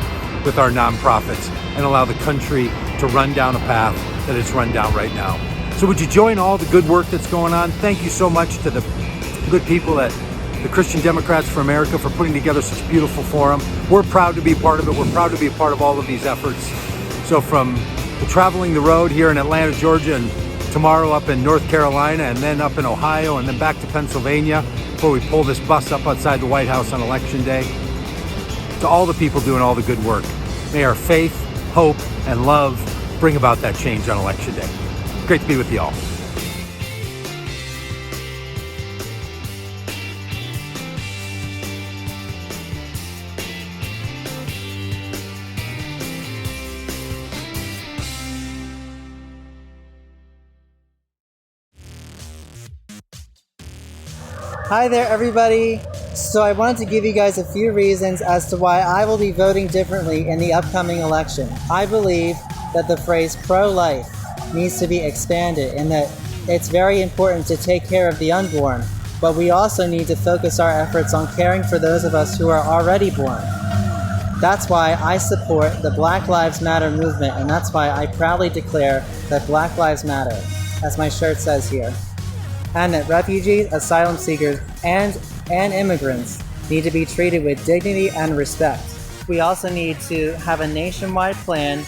with our nonprofits and allow the country to run down a path that it's run down right now. So would you join all the good work that's going on? Thank you so much to the good people at the Christian Democrats for America for putting together such a beautiful forum. We're proud to be part of it. We're proud to be a part of all of these efforts. So from traveling the road here in Atlanta, Georgia, and tomorrow up in North Carolina, and then up in Ohio, and then back to Pennsylvania before we pull this bus up outside the White House on Election Day. To all the people doing all the good work, may our faith, hope, and love bring about that change on Election Day. Great to be with you all. Hi there, everybody. So I wanted to give you guys a few reasons as to why I will be voting differently in the upcoming election. I believe that the phrase pro-life needs to be expanded and that it's very important to take care of the unborn, but we also need to focus our efforts on caring for those of us who are already born. That's why I support the Black Lives Matter movement, and that's why I proudly declare that Black Lives Matter, as my shirt says here. And that refugees, asylum seekers, and immigrants need to be treated with dignity and respect. We also need to have a nationwide plan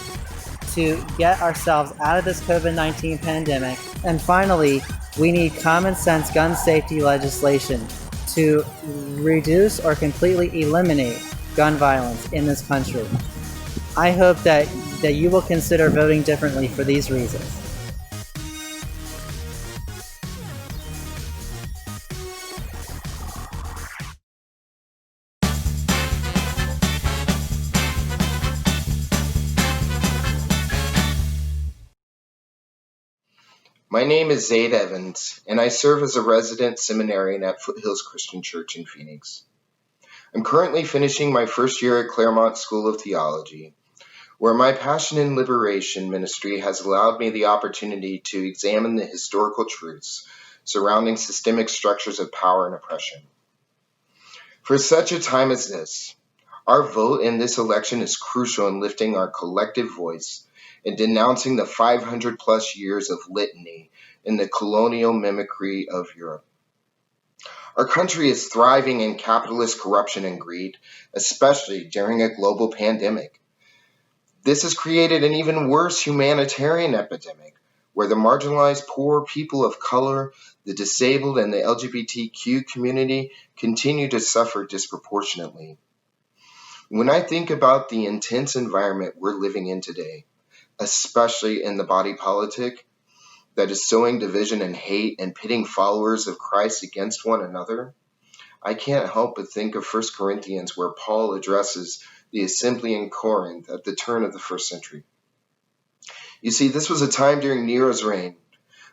to get ourselves out of this COVID-19 pandemic. And finally, we need common sense gun safety legislation to reduce or completely eliminate gun violence in this country. I hope that you will consider voting differently for these reasons. My name is Zaid Evans, and I serve as a resident seminarian at Foothills Christian Church in Phoenix. I'm currently finishing my first year at Claremont School of Theology, where my passion in liberation ministry has allowed me the opportunity to examine the historical truths surrounding systemic structures of power and oppression. For such a time as this, our vote in this election is crucial in lifting our collective voice and denouncing the 500 plus years of litany in the colonial mimicry of Europe. Our country is thriving in capitalist corruption and greed, especially during a global pandemic. This has created an even worse humanitarian epidemic, where the marginalized poor, people of color, the disabled, and the LGBTQ community continue to suffer disproportionately. When I think about the intense environment we're living in today, especially in the body politic that is sowing division and hate and pitting followers of Christ against one another, I can't help but think of 1 Corinthians, where Paul addresses the assembly in Corinth at the turn of the first century. You see, this was a time during Nero's reign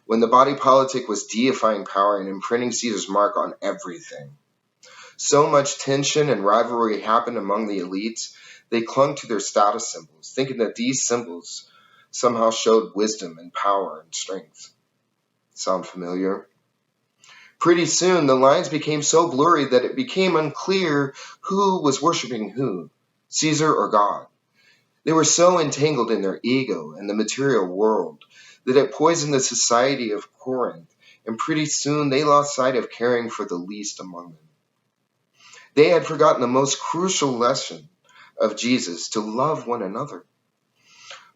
when the body politic was deifying power and imprinting Caesar's mark on everything. So much tension and rivalry happened among the elites, they clung to their status symbols, thinking that these symbols somehow showed wisdom and power and strength. Sound familiar? Pretty soon, the lines became so blurry that it became unclear who was worshiping who, Caesar or God. They were so entangled in their ego and the material world that it poisoned the society of Corinth, and pretty soon they lost sight of caring for the least among them. They had forgotten the most crucial lesson of Jesus, to love one another.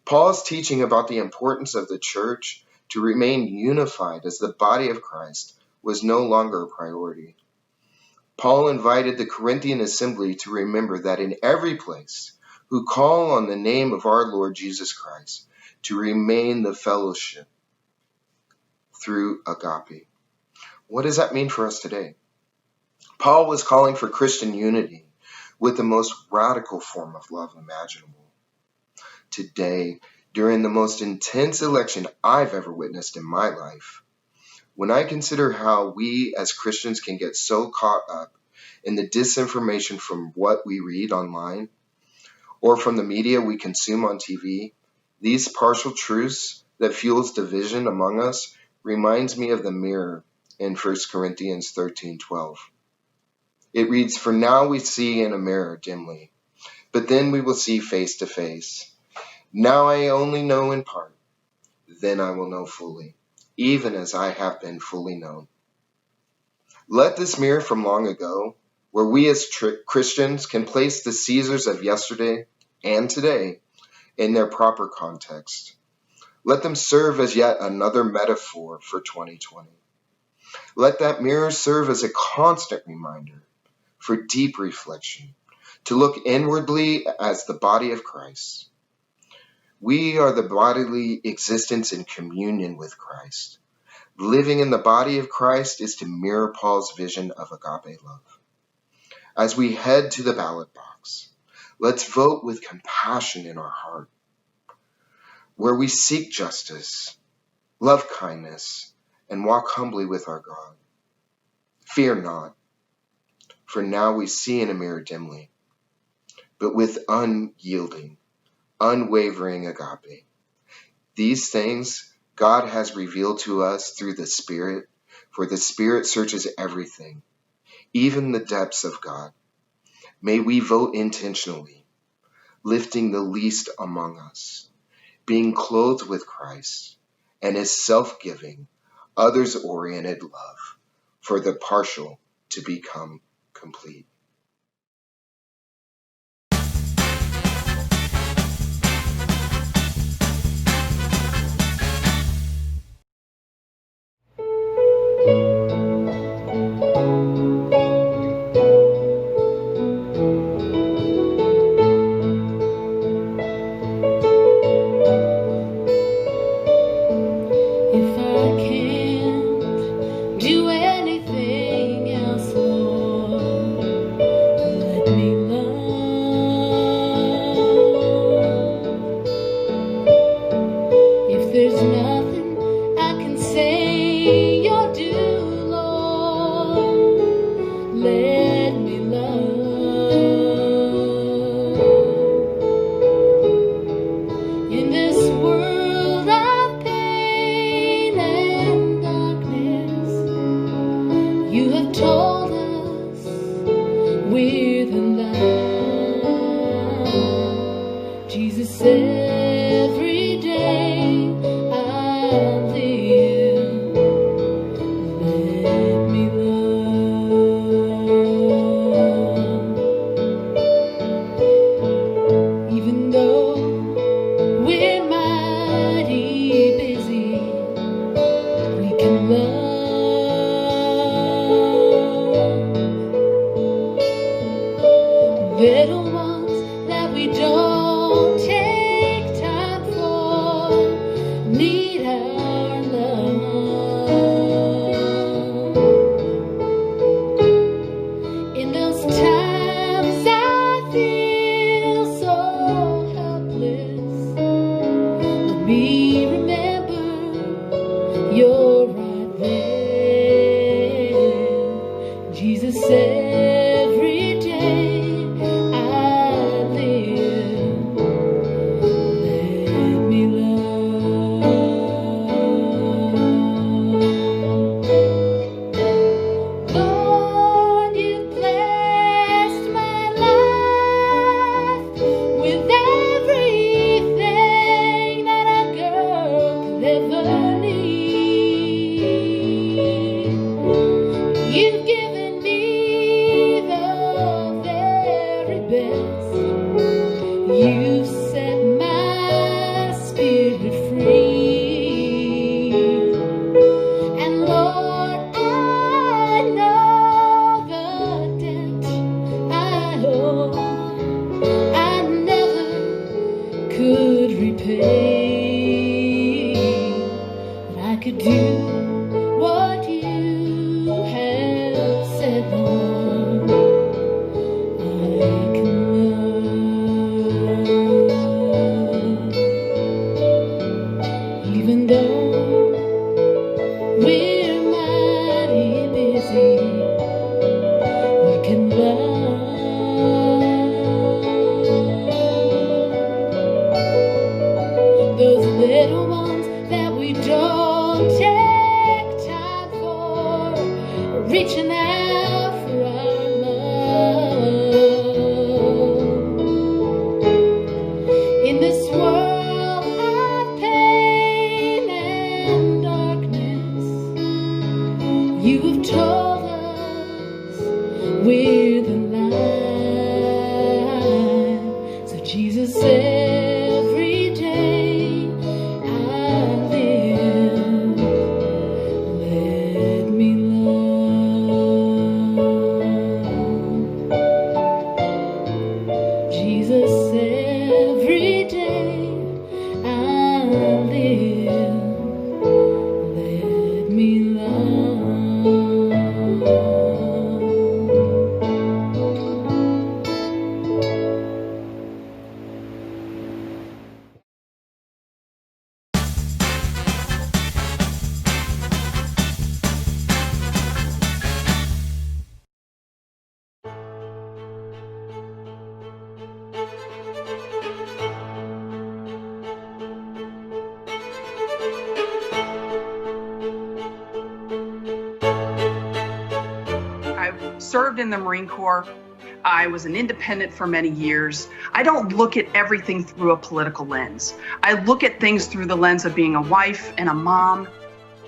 Paul's teaching about the importance of the church to remain unified as the body of Christ was no longer a priority. Paul invited the Corinthian assembly to remember that in every place who call on the name of our Lord Jesus Christ to remain the fellowship through agape. What does that mean for us today? Paul was calling for Christian unity with the most radical form of love imaginable. Today, during the most intense election I've ever witnessed in my life, when I consider how we as Christians can get so caught up in the disinformation from what we read online or from the media we consume on TV, these partial truths that fuels division among us reminds me of the mirror in 1 Corinthians 13:12. It reads, "For now we see in a mirror dimly, but then we will see face to face. Now I only know in part, then I will know fully, even as I have been fully known." Let this mirror from long ago, where we as Christians can place the Caesars of yesterday and today in their proper context. Let them serve as yet another metaphor for 2020. Let that mirror serve as a constant reminder for deep reflection, to look inwardly as the body of Christ. We are the bodily existence in communion with Christ. Living in the body of Christ is to mirror Paul's vision of agape love. As we head to the ballot box, let's vote with compassion in our heart, where we seek justice, love kindness, and walk humbly with our God. Fear not, for now we see in a mirror dimly, but with unyielding, unwavering agape. These things God has revealed to us through the Spirit, for the Spirit searches everything, even the depths of God. May we vote intentionally, lifting the least among us, being clothed with Christ and his self-giving, others-oriented love, for the partial to become complete. If I can't do anything else, Lord, let me love. If there's nothing I can say or do, Lord, let me love. In this world of pain and darkness, you have told us we're the light. Jesus, every day I live, let me love. Even though we're mighty busy, we can love. Little ones that we don't take time for need our love. In those times I feel so helpless, let me remember you're right there. Jesus, every day I live, let me love. Lord, you blessed my life with everything that a girl could ever need. You've given me the very best. You set my spirit free. And Lord, I know the debt I owe, I never could repay. But I could do what you have said, Lord. I can love. Even though we're mighty busy, we can love. Those little ones that we don't take Jesus, every day I live, let me love. Jesus, every day I live, let me love. I've served in the Marine Corps. I was an independent for many years. I don't look at everything through a political lens. I look at things through the lens of being a wife and a mom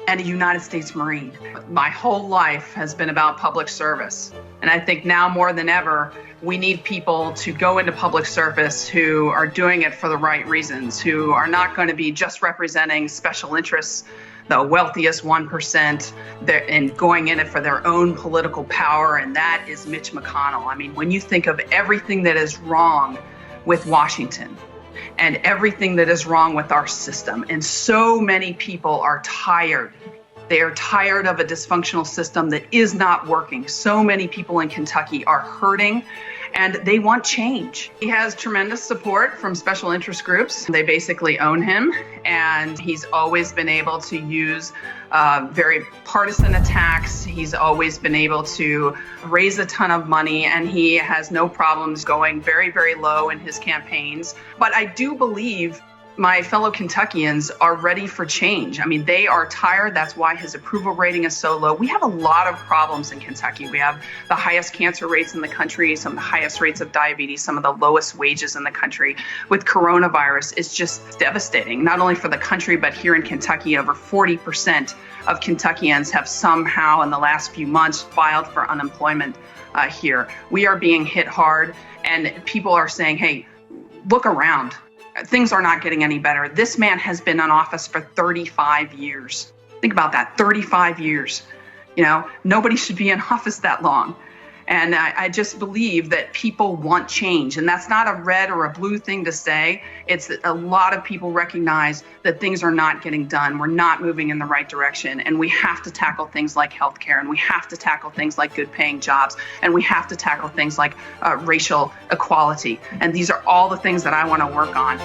and a United States Marine. My whole life has been about public service. And I think now more than ever, we need people to go into public service who are doing it for the right reasons, who are not going to be just representing special interests, the wealthiest 1%, and going in it for their own political power, and that is Mitch McConnell. I mean, when you think of everything that is wrong with Washington and everything that is wrong with our system, and so many people are tired. They are tired of a dysfunctional system that is not working. So many people in Kentucky are hurting, and they want change. He has tremendous support from special interest groups. They basically own him, and he's always been able to use very partisan attacks. He's always been able to raise a ton of money, and he has no problems going very, very low in his campaigns. But I do believe my fellow Kentuckians are ready for change. I mean, they are tired. That's why his approval rating is so low. We have a lot of problems in Kentucky. We have the highest cancer rates in the country, some of the highest rates of diabetes, some of the lowest wages in the country. With coronavirus, it's just devastating, not only for the country, but here in Kentucky, over 40% of Kentuckians have somehow in the last few months filed for unemployment here. We are being hit hard, and people are saying, hey, look around. Things are not getting any better. This man has been in office for 35 years. Think about that, 35 years. You know, nobody should be in office that long. And I just believe that people want change. And that's not a red or a blue thing to say. It's that a lot of people recognize that things are not getting done. We're not moving in the right direction. And we have to tackle things like healthcare, and we have to tackle things like good paying jobs, and we have to tackle things like racial equality. And these are all the things that I want to work on.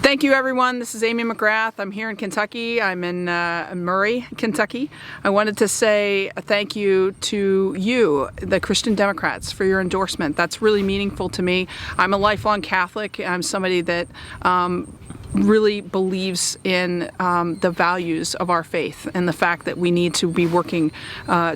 Thank you, everyone. This is Amy McGrath. I'm here in Kentucky. I'm in Murray, Kentucky. I wanted to say a thank you to you, the Christian Democrats, for your endorsement. That's really meaningful to me. I'm a lifelong Catholic. I'm somebody that really believes in the values of our faith and the fact that we need to be working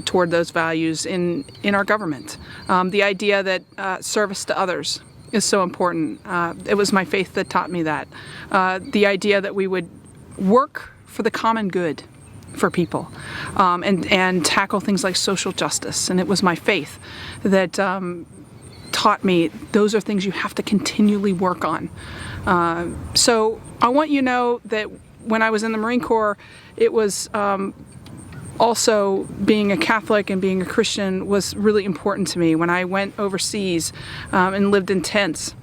toward those values in our government. The idea that service to others is so important. It was my faith that taught me that. The idea that we would work for the common good for people and tackle things like social justice. And it was my faith that taught me those are things you have to continually work on. So I want you to know that when I was in the Marine Corps, it was also being a Catholic and being a Christian was really important to me. When I went overseas and lived in tents,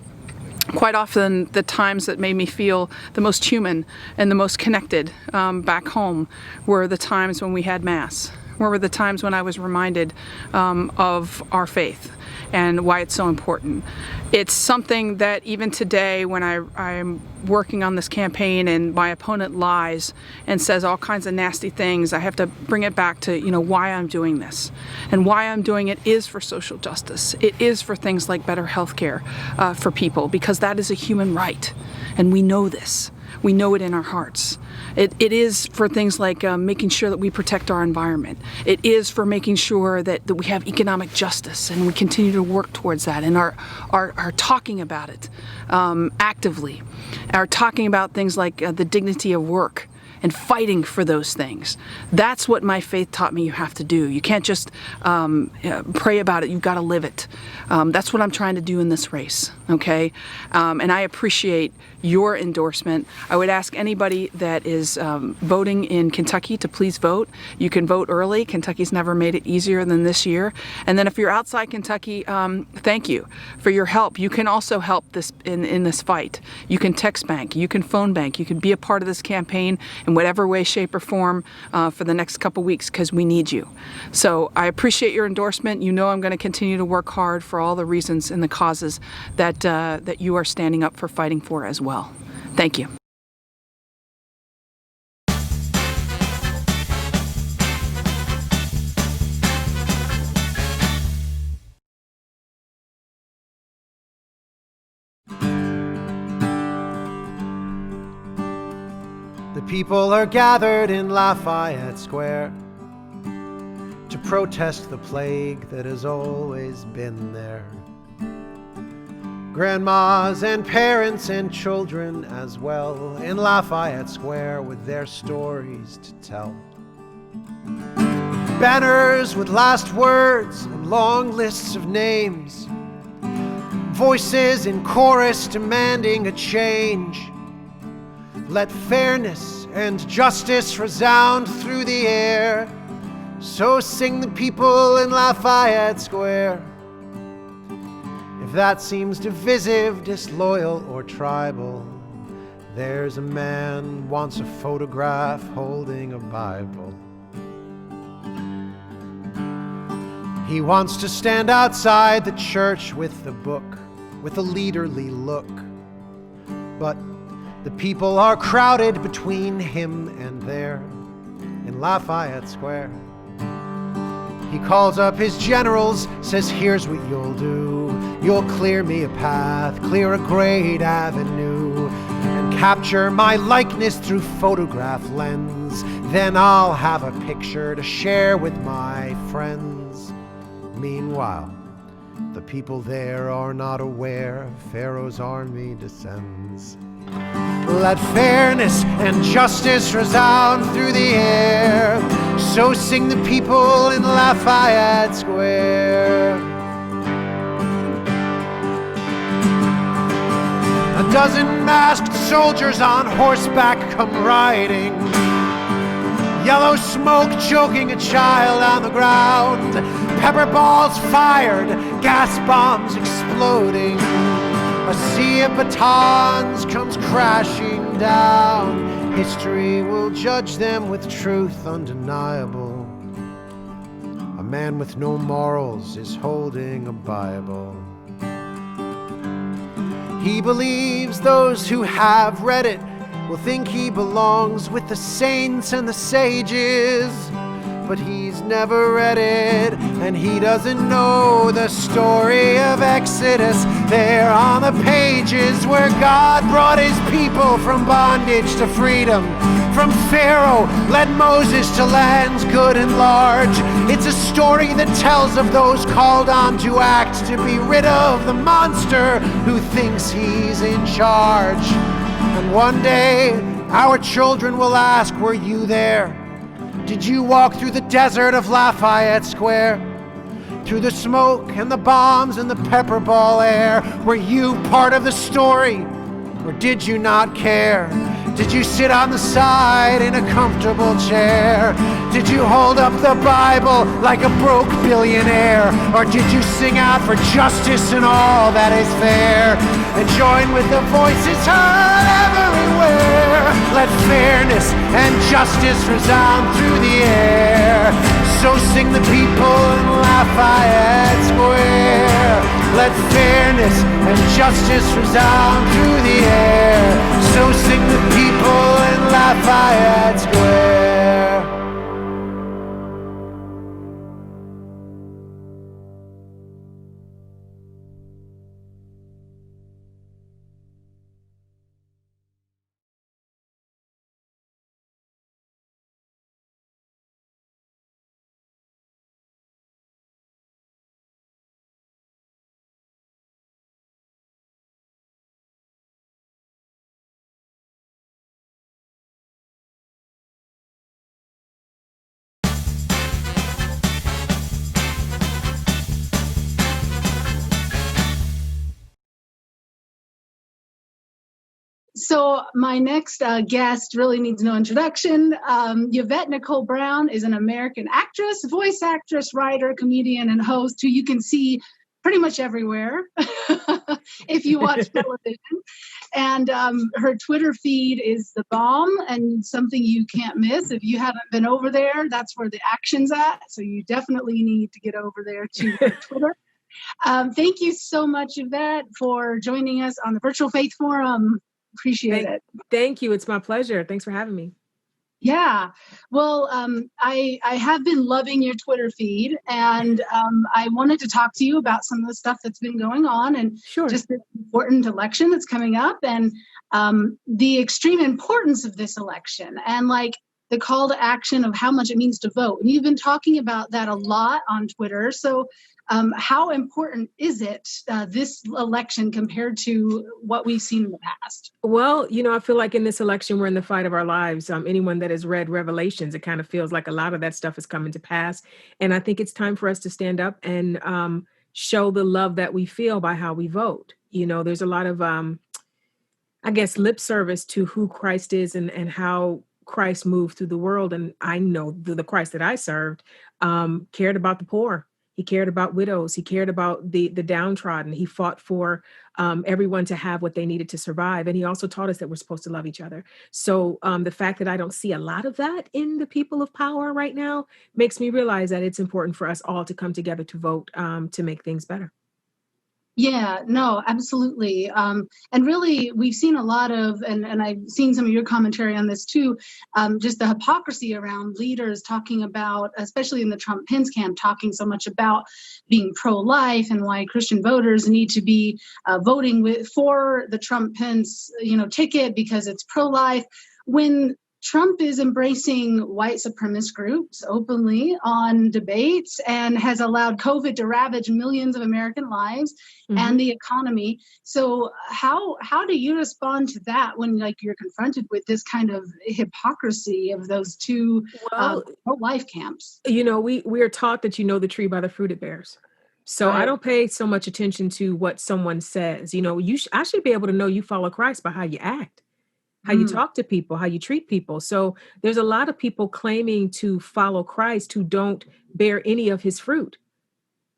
quite often the times that made me feel the most human and the most connected back home were the times when we had Mass, were the times when I was reminded of our faith and why it's so important. It's something that even today when I'm working on this campaign and my opponent lies and says all kinds of nasty things, I have to bring it back to, why I'm doing this. And why I'm doing it is for social justice. It is for things like better health care for people, because that is a human right. And we know this. We know it in our hearts. It is for things like making sure that we protect our environment. It is for making sure that we have economic justice, and we continue to work towards that and are talking about it actively, are talking about things like the dignity of work and fighting for those things. That's what my faith taught me you have to do. You can't just pray about it, you've got to live it. That's what I'm trying to do in this race, okay? And I appreciate your endorsement. I would ask anybody that is voting in Kentucky to please vote. You can vote early. Kentucky's never made it easier than this year. And then if you're outside Kentucky, thank you for your help. You can also help this in this fight. You can text bank, you can phone bank, you can be a part of this campaign in whatever way, shape, or form for the next couple weeks, because we need you. So I appreciate your endorsement. You know I'm going to continue to work hard for all the reasons and the causes that that you are standing up for, fighting for as well. Thank you. The people are gathered in Lafayette Square to protest the plague that has always been there. Grandmas and parents and children as well in Lafayette Square with their stories to tell. Banners with last words and long lists of names. Voices in chorus demanding a change. Let fairness and justice resound through the air. So sing the people in Lafayette Square. If that seems divisive, disloyal, or tribal, there's a man wants a photograph holding a Bible. He wants to stand outside the church with the book, with a leaderly look. But the people are crowded between him and there in Lafayette Square. He calls up his generals, says, here's what you'll do. You'll clear me a path, clear a great avenue, and capture my likeness through photograph lens. Then I'll have a picture to share with my friends. Meanwhile, the people there are not aware Pharaoh's army descends. Let fairness and justice resound through the air. So sing the people in Lafayette Square. A dozen masked soldiers on horseback come riding. Yellow smoke choking a child on the ground. Pepper balls fired, gas bombs exploding. A sea of batons comes crashing down. History will judge them with truth undeniable. A man with no morals is holding a Bible. He believes those who have read it will think he belongs with the saints and the sages. But he's never read it, and he doesn't know the story of Exodus. There on the pages where God brought his people from bondage to freedom. From Pharaoh led Moses to lands good and large. It's a story that tells of those called on to act, to be rid of the monster who thinks he's in charge. And one day our children will ask, were you there? Did you walk through the desert of Lafayette Square? Through the smoke and the bombs and the pepper ball air? Were you part of the story, or did you not care? Did you sit on the side in a comfortable chair? Did you hold up the Bible like a broke billionaire? Or did you sing out for justice and all that is fair? And join with the voices heard everywhere. Let fairness and justice resound through the air. So sing the people in Lafayette Square. Let fairness and justice resound through the air. So sing the people in Lafayette Square. So my next guest really needs no introduction. Yvette Nicole Brown is an American actress, voice actress, writer, comedian, and host who you can see pretty much everywhere if you watch television. And her Twitter feed is the bomb and something you can't miss. If you haven't been over there, that's where the action's at. So you definitely need to get over there to her Twitter. Thank you so much, Yvette, for joining us on the Virtual Faith Forum. Appreciate it. Thank you. It's my pleasure. Thanks for having me. Yeah. Well, I have been loving your Twitter feed, and I wanted to talk to you about some of the stuff that's been going on and just the important election that's coming up and the extreme importance of this election and like the call to action of how much it means to vote. And you've been talking about that a lot on Twitter. So how important is it, this election, compared to what we've seen in the past? Well, I feel like in this election, we're in the fight of our lives. Anyone that has read Revelations, it kind of feels like a lot of that stuff is coming to pass. And I think it's time for us to stand up and show the love that we feel by how we vote. There's a lot of, lip service to who Christ is and how Christ moved through the world. And I know the Christ that I served cared about the poor. He cared about widows. He cared about the downtrodden. He fought for everyone to have what they needed to survive. And he also taught us that we're supposed to love each other. So the fact that I don't see a lot of that in the people of power right now makes me realize that it's important for us all to come together to vote to make things better. Yeah, no, absolutely. And really, we've seen a lot of, and I've seen some of your commentary on this too, just the hypocrisy around leaders talking about, especially in the Trump-Pence camp, talking so much about being pro-life and why Christian voters need to be voting for the Trump-Pence, ticket because it's pro-life. When Trump is embracing white supremacist groups openly on debates and has allowed COVID to ravage millions of American lives and the economy. So how do you respond to that when you're confronted with this kind of hypocrisy of those two pro-life camps? We are taught that the tree by the fruit it bears. So I don't pay so much attention to what someone says. I should be able to know you follow Christ by how you act, how you talk to people, how you treat people. So there's a lot of people claiming to follow Christ who don't bear any of his fruit.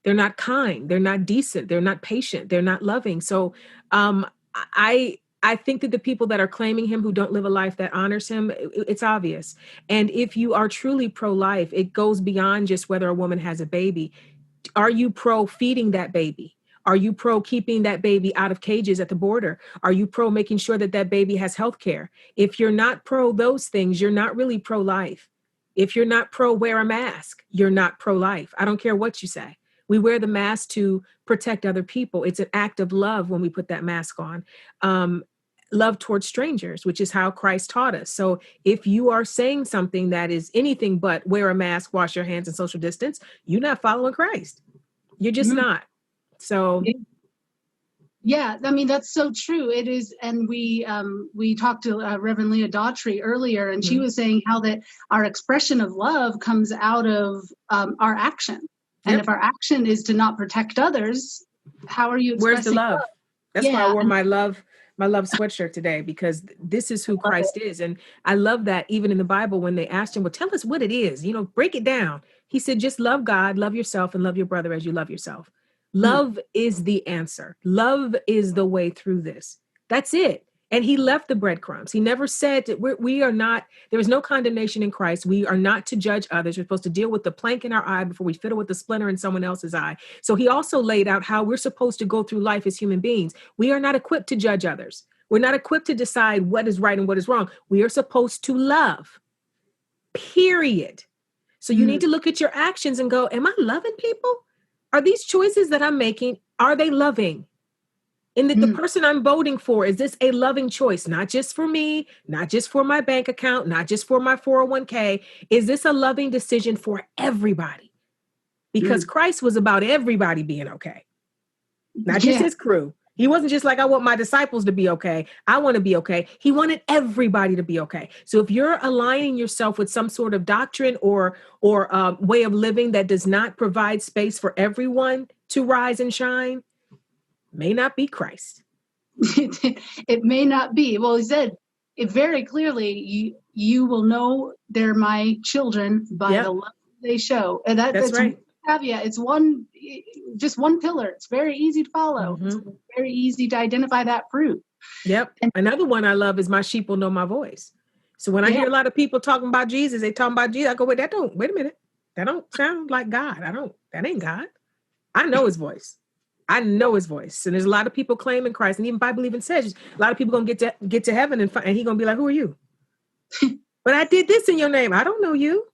They're not kind. They're not decent. They're not patient. They're not loving. So I think that the people that are claiming him who don't live a life that honors him, it's obvious. And if you are truly pro-life, it goes beyond just whether a woman has a baby. Are you pro feeding that baby? Are you pro keeping that baby out of cages at the border? Are you pro making sure that that baby has health care? If you're not pro those things, you're not really pro-life. If you're not pro wear a mask, you're not pro-life. I don't care what you say. We wear the mask to protect other people. It's an act of love when we put that mask on. Love towards strangers, which is how Christ taught us. So if you are saying something that is anything but wear a mask, wash your hands, and social distance, you're not following Christ. You're just not. So, yeah, I mean, that's so true. It is. And we talked to Reverend Leah Daughtry earlier, and she was saying how that our expression of love comes out of our action. And if our action is to not protect others, how are you expressing where's the love? That's why I wore my love sweatshirt today, because this is who Christ is. And I love that even in the Bible, when they asked him, well, tell us what it is, break it down. He said, just love God, love yourself, and love your brother as you love yourself. Love is the answer. Love is the way through this. That's it. And he left the breadcrumbs. He never said that we are not, there is no condemnation in Christ. We are not to judge others. We're supposed to deal with the plank in our eye before we fiddle with the splinter in someone else's eye. So he also laid out how we're supposed to go through life as human beings. We are not equipped to judge others. We're not equipped to decide what is right and what is wrong. We are supposed to love, period. So you need to look at your actions and go, am I loving people? Are these choices that I'm making, are they loving? And the person I'm voting for, is this a loving choice? Not just for me, not just for my bank account, not just for my 401k. Is this a loving decision for everybody? Because Christ was about everybody being okay, not just his crew. He wasn't just like, I want my disciples to be okay. I want to be okay. He wanted everybody to be okay. So if you're aligning yourself with some sort of doctrine or way of living that does not provide space for everyone to rise and shine, may not be Christ. it may not be. Well, he said it very clearly. You will know they're my children by the love they show, and that's right. Caveat. It's just one pillar. It's very easy to follow. It's very easy to identify that fruit. Yep. And another one I love is my sheep will know my voice. So when I hear a lot of people talking about Jesus, they talking about Jesus. I go, wait a minute. That don't sound like God. That ain't God. I know his voice. I know his voice. And there's a lot of people claiming Christ. And even Bible even says a lot of people gonna get to heaven and he gonna be like, who are you? But I did this in your name. I don't know you.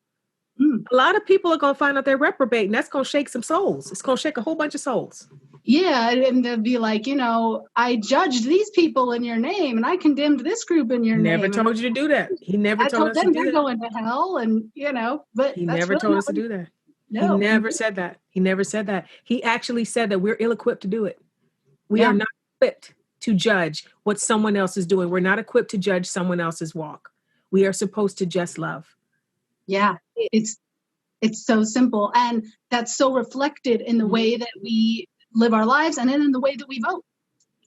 A lot of people are going to find out they're reprobate, and that's going to shake some souls. It's going to shake a whole bunch of souls. Yeah, and they'll be like, I judged these people in your name, and I condemned this group in your name. Never told you to do that. He never told us to do that. They're going to hell, and but he never told us to do that. No, he never said that. He never said that. He actually said that we're ill-equipped to do it. We are not equipped to judge what someone else is doing. We're not equipped to judge someone else's walk. We are supposed to just love. Yeah, it's so simple, and that's so reflected in the way that we live our lives, and then in the way that we vote.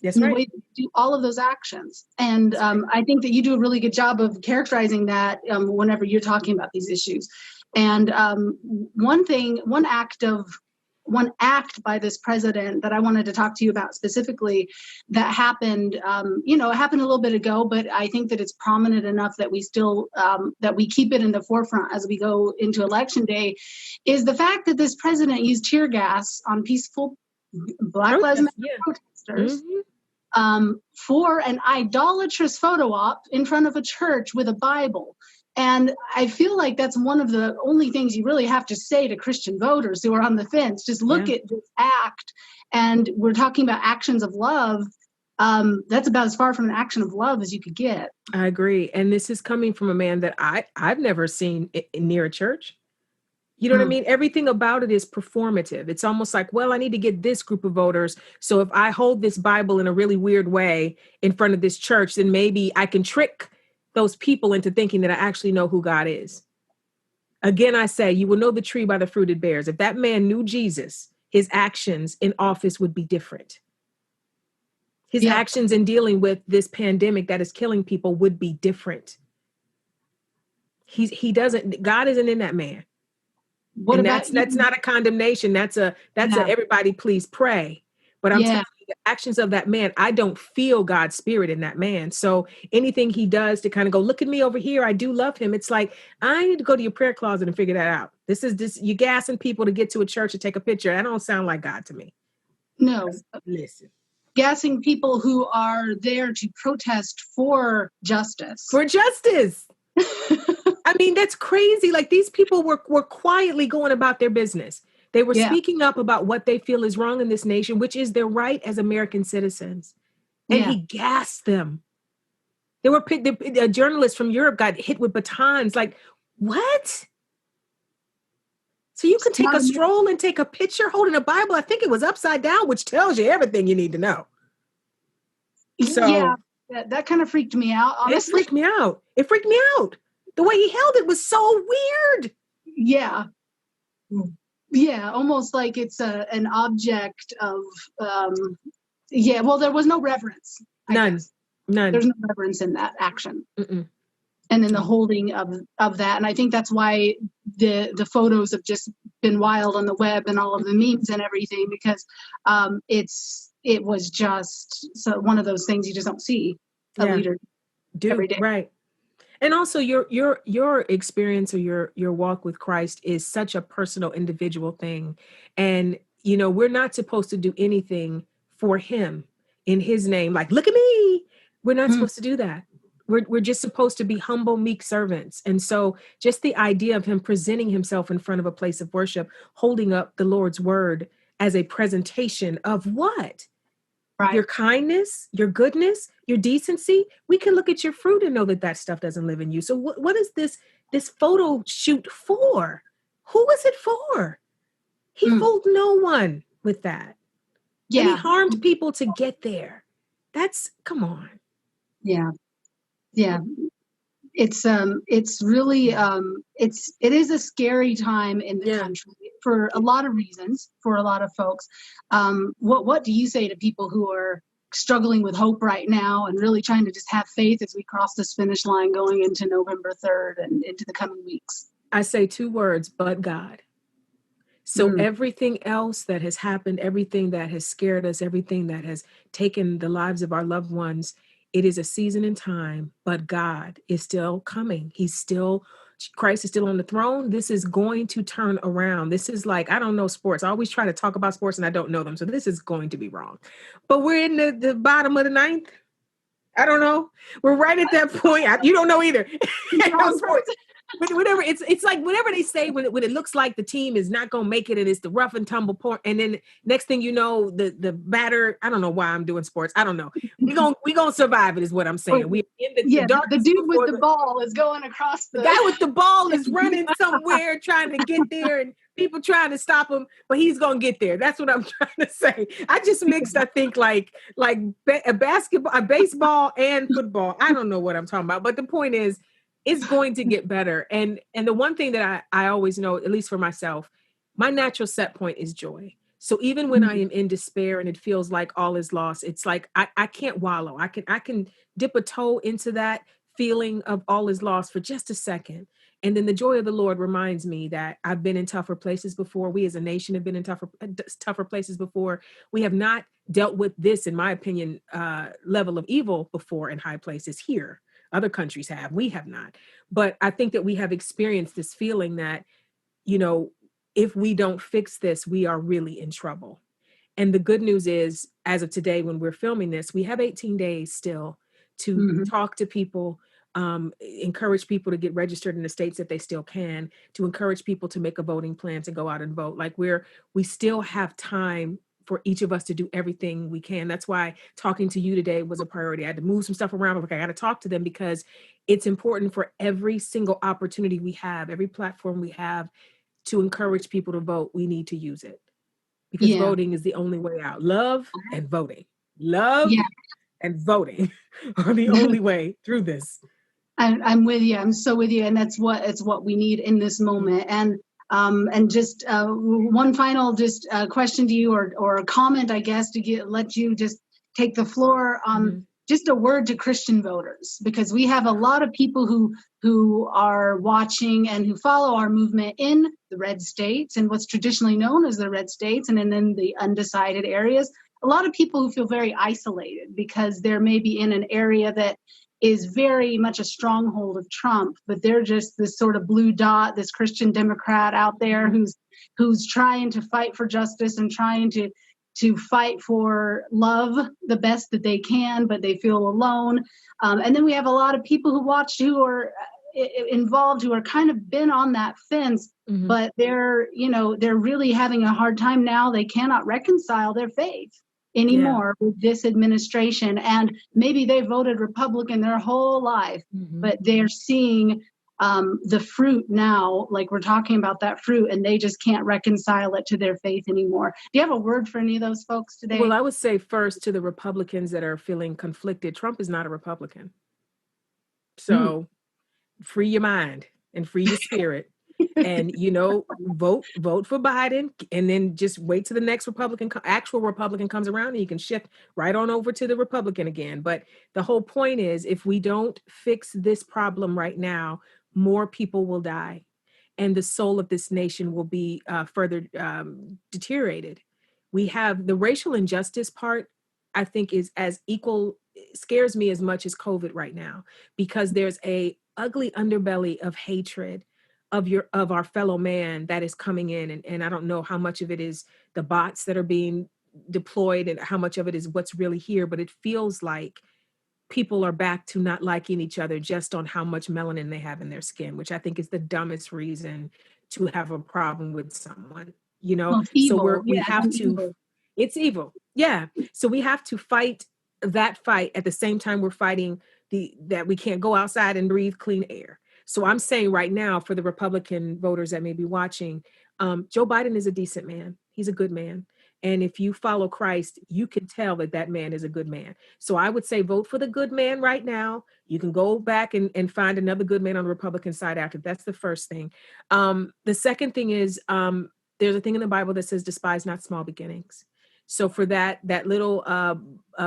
That's right. The way that we do all of those actions, and I think that you do a really good job of characterizing that whenever you're talking about these issues. And one act by this president that I wanted to talk to you about specifically that happened, it happened a little bit ago, but I think that it's prominent enough that we still, that we keep it in the forefront as we go into election day, is the fact that this president used tear gas on peaceful Black Lives Matter protesters for an idolatrous photo op in front of a church with a Bible. And I feel like that's one of the only things you really have to say to Christian voters who are on the fence. Just look at this act. And we're talking about actions of love. That's about as far from an action of love as you could get. I agree. And this is coming from a man that I've never seen near a church. You know what I mean? Everything about it is performative. It's almost like, well, I need to get this group of voters. So if I hold this Bible in a really weird way in front of this church, then maybe I can trick those people into thinking that I actually know who God is. Again, I say, you will know the tree by the fruit it bears. If that man knew Jesus, his actions in office would be different. His actions in dealing with this pandemic that is killing people would be different. God isn't in that man. That's not a condemnation. That's a everybody please pray. But I'm telling you, the actions of that man, I don't feel God's spirit in that man. So anything he does to kind of go, look at me over here, I do love him. It's like, I need to go to your prayer closet and figure that out. You're gassing people to get to a church to take a picture. That don't sound like God to me. No. Listen. Gassing people who are there to protest for justice. For justice. I mean, that's crazy. Like, these people were quietly going about their business. They were speaking up about what they feel is wrong in this nation, which is their right as American citizens. And he gassed them. They were journalists from Europe got hit with batons. Like, what? So you can take a stroll and take a picture holding a Bible. I think it was upside down, which tells you everything you need to know. So that kind of freaked me out. Honestly. It freaked me out. The way he held it was so weird. Yeah. Yeah, almost like it's an object of, well, there was no reverence. None. There's no reverence in that action. And then the holding of that. And I think that's why the photos have just been wild on the web and all of the memes and everything, because it was just one of those things you just don't see a leader do every day. Right. And also your experience or your walk with Christ is such a personal, individual thing. And, we're not supposed to do anything for him in his name. Like, look at me. We're not supposed to do that. We're just supposed to be humble, meek servants. And so just the idea of him presenting himself in front of a place of worship, holding up the Lord's word as a presentation of what? Right. Your kindness, your goodness, your decency. We can look at your fruit and know that stuff doesn't live in you. So what is this photo shoot for? Who is it for? He fooled no one with that. Yeah. And he harmed people to get there. Come on. Yeah. Yeah. It's really, it is a scary time in the country for a lot of reasons, for a lot of folks. What do you say to people who are struggling with hope right now and really trying to just have faith as we cross this finish line going into November 3rd and into the coming weeks. I say 2 words, but God. So everything else that has happened, everything that has scared us, everything that has taken the lives of our loved ones, it is a season in time, but God is still coming. Christ is still on the throne. This is going to turn around. This is like, I don't know sports. I always try to talk about sports and I don't know them. So this is going to be wrong. But we're in the bottom of the 9th. I don't know. We're right at that point. You don't know either. Whatever. It's like whatever they say when it looks like the team is not going to make it and it's the rough and tumble point. And then next thing you know, the batter, I don't know why I'm doing sports. I don't know. We gonna survive it is what I'm saying. We in the dude with the ball is going across the guy with the ball is running somewhere trying to get there and people trying to stop him, but he's going to get there. That's what I'm trying to say. I just mixed, I think, like a baseball and football. I don't know what I'm talking about, but the point is, it's going to get better. And the one thing that I always know, at least for myself, my natural set point is joy. So even when I am in despair and it feels like all is lost, it's like I can't wallow. I can dip a toe into that feeling of all is lost for just a second. And then the joy of the Lord reminds me that I've been in tougher places before. We as a nation have been in tougher places before. We have not dealt with this, in my opinion, level of evil before in high places here. Other countries have, we have not. But I think that we have experienced this feeling that, if we don't fix this, we are really in trouble. And the good news is, as of today, when we're filming this, we have 18 days still to talk to people, encourage people to get registered in the states that they still can, to encourage people to make a voting plan to go out and vote. Like we still have time for each of us to do everything we can. That's why talking to you today was a priority. I had to move some stuff around, but I got to talk to them because it's important for every single opportunity we have, every platform we have to encourage people to vote. We need to use it because voting is the only way out. Love and voting. Love and voting are the only way through this. I'm with you. I'm so with you. And it's what we need in this moment. And just one final question to you or a comment, I guess, to let you just take the floor. Just a word to Christian voters, because we have a lot of people who are watching and who follow our movement in the red states and what's traditionally known as the red states and then the undecided areas. A lot of people who feel very isolated because they're maybe in an area that is very much a stronghold of Trump, but they're just this sort of blue dot, this Christian Democrat out there who's trying to fight for justice and trying to fight for love the best that they can, but they feel alone. And then we have a lot of people who are involved, who are kind of been on that fence, but they're really having a hard time now. They cannot reconcile their faith anymore with this administration. And maybe they voted Republican their whole life, but they're seeing the fruit now, like we're talking about that fruit, and they just can't reconcile it to their faith anymore. Do you have a word for any of those folks today? Well, I would say first to the Republicans that are feeling conflicted, Trump is not a Republican. So free your mind and free your spirit and, vote for Biden and then just wait till the next actual Republican comes around and you can shift right on over to the Republican again. But the whole point is, if we don't fix this problem right now, more people will die and the soul of this nation will be further deteriorated. We have the racial injustice part, I think, is as equal, scares me as much as COVID right now, because there's a ugly underbelly of hatred of our fellow man that is coming in. And I don't know how much of it is the bots that are being deployed and how much of it is what's really here, but it feels like people are back to not liking each other just on how much melanin they have in their skin, which I think is the dumbest reason to have a problem with someone, Well, evil. So we have to, evil. It's evil. Yeah. So we have to fight that fight at the same time we're fighting that we can't go outside and breathe clean air. So I'm saying right now for the Republican voters that may be watching, Joe Biden is a decent man. He's a good man. And if you follow Christ, you can tell that man is a good man. So I would say vote for the good man right now. You can go back and find another good man on the Republican side after. That's the first thing. The second thing is there's a thing in the Bible that says despise not small beginnings. So for that little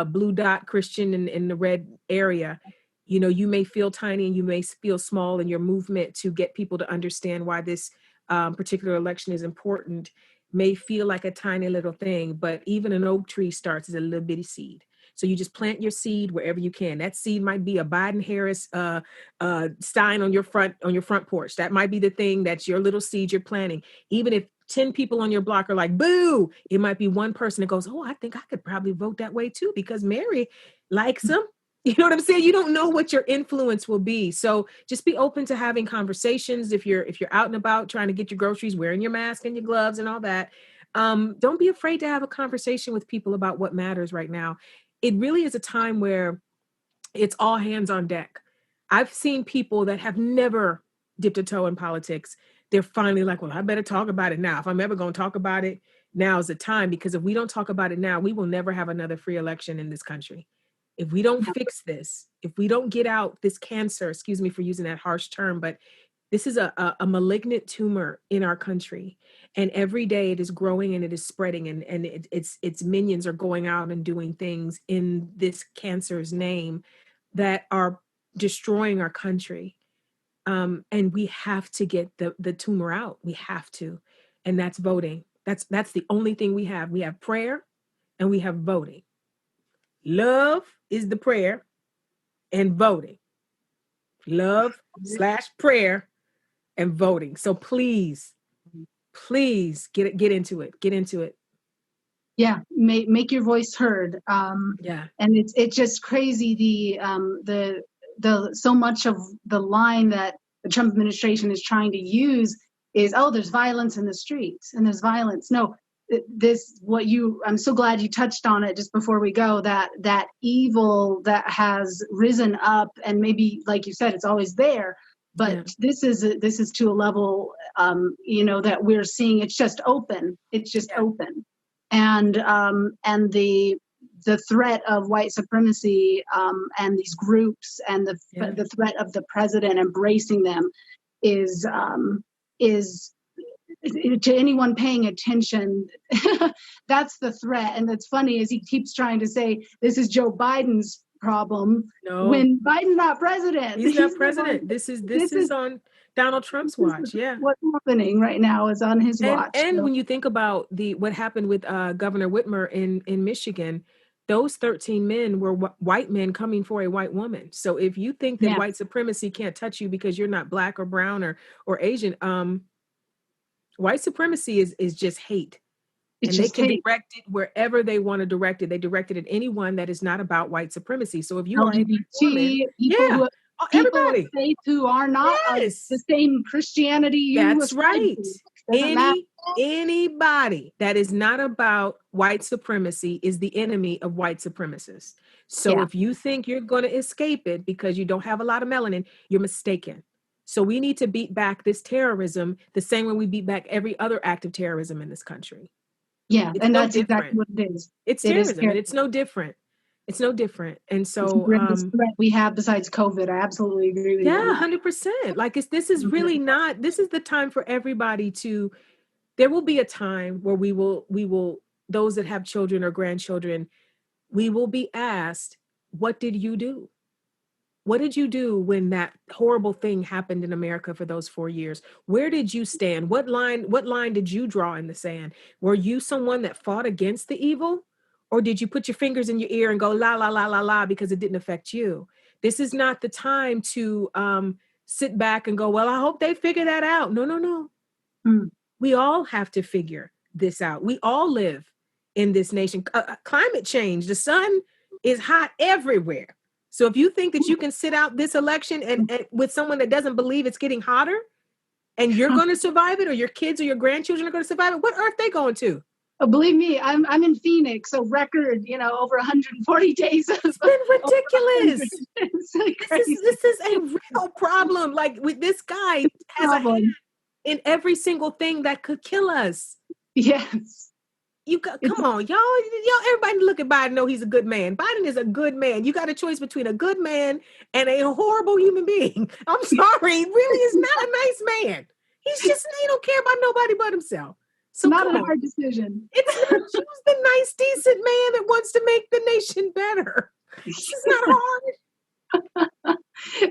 blue dot Christian in the red area, you may feel tiny and you may feel small in your movement to get people to understand why this particular election is important, may feel like a tiny little thing, but even an oak tree starts as a little bitty seed. So you just plant your seed wherever you can. That seed might be a Biden-Harris sign on your front porch. That might be the thing that's your little seed you're planting. Even if 10 people on your block are like, boo, it might be one person that goes, oh, I think I could probably vote that way too because Mary likes him. You know what I'm saying? You don't know what your influence will be. So just be open to having conversations. If you're out and about trying to get your groceries, wearing your mask and your gloves and all that, don't be afraid to have a conversation with people about what matters right now. It really is a time where it's all hands on deck. I've seen people that have never dipped a toe in politics. They're finally like, well, I better talk about it now. If I'm ever going to talk about it, now is the time, because if we don't talk about it now, we will never have another free election in this country. If we don't fix this, if we don't get out this cancer, excuse me for using that harsh term, but this is a malignant tumor in our country. And every day it is growing and it is spreading, and its minions are going out and doing things in this cancer's name that are destroying our country. And we have to get the tumor out. We have to. And that's voting. That's the only thing we have. We have prayer and we have voting. Love is the prayer and voting. Love/prayer and voting. So please get into it. Get into it. Yeah, make your voice heard. Yeah, and it's just crazy the so much of the line that the Trump administration is trying to use is, oh, there's violence in the streets and there's violence. No, I'm so glad you touched on it just before we go, that evil that has risen up, and maybe like you said, it's always there. But this is to a level, that we're seeing. It's just open. It's just open, and the threat of white supremacy and these groups and the threat of the president embracing them is to anyone paying attention. That's the threat. And that's funny is he keeps trying to say this is Joe Biden's problem when Biden's not president. He's not president. This is on Donald Trump's watch. Yeah. What's happening right now is on his watch. And when you think about what happened with Governor Whitmer in Michigan, those 13 men were white men coming for a white woman. So if you think that white supremacy can't touch you because you're not black or brown or Asian, white supremacy is just hate. And they can direct it wherever they want to direct it. They direct it at anyone that is not about white supremacy. So if you are LGBT, people everybody of faith who are not the same Christianity you That's right. Anybody that is not about white supremacy is the enemy of white supremacists. So if you think you're going to escape it because you don't have a lot of melanin, you're mistaken. So we need to beat back this terrorism the same way we beat back every other act of terrorism in this country. Yeah, and that's exactly what it is. It's terrorism, and it's no different. It's no different. And so it's the greatest threat we have besides COVID. I absolutely agree with you. Yeah, 100%. Like this is really not, this is the time for everybody to, there will be a time where we will, those that have children or grandchildren, we will be asked, what did you do? What did you do when that horrible thing happened in America for those 4 years? Where did you stand? What line did you draw in the sand? Were you someone that fought against the evil? Or did you put your fingers in your ear and go la, la, la, la, la, because it didn't affect you? This is not the time to sit back and go, well, I hope they figure that out. No. We all have to figure this out. We all live in this nation. Climate change, the sun is hot everywhere. So if you think that you can sit out this election and with someone that doesn't believe it's getting hotter and you're going to survive it, or your kids or your grandchildren are going to survive it, what earth they going to? Oh, believe me, I'm in Phoenix, so record, over 140 days. It's been ridiculous. This is a real problem. Like with this guy has a hand in every single thing that could kill us. Yes. Come on, y'all, everybody look at Biden, know he's a good man. Biden is a good man. You got a choice between a good man and a horrible human being. I'm sorry, he really is not a nice man. He don't care about nobody but himself. So not come a on. hard decision. It's not. Choose the nice, decent man that wants to make the nation better. This is not hard.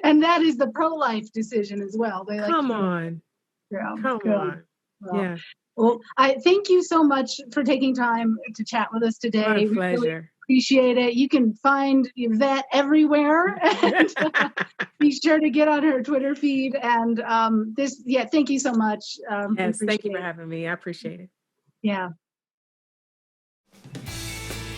And that is the pro-life decision as well. They like Come on. Yeah, Come good. on. Well, Yeah. Well, I thank you so much for taking time to chat with us today. My We really pleasure. appreciate it. You can find Yvette everywhere. And be sure to get on her Twitter feed. And thank you so much. Yes, thank you for Appreciate it. having me. I appreciate it. Yeah.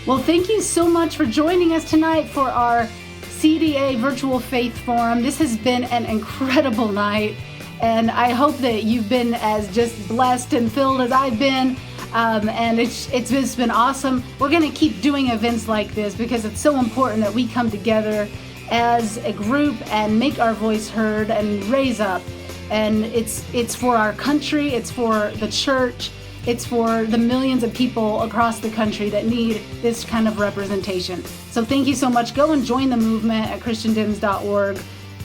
Well, thank you so much for joining us tonight for our CDA Virtual Faith Forum. This has been an incredible night, and I hope that you've been as just blessed and filled as I've been. And it's just been awesome. We're going to keep doing events like this because it's so important that we come together as a group and make our voice heard and raise up. And it's for our country, it's for the church, it's for the millions of people across the country that need this kind of representation. So thank you so much. Go and join the movement at christiandims.org.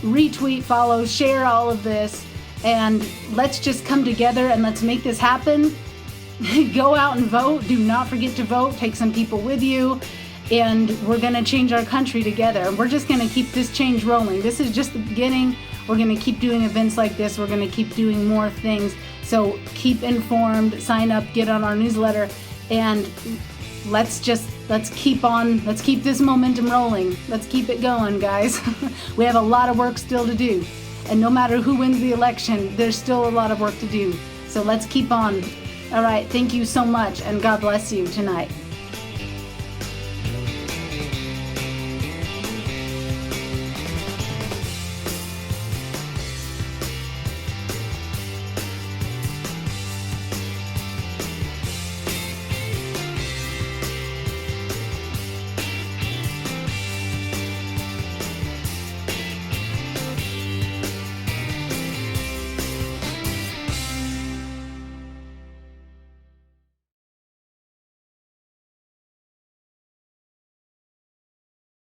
Retweet, follow, share all of this, and let's just come together and let's make this happen. Go out and vote. Do not forget to vote. Take some people with you. And we're going to change our country together. And we're just going to keep this change rolling. This is just the beginning. We're going to keep doing events like this. We're going to keep doing more things. So keep informed, sign up, get on our newsletter, and let's keep this momentum rolling. Let's keep it going, guys. We have a lot of work still to do. And no matter who wins the election, there's still a lot of work to do. So let's keep on. All right, thank you so much, and God bless you tonight.